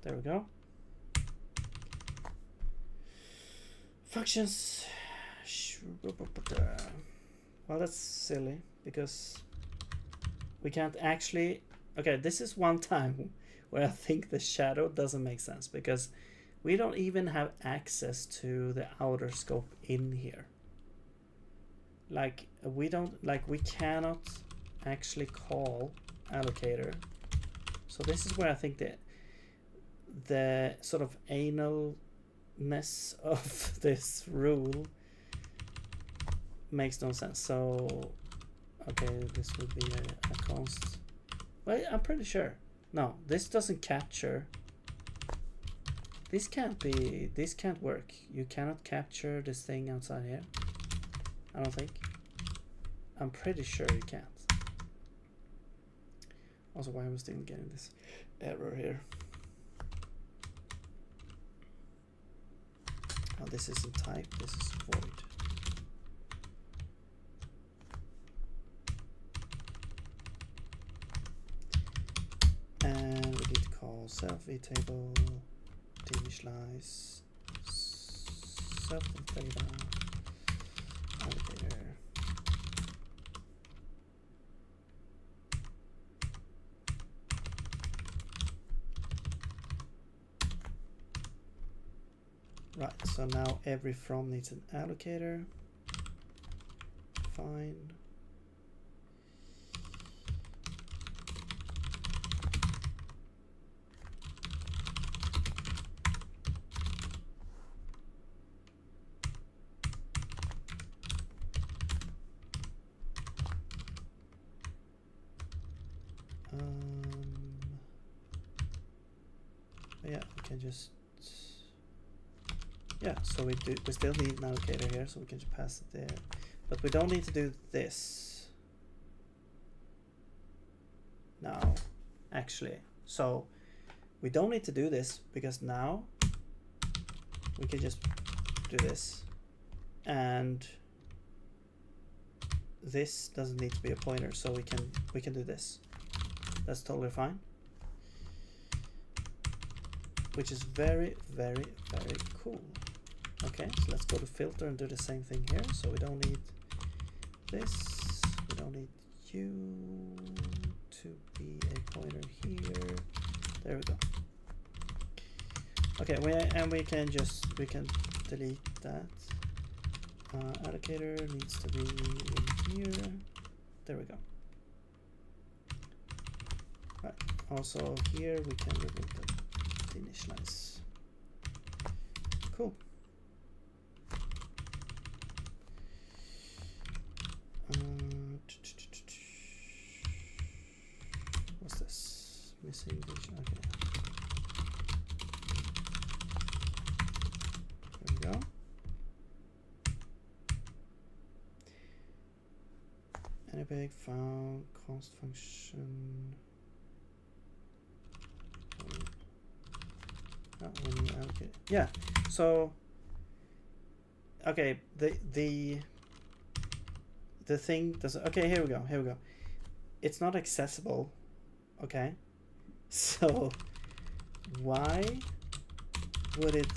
There we go. Functions. Well, that's silly because we can't actually... okay, this is one time where I think the shadow doesn't make sense because we don't even have access to the outer scope in here. Like we cannot actually call allocator. So this is where I think the sort of analness of this rule makes no sense. So okay, this would be a const. Well, I'm pretty sure. No, this doesn't capture. This can't work. You cannot capture this thing outside here. I don't think. I'm pretty sure you can't. Also, why am I still getting this error here? Oh, this isn't type, this is void. And we need to call self table deinitialize self data allocator. Right, so now every from needs an allocator. Fine. yeah, we can just, yeah, so we still need an allocator here, so we can just pass it there, but we don't need to do this now, actually. So we don't need to do this because now we can just do this, and this doesn't need to be a pointer, so we can do this. That's totally fine, which is very, very, very cool. Okay, so let's go to filter and do the same thing here. So we don't need this, we don't need you to be a pointer here. There we go. Okay, we can delete that. Allocator needs to be in here. There we go. Right. Also here we can remove the initialize. Cool. What's this? Missing vision. Okay. There we go. Any big found const function. Okay. Yeah. So okay, the thing doesn't. Okay, here we go. Here we go. It's not accessible. Okay. So why would it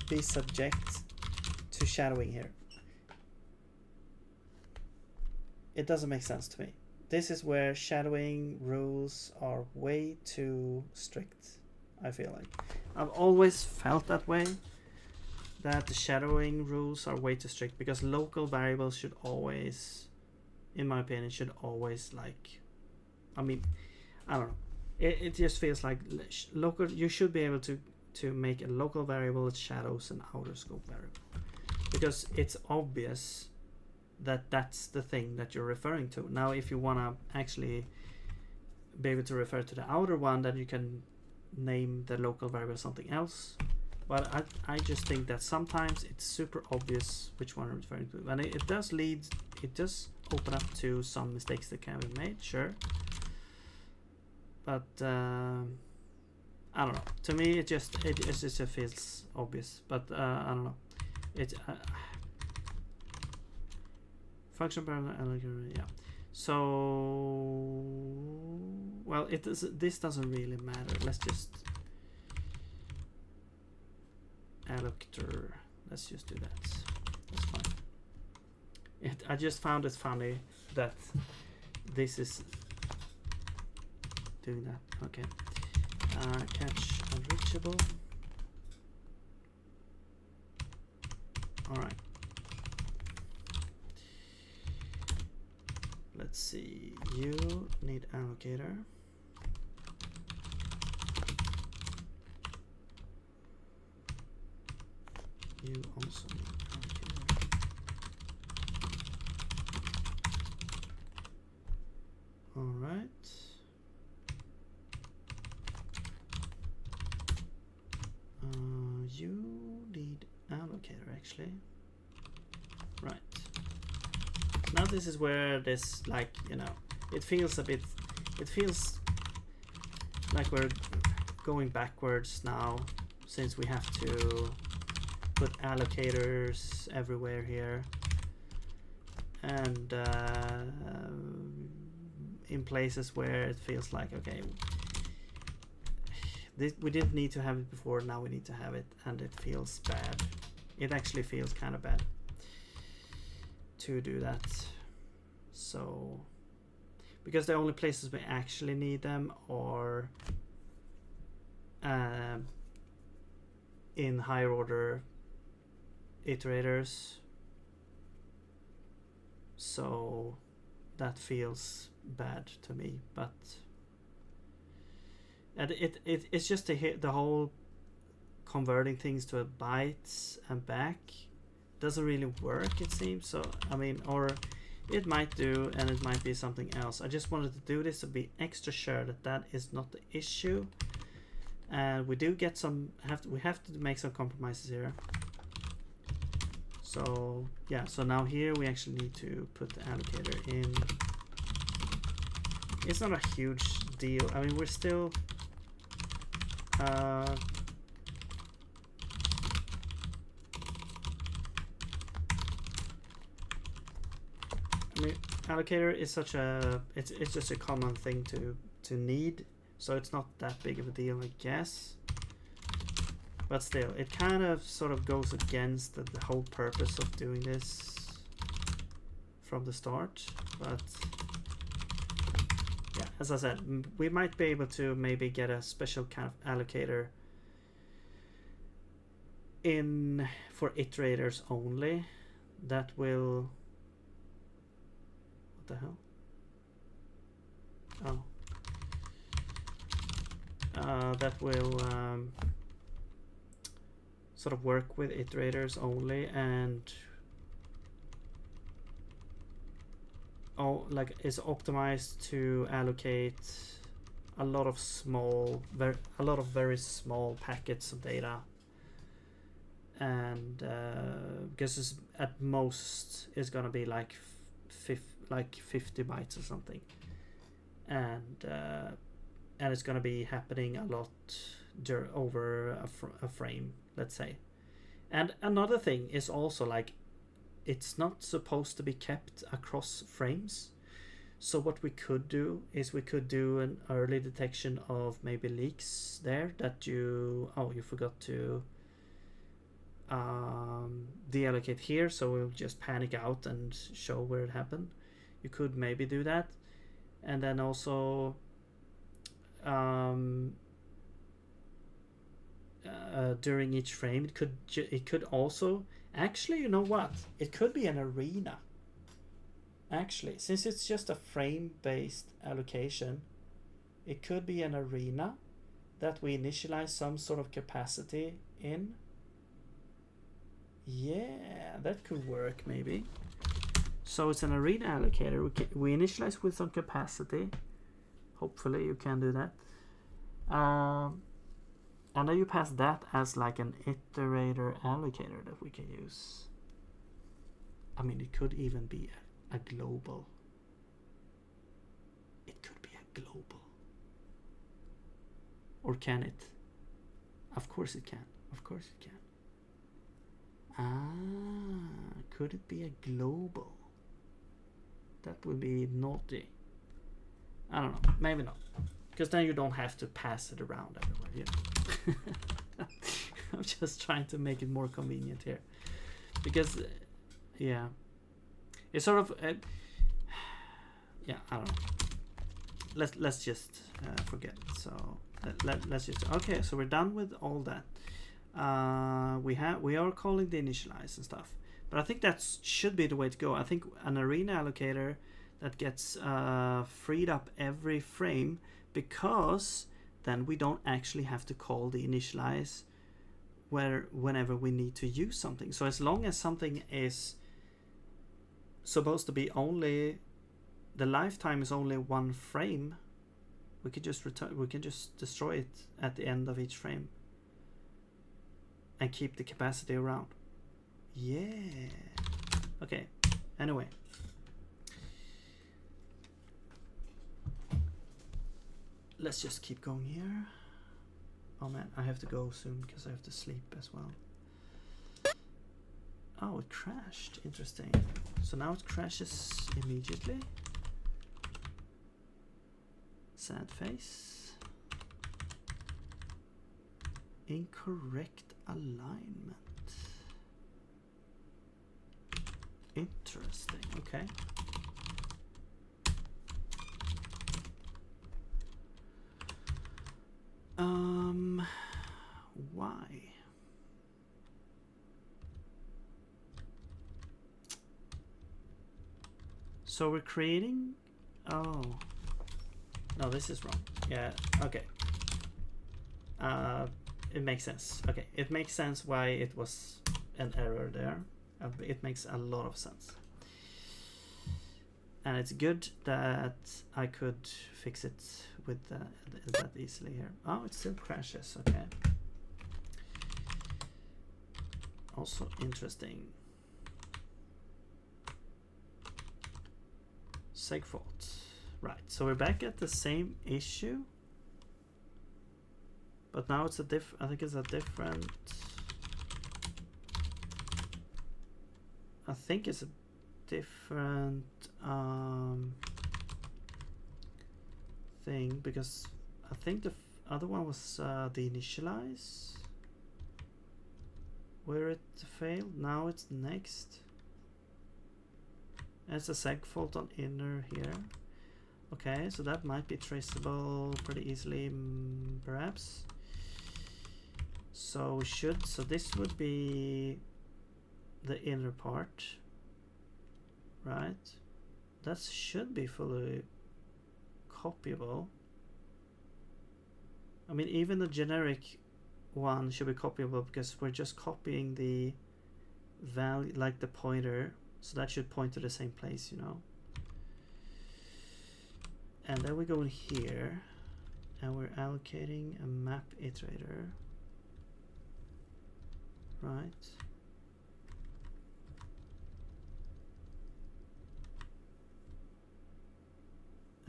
be subject to shadowing here? It doesn't make sense to me. This is where shadowing rules are way too strict, I feel like. I've always felt that way, that the shadowing rules are way too strict, because local variables should always, in my opinion, should always, like, I mean, I don't know. It just feels like local, you should be able to make a local variable that shadows an outer scope variable, because it's obvious that that's the thing that you're referring to. Now, if you want to actually be able to refer to the outer one, then you can name the local variable something else. But I just think that sometimes it's super obvious which one I'm referring to, and it does open up to some mistakes that can be made, sure. But I don't know. To me, it just feels obvious. But I don't know. Function parameter, yeah. So, well, this doesn't really matter. Let's just allocator. Let's just do that. That's fine. I just found it funny that this is doing that. Okay. Catch unreachable. All right. Let's see, you need allocator. You also need allocator. All right. You need allocator, actually. Right. Now this is where this, like, you know, it feels like we're going backwards now, since we have to put allocators everywhere here, and in places where it feels like, okay, we didn't need to have it before, now we need to have it, and it feels bad. It actually feels kind of bad to do that. So, because the only places we actually need them are in higher order iterators, so that feels bad to me. But and it's just the whole converting things to a bytes and back doesn't really work, it seems. So I mean, or it might do, and it might be something else. I just wanted to do this to be extra sure that that is not the issue, And we do get some, we have to make some compromises here. So yeah, so now here we actually need to put the allocator in. It's not a huge deal. I mean, we're still I mean, allocator is such a, it's just a common thing to need, so it's not that big of a deal, I guess. But still, it kind of sort of goes against the whole purpose of doing this from the start. But yeah, as I said, we might be able to maybe get a special kind of allocator in for iterators only that will, what the hell? Oh, that will sort of work with iterators only, and like is optimized to allocate a lot of small, very small packets of data, and because it's, at most is gonna be like 50 bytes or something, and it's gonna be happening a lot over a frame, let's say. And another thing is also like, it's not supposed to be kept across frames. So what we could do is we could do an early detection of maybe leaks there that you forgot to deallocate here, so we'll just panic out and show where it happened. You could maybe do that. And then also during each frame, it could also, actually, you know what, it could be an arena. Actually, since it's just a frame based allocation, it could be an arena that we initialize some sort of capacity in. Yeah, that could work maybe. So it's an arena allocator. We initialize with some capacity. Hopefully you can do that. And then you pass that as like an iterator allocator that we can use. I mean, it could even be a global. It could be a global. Or can it? Of course it can. Of course it can. Could it be a global? That would be naughty. I don't know. Maybe not. Because then you don't have to pass it around everywhere, you know. I'm just trying to make it more convenient here. Because, yeah. It's sort of... yeah, I don't know. Let's just forget it. So, let's just... Okay, so we're done with all that. We are calling the initialize and stuff. But I think that should be the way to go. I think an arena allocator that gets freed up every frame, because then we don't actually have to call the initialize whenever we need to use something. So as long as something is supposed to be only, the lifetime is only one frame, we could just destroy it at the end of each frame and keep the capacity around. Yeah. Okay. Anyway. Let's just keep going here. Oh man, I have to go soon because I have to sleep as well. Oh, it crashed. Interesting. So now it crashes immediately. Sad face. Incorrect alignment. Interesting. Okay. Why? So we're creating... Oh. No, this is wrong. Yeah, okay. It makes sense. Okay, it makes sense why it was an error there. It makes a lot of sense. And it's good that I could fix it with that easily here. Oh, it still crashes. Okay. Also interesting. Segfault. Right. So we're back at the same issue, but now it's a I think it's a different. I think it's a different thing, because I think the other one was the initialize where it failed. Now it's next. It's a segfault on inner here. Okay, so that might be traceable pretty easily, perhaps. So this would be the inner part, right? That should be fully copyable. I mean, even the generic one should be copyable, because we're just copying the value, like the pointer, so that should point to the same place, you know. And then we go in here and we're allocating a map iterator, right?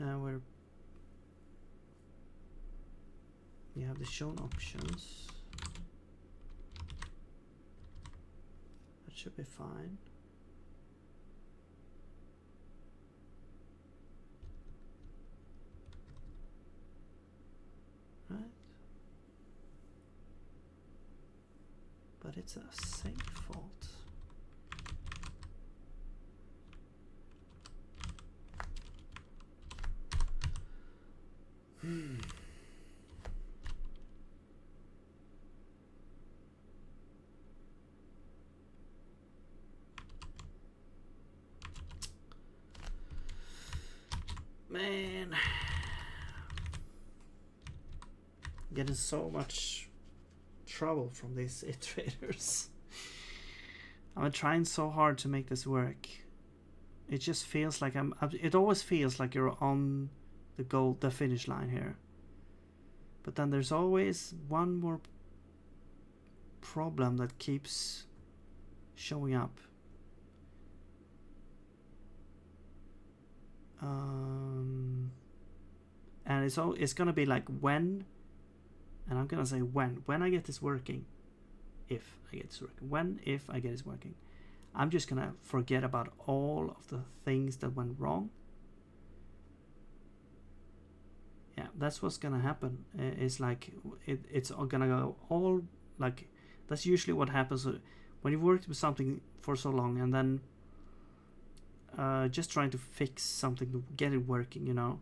And we have the shown options. That should be fine. Right? But it's a segfault. Man, getting so much trouble from these iterators. I'm trying so hard to make this work. It just feels like it always feels like you're on the finish line here. But then there's always one more problem that keeps showing up. And it's gonna be like when, and I'm gonna say when I get this working, if I get this working, if I get this working, I'm just gonna forget about all of the things that went wrong. Yeah, that's what's gonna happen. It's like it's gonna go all like, that's usually what happens when you've worked with something for so long, and then just trying to fix something to get it working, you know.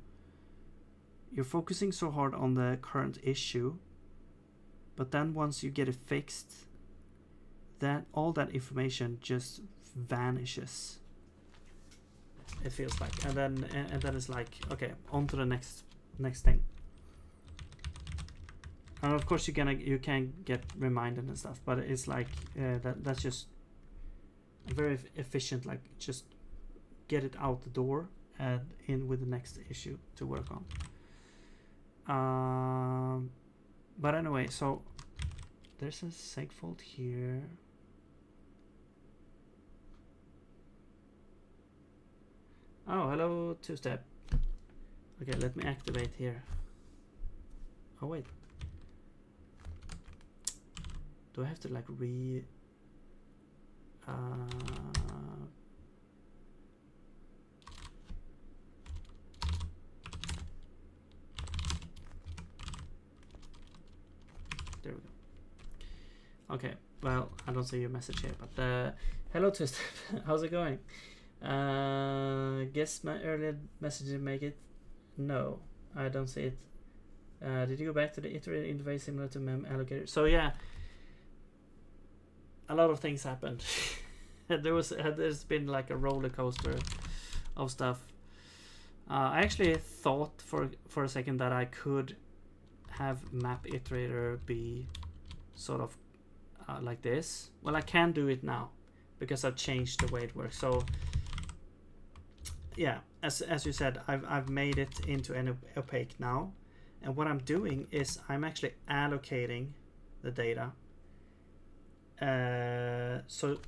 You're focusing so hard on the current issue, but then once you get it fixed, that all that information just vanishes. It feels like, and then it's like, okay, on to the next thing. And of course you can get reminded and stuff, but it's like that's just very efficient. Like, just get it out the door and in with the next issue to work on. But anyway, so there's a segfault here. Oh, hello, two-step. Okay, let me activate here. Oh wait, do I have to like there we go. Okay, well, I don't see your message here, but hello Twist. How's it going? Guess my earlier message didn't make it. No, I don't see it. Did you go back to the iterated interface similar to mem allocator? So yeah, a lot of things happened. There's been like a roller coaster of stuff. I actually thought for a second that I could have map iterator be sort of like this. Well, I can do it now because I've changed the way it works. So yeah, as you said, I've made it into an opaque now, And what I'm doing is I'm actually allocating the data. So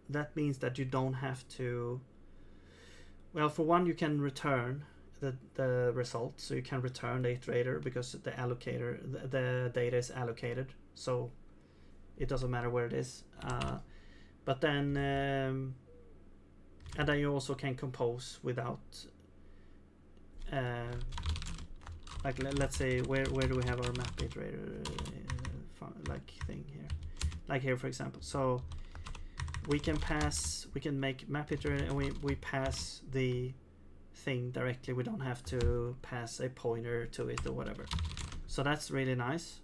that means that you don't have to. Well, for one, you can return the result, so you can return the iterator because the allocator, the data is allocated, so it doesn't matter where it is. But then, and then you also can compose without, like let's say where do we have our map iterator like thing here, like here for example. So we can make map iterator and we pass the thing directly. We don't have to pass a pointer to it or whatever. So that's really nice.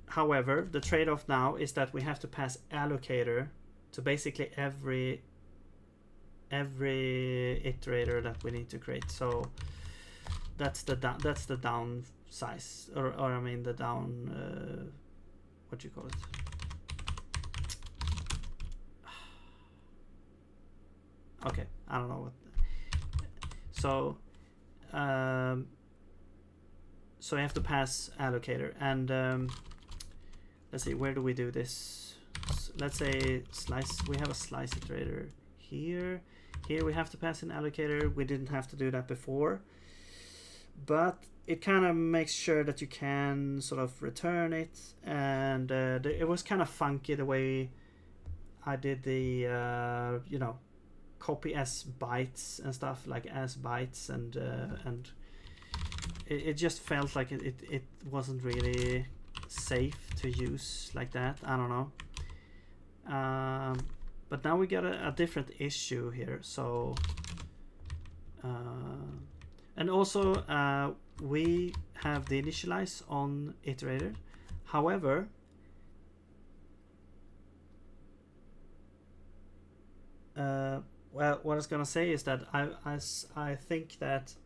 However, the trade-off now is that we have to pass allocator to basically every iterator that we need to create. So that's the down size, or I mean the down what do you call it? Okay, I don't know what. So so I have to pass allocator, and let's see, where do we do this? Let's say slice. We have a slice iterator here. Here we have to pass an allocator. We didn't have to do that before, but it kind of makes sure that you can sort of return it, and it was kind of funky the way I did the you know, copy as bytes and stuff, like as bytes, and it just felt like it wasn't really safe to use like that. I don't know. But now we got a different issue here. So and also we have the initialize on iterator. However, well, what I was gonna say is that I think that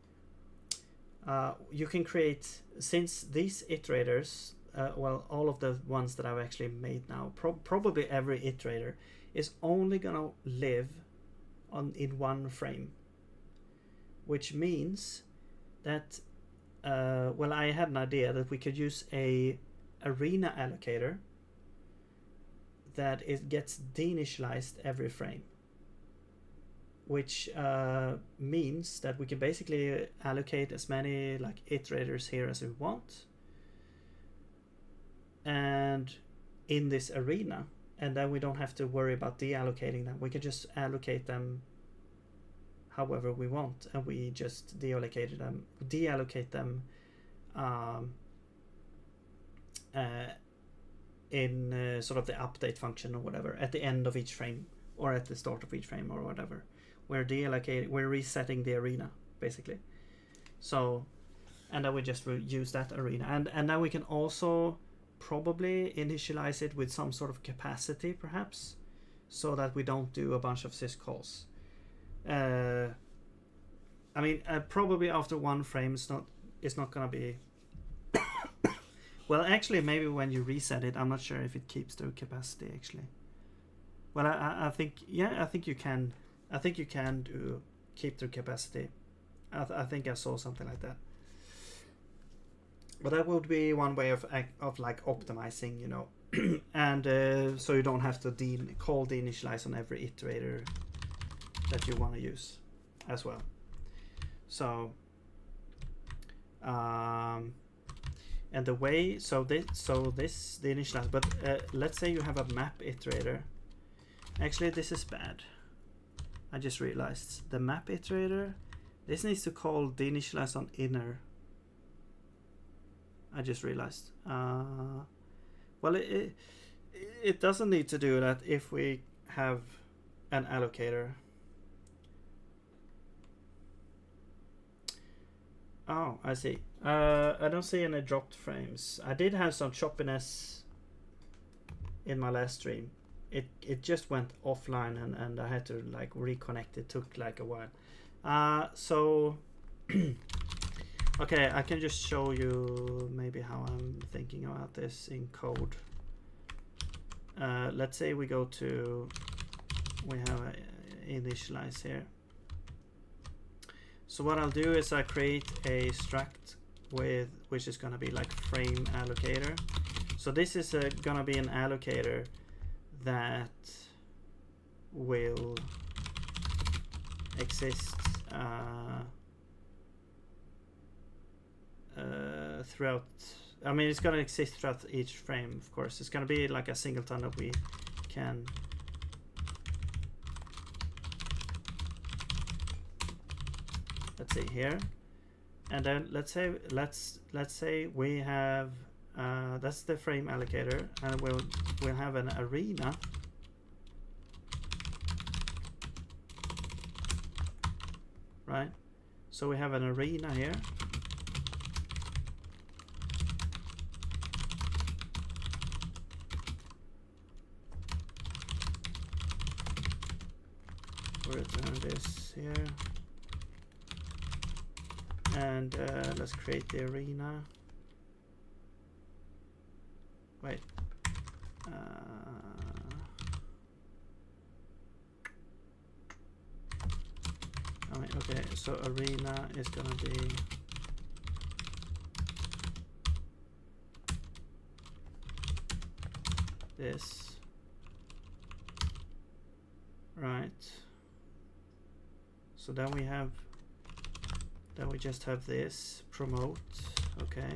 you can create, since these iterators, well, all of the ones that I've actually made now, probably every iterator is only gonna live in one frame, which means that well, I had an idea that we could use a arena allocator that it gets deinitialized every frame, which means that we can basically allocate as many like iterators here as we want, and in this arena, and then we don't have to worry about deallocating them. We can just allocate them however we want, and we just deallocate them in sort of the update function or whatever at the end of each frame, or at the start of each frame, or whatever. We're resetting the arena basically. So, and then we just use that arena, and then we can also probably initialize it with some sort of capacity, perhaps, so that we don't do a bunch of syscalls. I mean, probably after one frame it's not gonna be well, actually, maybe when you reset it, I'm not sure if it keeps the capacity actually. Well, I think, yeah, I think you can do keep the capacity. I think I saw something like that. But that would be one way of like optimizing, you know, and so you don't have to call deinitialize on every iterator that you want to use as well. So and the way, the initialize, but let's say you have a map iterator. Actually, this is bad. I just realized the map iterator, this needs to call deinitialize on inner. I just realized. Well, it doesn't need to do that if we have an allocator. Oh, I see. I don't see any dropped frames. I did have some choppiness in my last stream. It just went offline, and I had to like reconnect. It took like a while. So okay, I can just show you maybe how I'm thinking about this in code. Let's say we have a initialize here. So what I'll do is I create a struct with which is gonna be like frame allocator. So this is gonna be an allocator that will exist throughout. I mean, it's gonna exist throughout each frame. Of course, it's gonna be like a singleton that we can. Let's see here, and then let's say we have that's the frame allocator, and we'll have an arena. Right, so we have an arena here. We'll return this here. And let's create the arena. Wait. Okay, so arena is gonna be this. Right. So then we just have this promote, okay,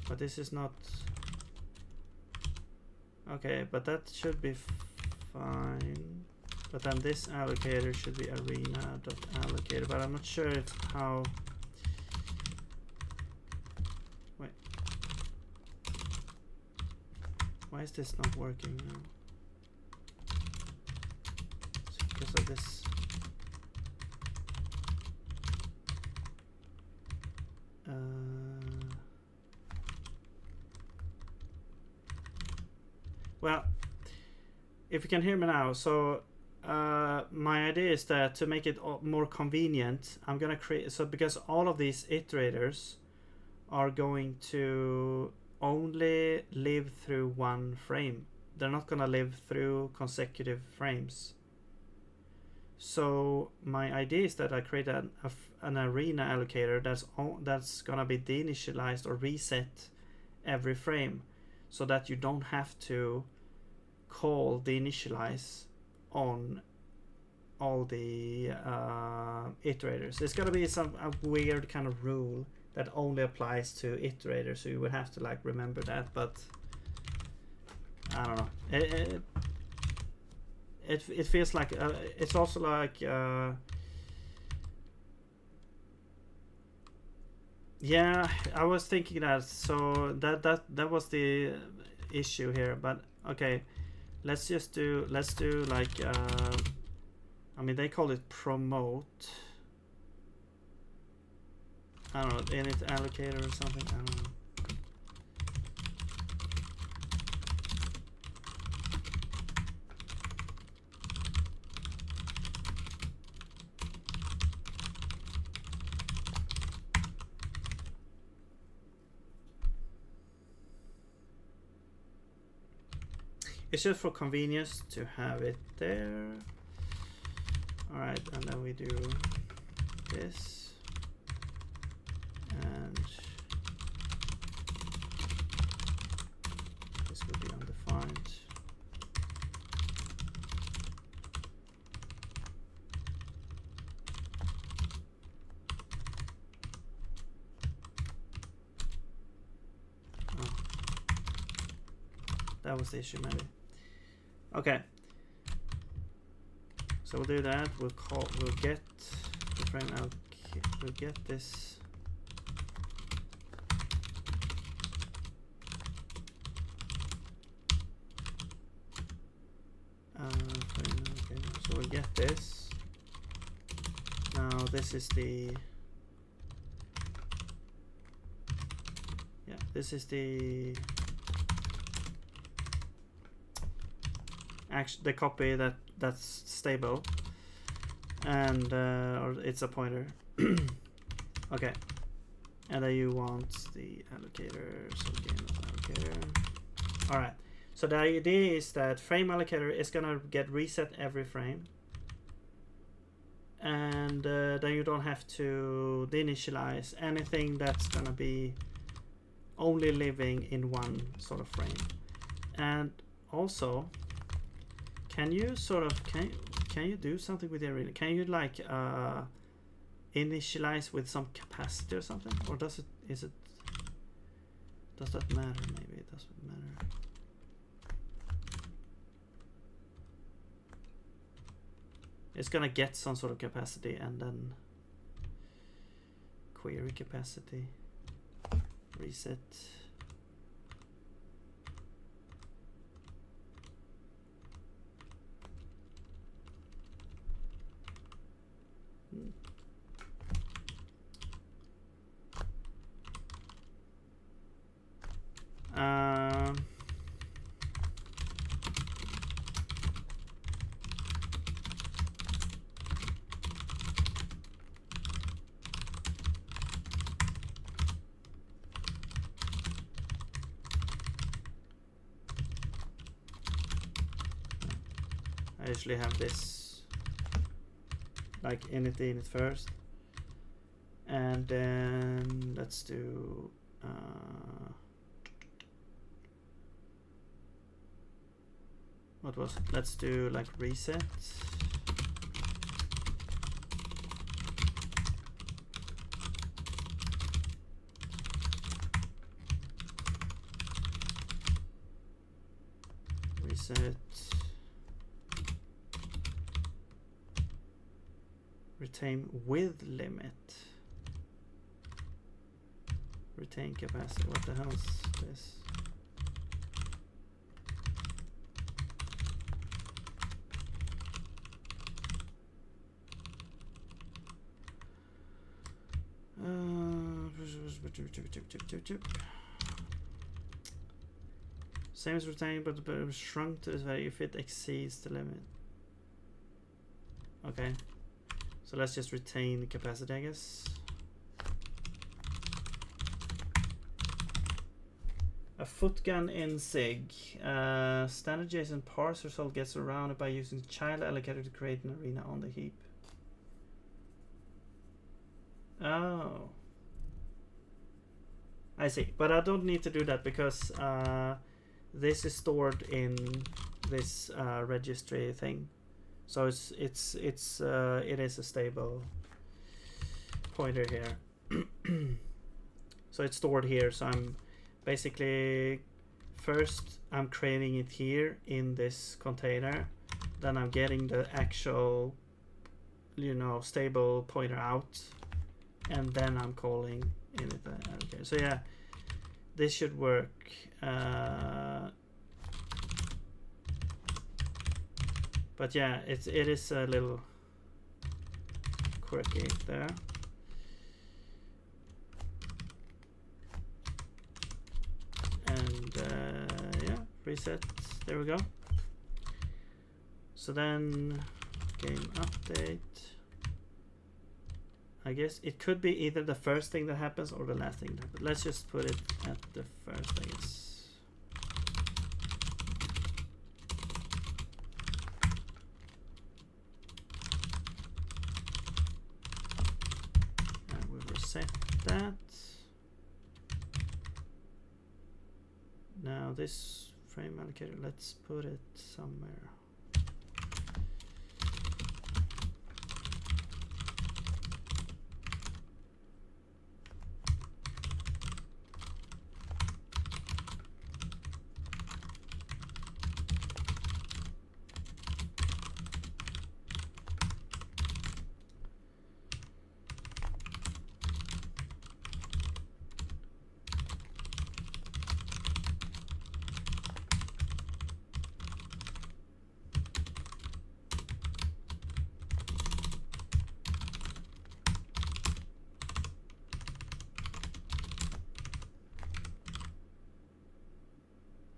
but this is not okay, but that should be fine. But then this allocator should be arena.allocator, but I'm not sure if how. Wait, why is this not working now? It's because of this. Well, if you can hear me now, so my idea is that to make it more convenient, I'm gonna create, so because all of these iterators are going to only live through one frame. They're not gonna live through consecutive frames. So my idea is that I create an arena allocator that's gonna be deinitialized or reset every frame, so that you don't have to call deinitialize on all the iterators. It's gonna be a weird kind of rule that only applies to iterators, so you would have to like remember that. But I don't know. It feels like it's also like yeah, I was thinking that. So that was the issue here. But okay, let's do like I mean, they call it promote. I don't know, init allocator or something. I don't know. It's just for convenience to have it there. All right, and then we do this, and this will be undefined. Oh. That was the issue, maybe. Okay. So we'll do that. We'll get the frame out. We'll get this. Okay. So we'll get this. Now this is the. Yeah, this is the. Actually, the copy that's stable, and or it's a pointer. Okay, and then you want the allocator. So game allocator. All right. So the idea is that frame allocator is gonna get reset every frame. and then you don't have to deinitialize anything that's gonna be only living in one sort of frame. And also, can you sort of can you do something with the arena? Can you like initialize with some capacity or something, or does it does that matter? Maybe it doesn't matter. It's gonna get some sort of capacity and then query capacity, reset. I usually have this like init first, and then let's do what was it? Let's do like reset. Reset. Retain with limit. Retain capacity. What the hell is this? Same as retain, but shrunk to this value if it exceeds the limit. Okay. So let's just retain the capacity, I guess. A foot gun in SIG. Standard JSON parse result gets surrounded by using child allocator to create an arena on the heap. Oh. I see. But I don't need to do that because this is stored in this registry thing. So it is a stable pointer here. So it's stored here. So I'm basically first I'm creating it here in this container. Then I'm getting the actual, stable pointer out, and then I'm calling init. Okay. So yeah, this should work. But yeah, it is a little quirky there. And yeah, reset. There we go. So then game update. I guess it could be either the first thing that happens or the last thing that happens. Let's just put it at the first, I guess. Set that. Now this frame allocator, let's put it somewhere.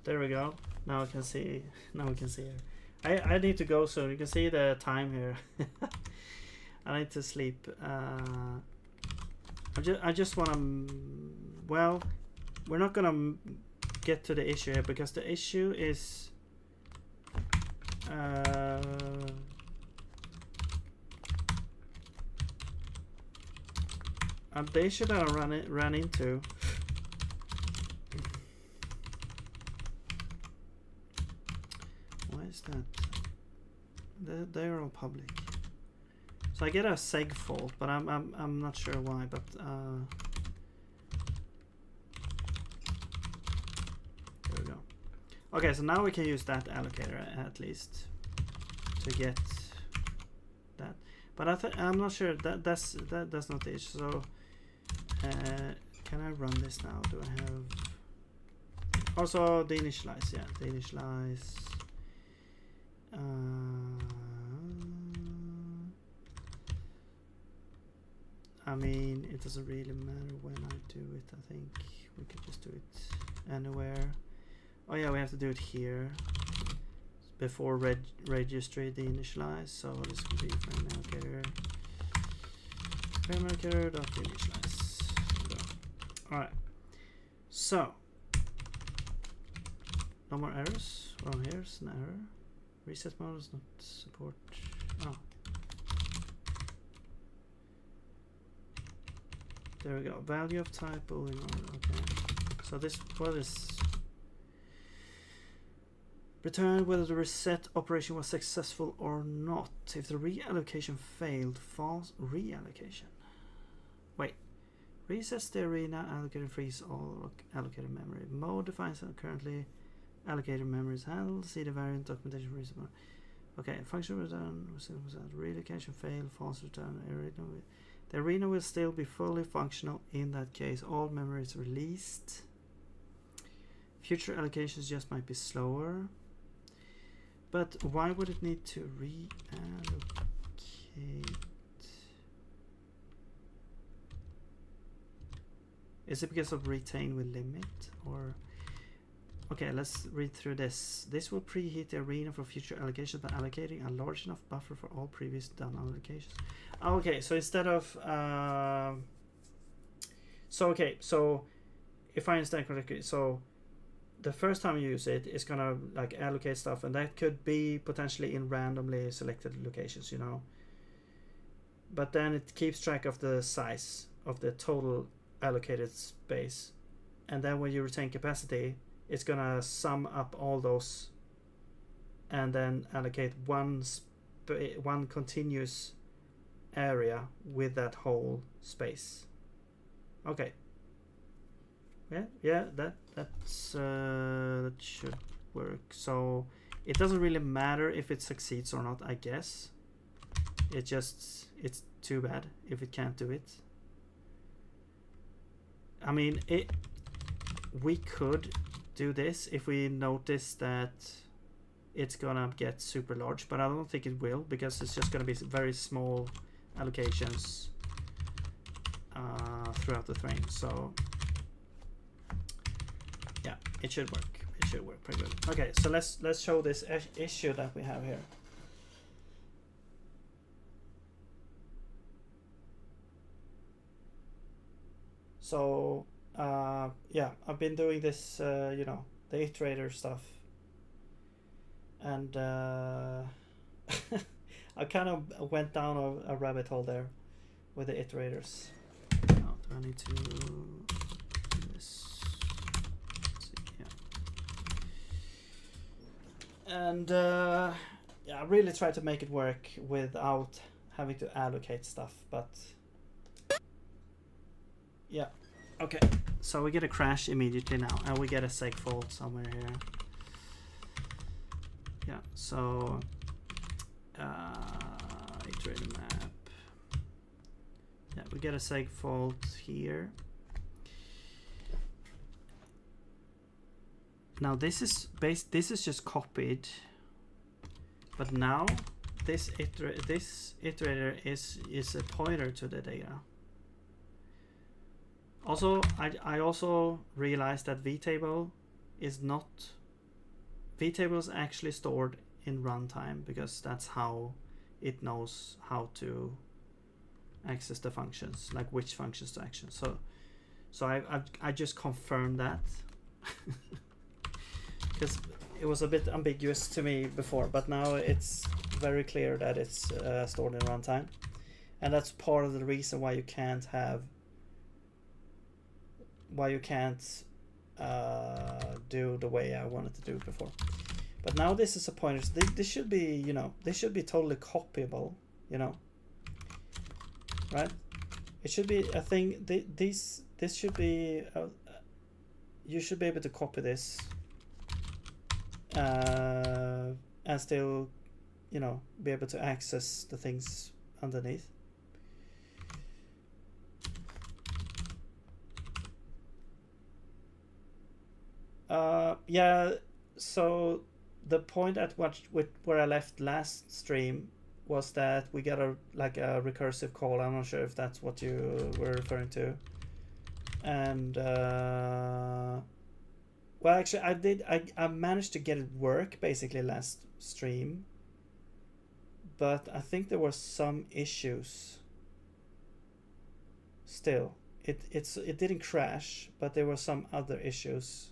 There we go. Now I can see. Now we can see here. I need to go soon. You can see the time here. I need to sleep. I just want to. Well, we're not gonna get to the issue here because the issue is. The issue that I ran into. Why is that? They're all public. So I get a seg fault, but I'm not sure why. But there we go. Okay, so now we can use that allocator at least to get that. But I'm not sure that's not the issue. So can I run this now? Do I have also the initialize? Yeah, the initialize. I mean, it doesn't really matter when I do it. I think we could just do it anywhere. Oh yeah, we have to do it here before registry the initialize. So this could be frame allocator dot initialize. All right. So no more errors. Oh, here's an error. Reset mode does not support. Oh. There we go. Value of type boolean. Okay. So this, what is return whether the reset operation was successful or not. If the reallocation failed, false reallocation. Wait. Resets the arena allocated freeze all allocated memory. Mode defines currently allocated memory is handled. See the variant documentation for reset. Okay. Function return reallocation failed. False return arena. The arena will still be fully functional in that case. All memory is released. Future allocations just might be slower. But why would it need to reallocate? Is it because of retain with limit? Or okay, let's read through this. This will preheat the arena for future allocations by allocating a large enough buffer for all previous done allocations. Okay, so instead of so if I understand correctly, so the first time you use it, it's gonna like allocate stuff, and that could be potentially in randomly selected locations, you know. But then it keeps track of the size of the total allocated space, and then when you retain capacity, it's gonna sum up all those, and then allocate one continuous area with that whole space. Okay. Yeah, that should work. So it doesn't really matter if it succeeds or not, I guess. It's too bad if it can't do it. I mean, we could do this if we notice that it's gonna get super large, but I don't think it will, because it's just gonna be very small allocations throughout the frame. So yeah, it should work. It should work pretty good. Okay, so let's show this issue that we have here. So yeah, I've been doing this, you know, the iterator stuff, and I kind of went down a rabbit hole there with the iterators. Now, do I need to do this? Let's see, yeah. And yeah, I really tried to make it work without having to allocate stuff, but yeah. Okay, so we get a crash immediately now, and we get a seg fault somewhere here. Yeah, so iterator map. Yeah, we get a seg fault here. Now this is just copied, but now this iterator is a pointer to the data. Also, I also realized that vtable is actually stored in runtime, because that's how it knows how to access the functions, like which functions to action. So I just confirmed that because it was a bit ambiguous to me before, but now it's very clear that it's stored in runtime, and that's part of the reason why you can't have why you can't do the way I wanted to do before. But now this is a pointer. So this should be, you know, they should be totally copyable, you know, right? It should be a thing. This should be. You should be able to copy this and still, you know, be able to access the things underneath. Yeah. So the point at where I left last stream was that we got a recursive call. I'm not sure if that's what you were referring to. And well, actually I managed to get it work basically last stream, but I think there were some issues still. It didn't crash, but there were some other issues.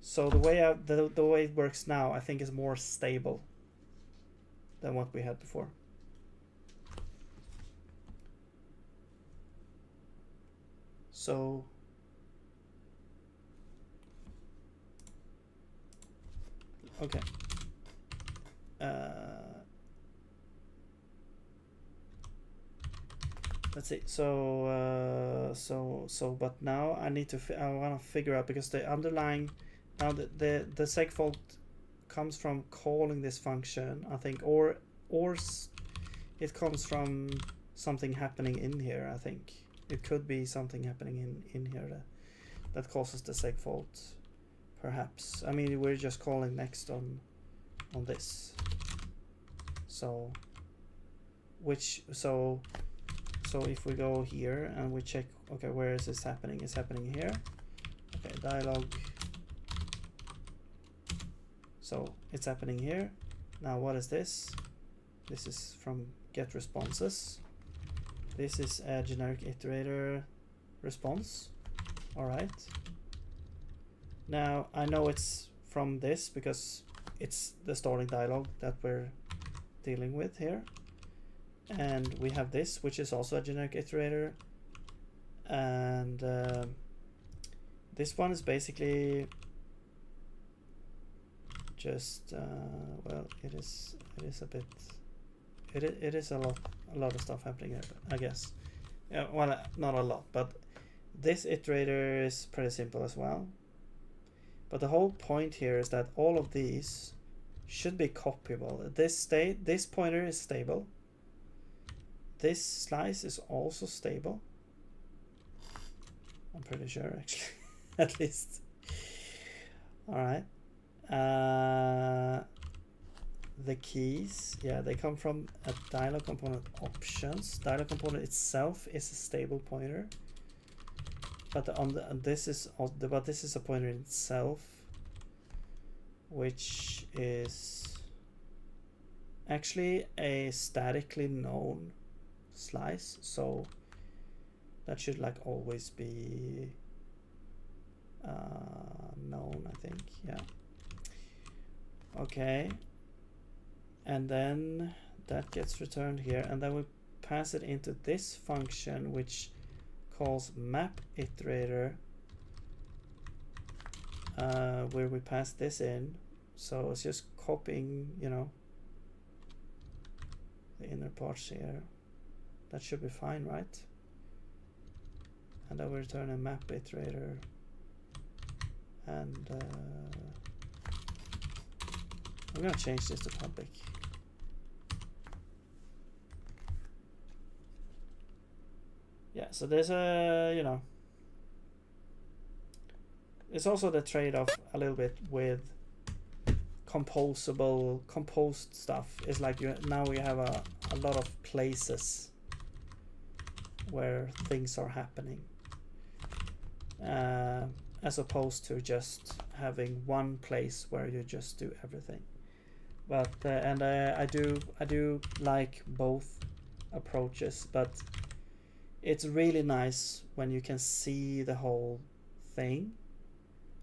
So the way the way it works now, I think, is more stable than what we had before. So okay. Let's see. But now I need to. I want to figure out, because the underlying, now the segfault comes from calling this function, I think, or it comes from something happening in here. I think it could be something happening in here that causes the segfault, perhaps. I mean, we're just calling next on this. So if we go here and we check, okay, where is this happening? It's happening here. Okay, dialog. So it's happening here. Now what is this? This is from get responses. This is a generic iterator response. All right. Now I know it's from this because it's the starting dialog that we're dealing with here. And we have this, which is also a generic iterator. And this one is basically just well, it is a bit, it is a lot of stuff happening here, I guess. Yeah, well, not a lot, but this iterator is pretty simple as well. But the whole point here is that all of these should be copyable. This pointer is stable. This slice is also stable. I'm pretty sure, actually, at least. All right. The keys, yeah, they come from a dialog component options. Dialog component itself is a stable pointer, but this is a pointer itself, which is actually a statically known slice, so that should like always be known, I think. Yeah. Okay, and then that gets returned here, and then we pass it into this function which calls map iterator, where we pass this in. So it's just copying, you know, the inner parts here. That should be fine, right? And then we return a map iterator, and I'm gonna change this to public. Yeah, so there's a, you know, it's also the trade-off a little bit with composed stuff. It's like now we have a lot of places where things are happening, as opposed to just having one place where you just do everything. But and I do like both approaches, but it's really nice when you can see the whole thing.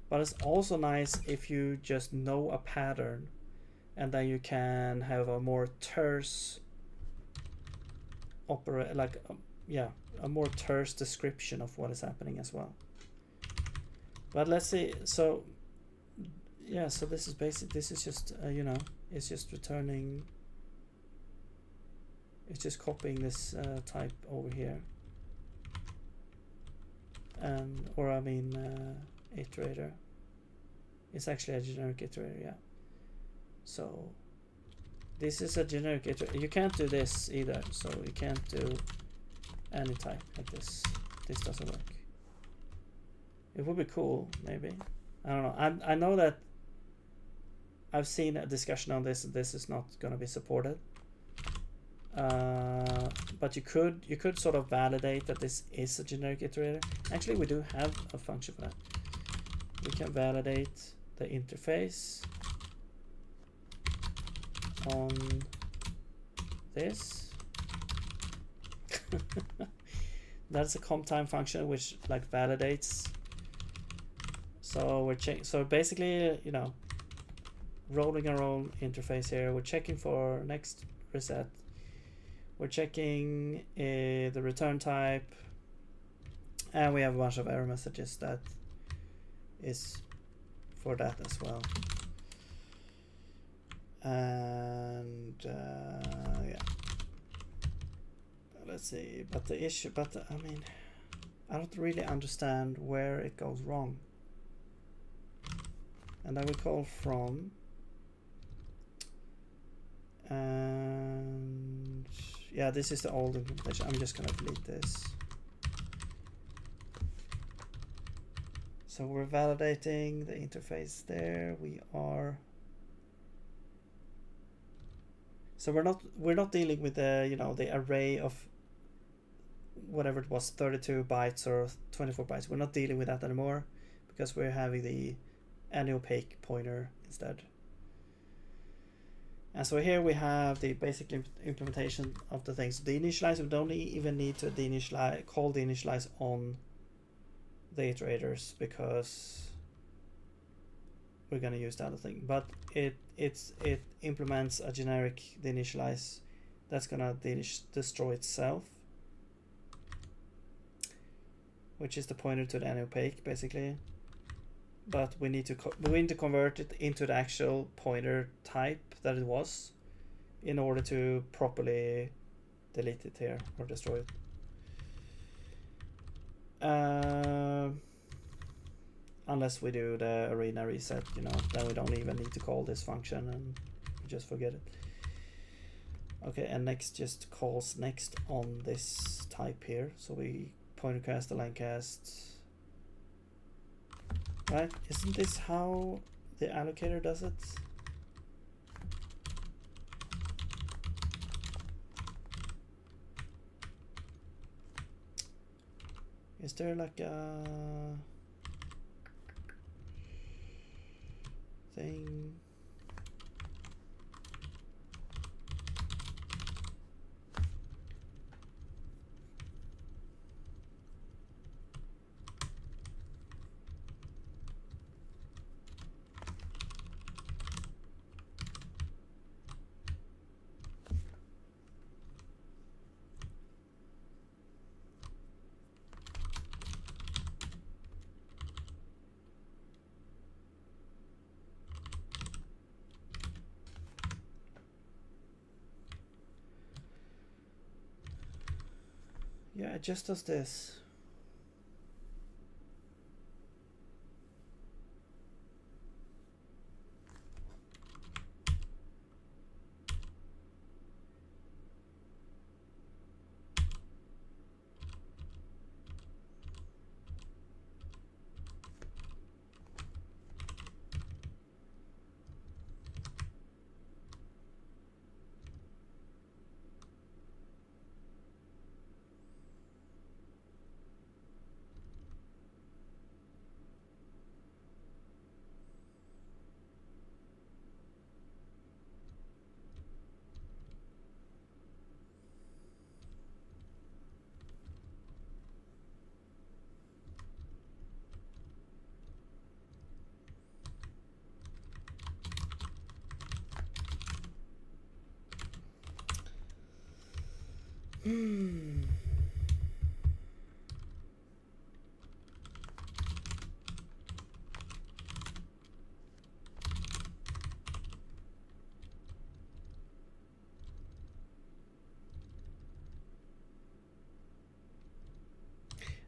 But it's also nice if you just know a pattern, and then you can have a more terse yeah, a more terse description of what is happening as well. But let's see. So yeah, so this is basic. This is just you know, it's just returning. It's just copying this type over here, and or I mean iterator. It's actually a generic iterator, yeah. So this is a generic iterator. You can't do this either. So you can't do any type like this. This doesn't work. It would be cool, maybe. I don't know. I know that I've seen a discussion on this. This is not going to be supported. But you could sort of validate that this is a generic iterator. Actually, we do have a function for that. We can validate the interface on this. That's a comp time function which like validates. So we're so basically, you know, rolling our own interface here. We're checking for next reset. We're checking the return type, and we have a bunch of error messages that is for that as well. And yeah, let's see. But the issue, I mean, I don't really understand where it goes wrong. And I will call from, and yeah, this is the old implementation. I'm just gonna delete this. So we're validating the interface there. We are. So we're not dealing with the, you know, the array of whatever it was, 32 bytes or 24 bytes. We're not dealing with that anymore because we're having the opaque pointer instead. And so here we have the basic implementation of the things. The initialize, we don't even need to call the initialize on the iterators because we're going to use the other thing. But it implements a generic the initialize that's going to destroy itself, which is the pointer to the opaque basically. But we need to convert it into the actual pointer type that it was in order to properly delete it here or destroy it. Unless we do the arena reset, you know, then we don't even need to call this function and we just forget it. Okay, and next just calls next on this type here. So we pointer cast, align cast. Right? Isn't this how the allocator does it? Is there like a thing? Yeah, it just does this.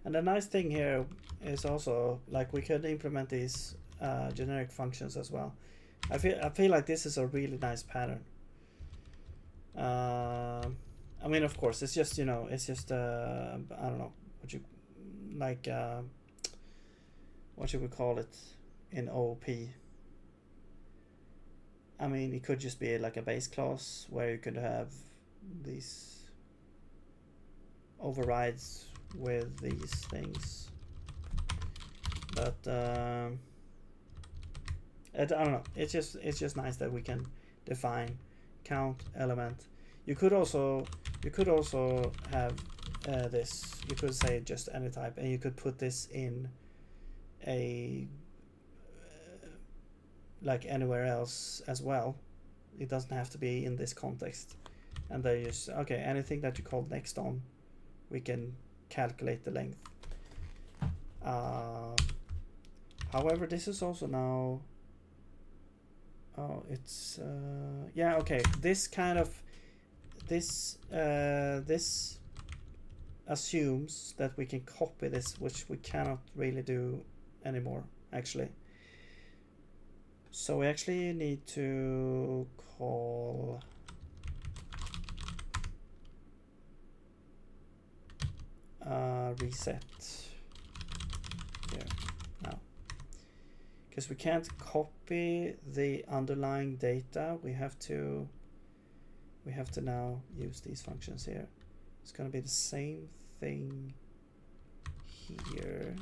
And the nice thing here is also like we could implement these generic functions as well. I feel like this is a really nice pattern. I mean, of course, it's just, you know, it's just I don't know what you like. What should we call it in OOP? I mean, it could just be like a base class where you could have these overrides with these things, but I don't know. It's just nice that we can define count element. You could also have this. You could say just any type, and you could put this in a like anywhere else as well. It doesn't have to be in this context. And they just, okay, anything that you call next on, we can calculate the length. However, this is also now, oh, it's yeah, okay, this kind of this assumes that we can copy this, which we cannot really do anymore, actually. So we actually need to call reset here now, because we can't copy the underlying data. We have to now use these functions here. It's going to be the same thing here,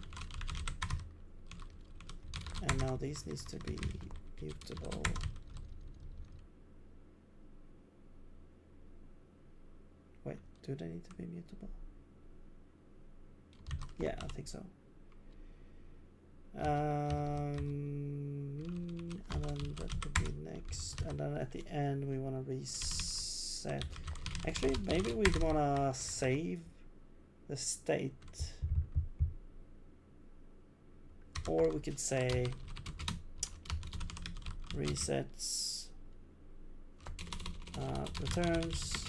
and now these needs to be mutable. Wait, do they need to be mutable? Yeah, I think so. And then that would be next, and then at the end we want to reset. Actually, maybe we want to save the state, or we could say resets returns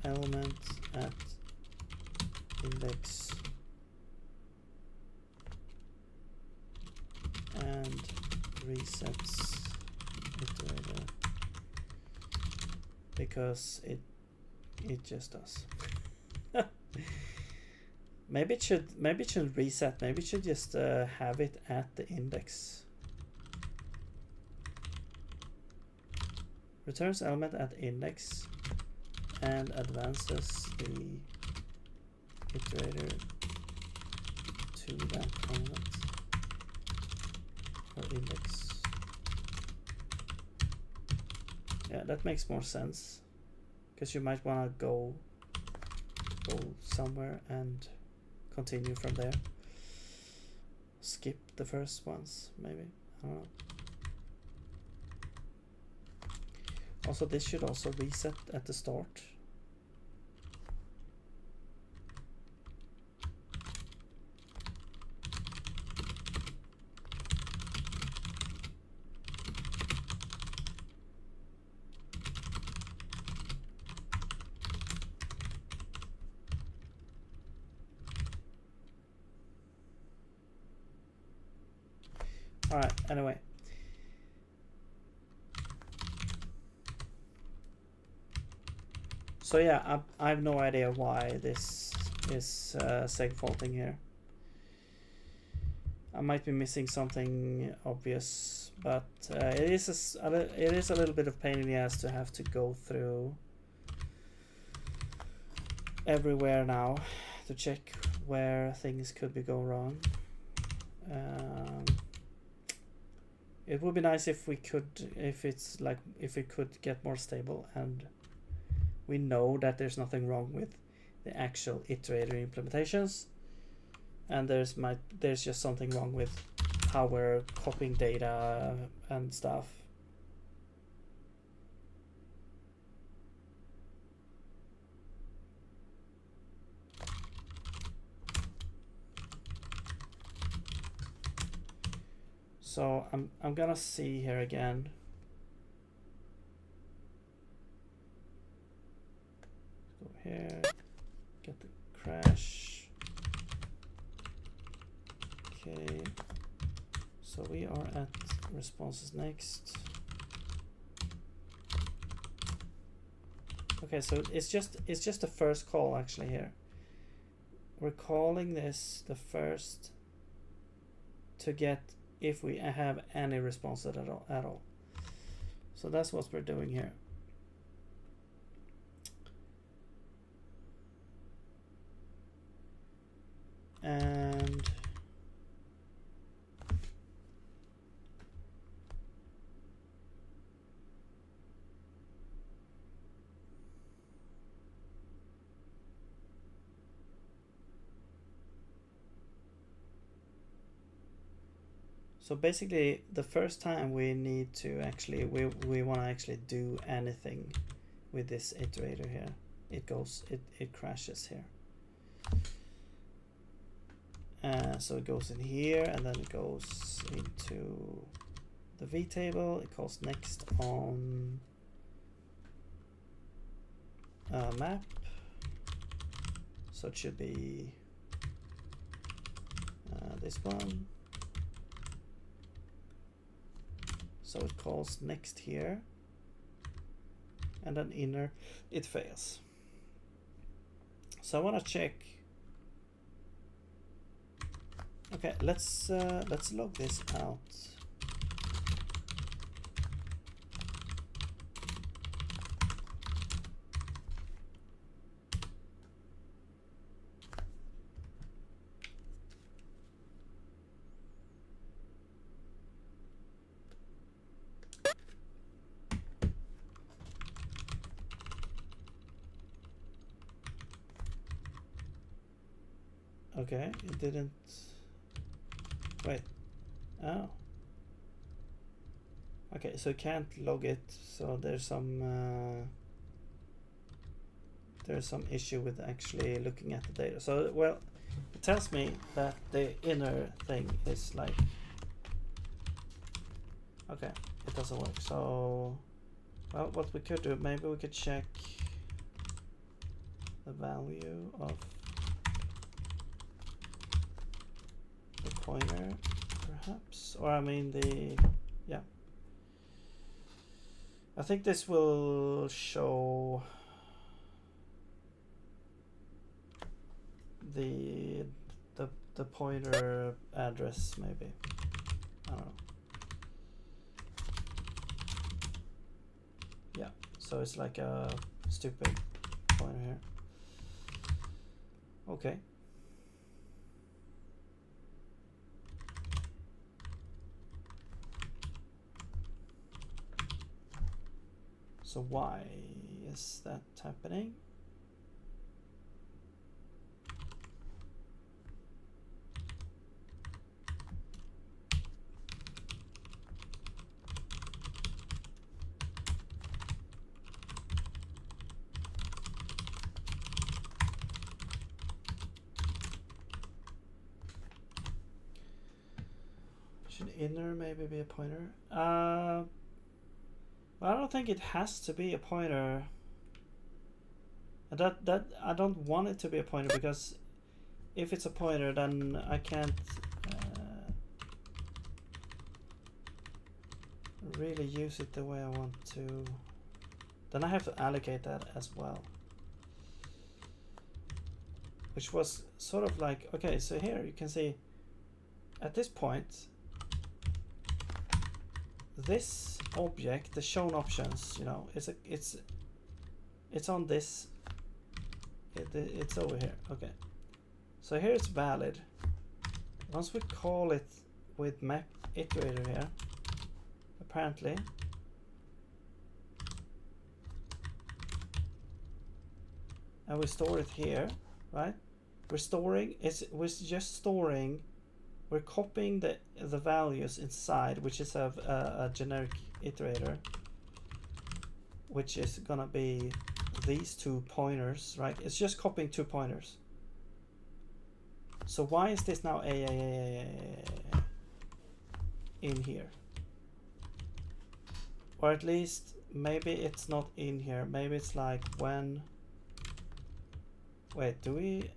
element at index and resets iterator, because it just does. Maybe it should reset. Maybe it should just have it at the index. Returns element at index and advances the iterator to that element for index. Yeah, that makes more sense, because you might want to go somewhere and continue from there. Skip the first ones, maybe. I don't know. Also, this should also reset at the start. Alright, anyway. So yeah, I have no idea why this is segfaulting here. I might be missing something obvious, but it is a little bit of pain in the ass to have to go through everywhere now to check where things could be going wrong. It would be nice if we could, if it could get more stable, and we know that there's nothing wrong with the actual iterator implementations, and there's just something wrong with how we're copying data and stuff. So I'm gonna see here again. Go here, get the crash. Okay, so we are at responses next. Okay, so it's just the first call actually here. We're calling this the first to get if we have any responses at all. So that's what we're doing here. And so basically the first time we need to actually we want to actually do anything with this iterator here, it crashes here. So it goes in here and then it goes into the V table. It calls next on map. So it should be this one. So it calls next here and then inner, it fails. So I want to check. Okay, let's log this out. Okay, it didn't. Wait. Oh. Okay, so it can't log it. So there's some issue with actually looking at the data. So well, it tells me that the inner thing is like. Okay, it doesn't work. So well, what we could do, maybe we could check the value of the pointer, perhaps, or I mean yeah. I think this will show the pointer address, maybe. I don't know. Yeah, so it's like a stupid pointer here. Okay. So why is that happening? Should inner maybe be a pointer? I don't think it has to be a pointer. That I don't want it to be a pointer, because if it's a pointer, then I can't really use it the way I want to. Then I have to allocate that as well, which was sort of like, okay, so here you can see at this point this object, the shown options, you know, it's on this, it's over here. Okay, so here it's valid. Once we call it with map iterator here, apparently and we store it here, right? We're just storing, we're copying the values inside, which is a generic iterator, which is gonna be these two pointers, right? It's just copying two pointers. So why is this now in here? Or at least maybe it's not in here. Maybe it's like when. Wait, do we?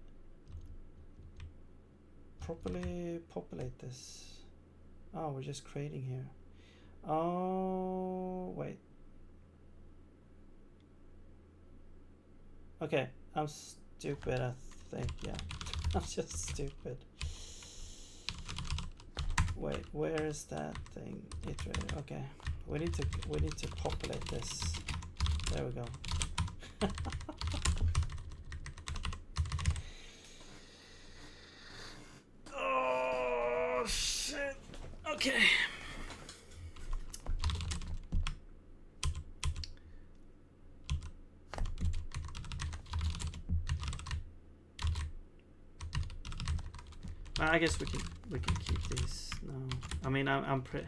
properly populate this? Oh, we're just creating here. Oh, wait. Okay, I'm stupid, I think, yeah. I'm just stupid. Wait, where is that thing? Iterator. Okay, we need to populate this. There we go. Oh shit. Okay. I guess we can keep these now. I mean, I'm pretty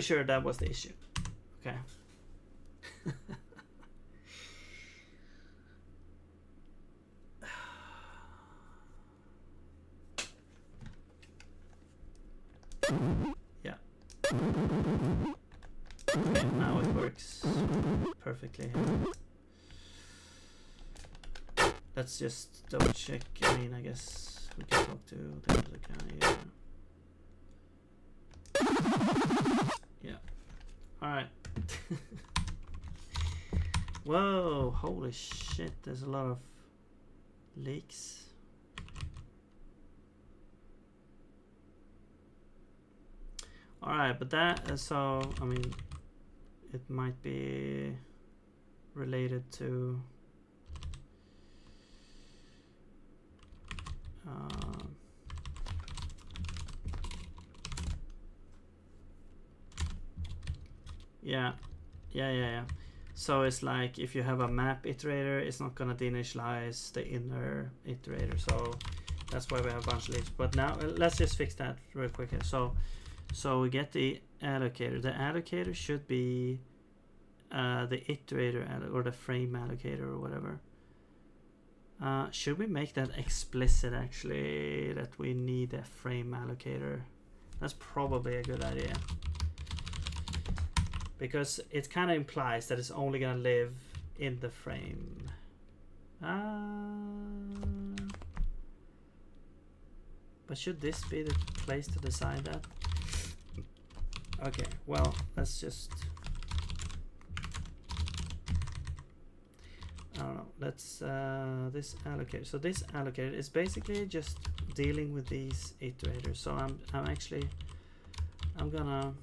sure that was the issue. Okay. Yeah. Okay, now it works perfectly here. Let's just double check. I mean, I guess we can talk to the other guy. Yeah. All right. Whoa! Holy shit! There's a lot of leaks. All right, but that so I mean, it might be related to. Yeah. So it's like if you have a map iterator, it's not gonna deinitialize the inner iterator. So that's why we have a bunch of leaks. But now let's just fix that real quick here. So we get the allocator. The allocator should be the iterator or the frame allocator or whatever. Should we make that explicit actually, that we need a frame allocator? That's probably a good idea. Because it kind of implies that it's only going to live in the frame. But should this be the place to decide that? Okay, well, let's just... I don't know. Let's this allocator. So this allocator is basically just dealing with these iterators. So I'm gonna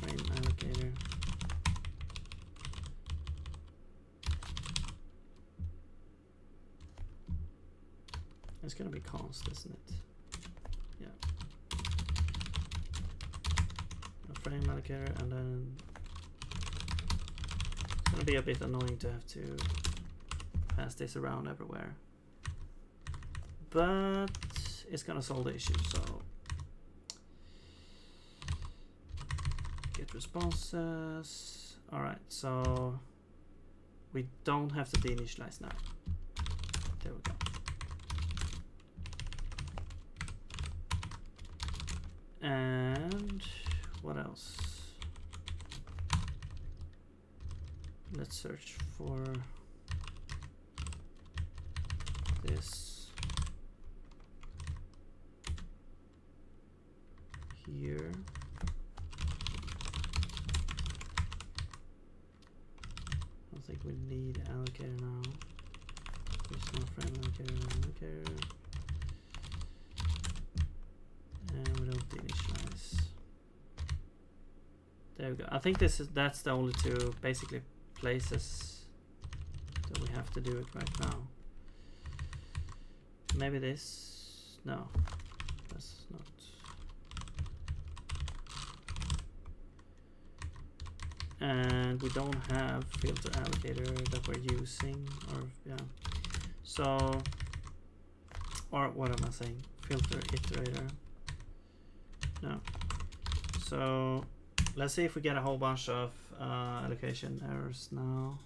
frame allocator. It's gonna be const, isn't it? Yeah. A frame allocator, and then it's gonna be a bit annoying to have to pass this around everywhere, but it's gonna solve the issue. So get responses. All right, so we don't have to deinitialize now. There we go. And what else? Let's search for this here. I don't think we need allocator now. There's no frame allocator. And we don't deinitialize. There we go. I think that's the only two basically places that we have to do it right now. Maybe this. No, that's not. And we don't have filter allocator that we're using, or yeah. So, or what am I saying? Filter iterator. No. So let's see if we get a whole bunch of allocation errors now,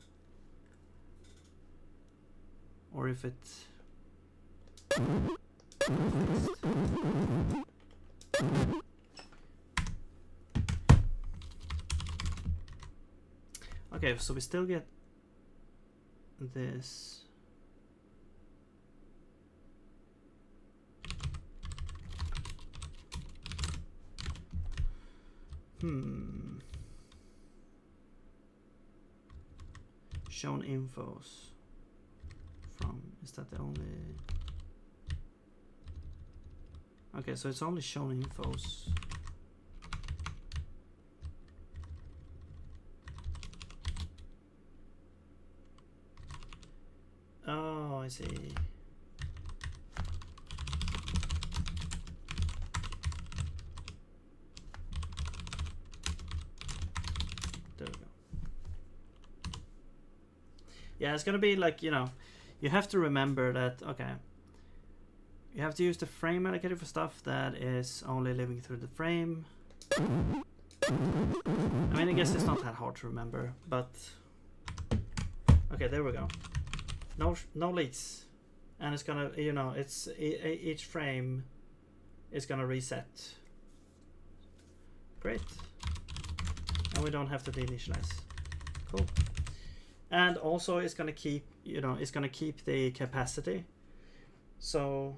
or if it okay, so we still get this. Shown infos from, is that the only? Okay, so it's only shown infos. Oh, I see. There we go. Yeah, it's gonna be like, you know, you have to remember that, okay, you have to use the frame allocator for stuff that is only living through the frame. I mean, I guess it's not that hard to remember, but okay, there we go. No leaks, and it's gonna, you know, it's each frame is gonna reset. Great, and we don't have to deinitialize. Cool. And also, it's gonna keep, you know, it's gonna keep the capacity. So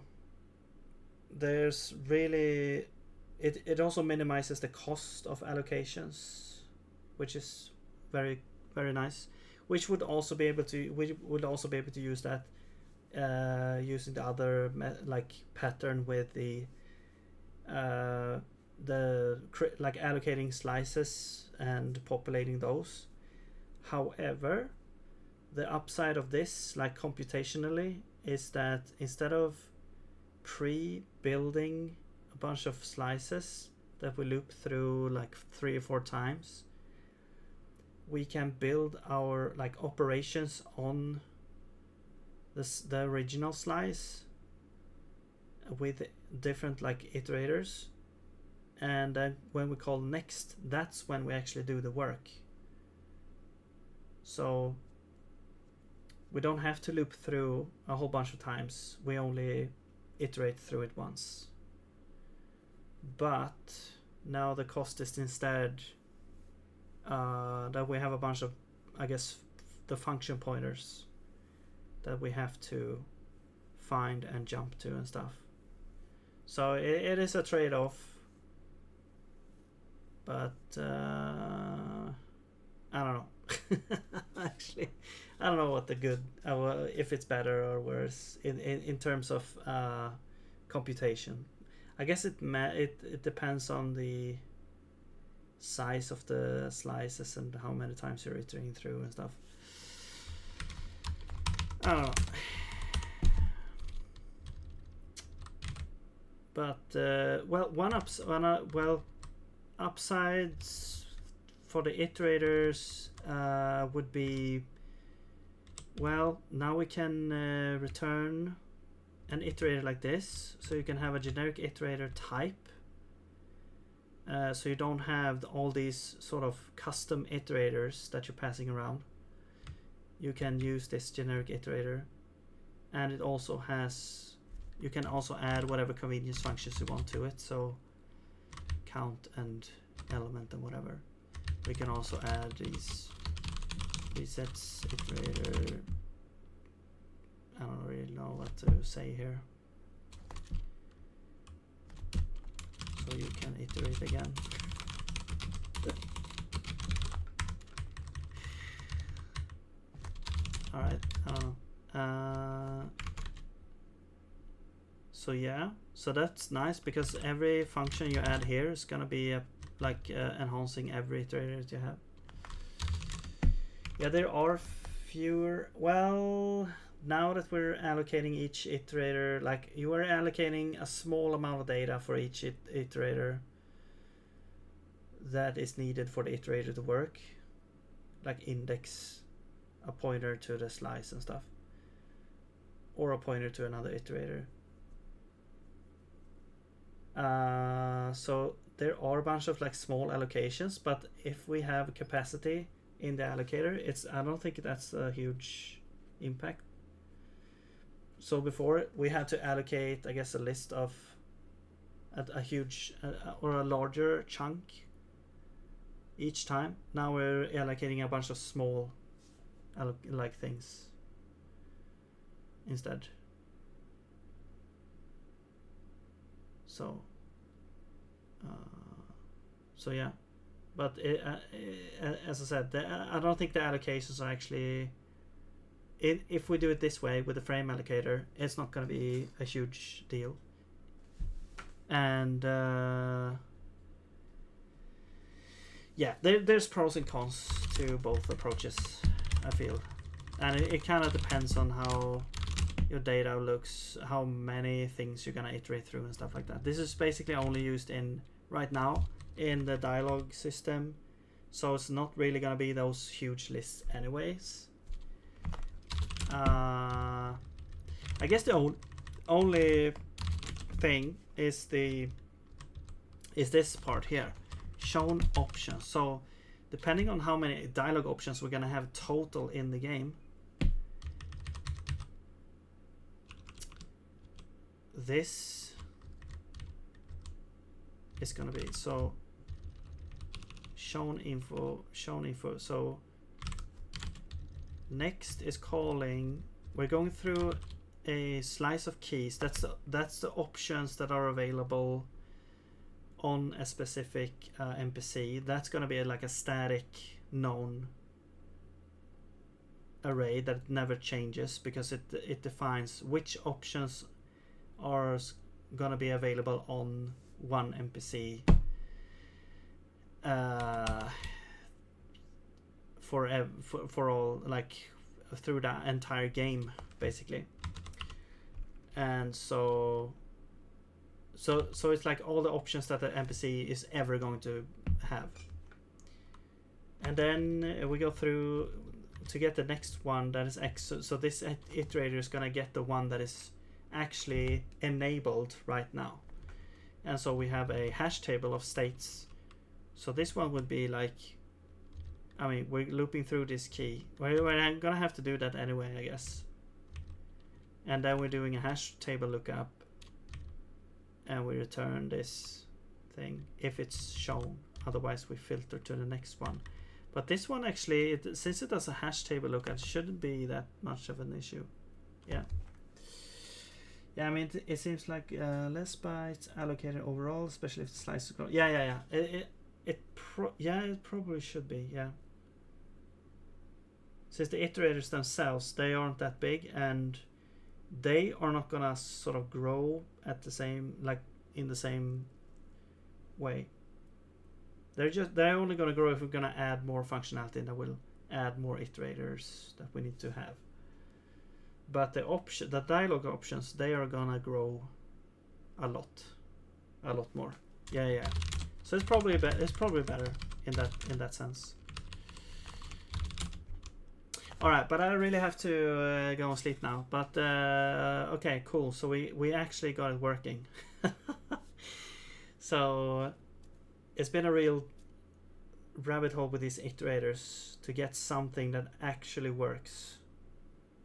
there's really, it also minimizes the cost of allocations, which is very, very nice. Which would also be able to use that using the other like pattern with the like allocating slices and populating those. However, the upside of this, like computationally, is that instead of pre-building a bunch of slices that we loop through like 3 or 4 times, we can build our like operations on the original slice with different like iterators, and then when we call next, that's when we actually do the work. So we don't have to loop through a whole bunch of times, we only iterate through it once. But now the cost is instead that we have a bunch of, I guess, the function pointers that we have to find and jump to and stuff. So it is a trade-off, but I don't know. Actually, I don't know what the good, if it's better or worse in terms of computation. I guess it depends on the size of the slices and how many times you're iterating through and stuff. I don't know. But well, upsides for the iterators would be, well, now we can return an iterator like this, so you can have a generic iterator type. So you don't have all these sort of custom iterators that you're passing around. You can use this generic iterator, and it also has, you can also add whatever convenience functions you want to it, so count and element and whatever. We can also add these resets iterator. I don't really know what to say here. So you can iterate again. Alright, I don't know. So yeah, so that's nice because every function you add here is gonna be enhancing every iterator that you have. Yeah, there are fewer. Well, now that we're allocating each iterator, like you are allocating a small amount of data for each iterator that is needed for the iterator to work, like index, a pointer to the slice and stuff, or a pointer to another iterator. So there are a bunch of like small allocations, but if we have capacity in the allocator, I don't think that's a huge impact. So before we had to allocate, I guess, a list of a huge or a larger chunk each time. Now we're allocating a bunch of small like things instead. So yeah, But as I said, I don't think the allocations are actually. If we do it this way with the frame allocator, it's not going to be a huge deal. And yeah, there's pros and cons to both approaches, I feel. And it kind of depends on how your data looks, how many things you're going to iterate through and stuff like that. This is basically only used in right now in the dialogue system, so it's not really going to be those huge lists anyways. I guess the only thing is this part here, shown options. So depending on how many dialogue options we're gonna have total in the game, this is gonna be so shown info. So next is calling, we're going through a slice of keys. That's the options that are available on a specific NPC. That's going to be like a static known array that never changes, because it defines which options are going to be available on one NPC for all, like through the entire game basically. And so it's like all the options that the NPC is ever going to have. And then we go through to get the next one that is X. So this iterator is gonna get the one that is actually enabled right now. And so we have a hash table of states. So this one would be like, I mean, we're looping through this key. We're gonna have to do that anyway, I guess. And then we're doing a hash table lookup, and we return this thing if it's shown. Otherwise, we filter to the next one. But this one actually, since it does a hash table lookup, it shouldn't be that much of an issue. Yeah. Yeah, I mean, it seems like less bytes allocated overall, especially if the slice is growing. Yeah. It probably should be. Yeah. Since the iterators themselves, they aren't that big, and they are not gonna sort of grow at the same, like in the same way. They're only gonna grow if we're gonna add more functionality, and that will add more iterators that we need to have. But the dialogue options, they are gonna grow a lot more. Yeah. So it's probably better in that sense. All right, but I really have to go and sleep now. But okay, cool. So we actually got it working. So it's been a real rabbit hole with these iterators to get something that actually works.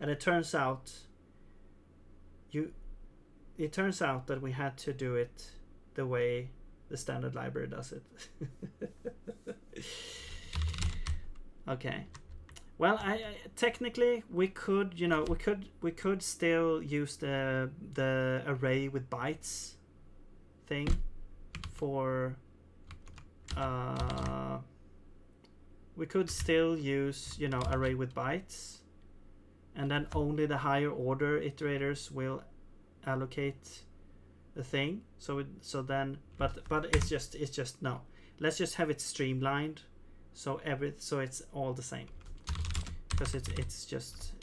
And it turns out that we had to do it the way the standard library does it. Okay. Well, I technically we could still use the array with bytes thing for we could still use array with bytes, and then only the higher order iterators will allocate the thing. But it's just no. Let's just have it streamlined, so it's all the same. Because it's just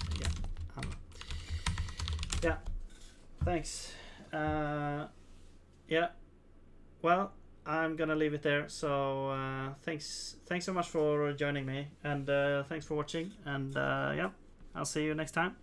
yeah. Thanks. Yeah. Well, I'm gonna leave it there. So thanks so much for joining me, and thanks for watching. And yeah, I'll see you next time.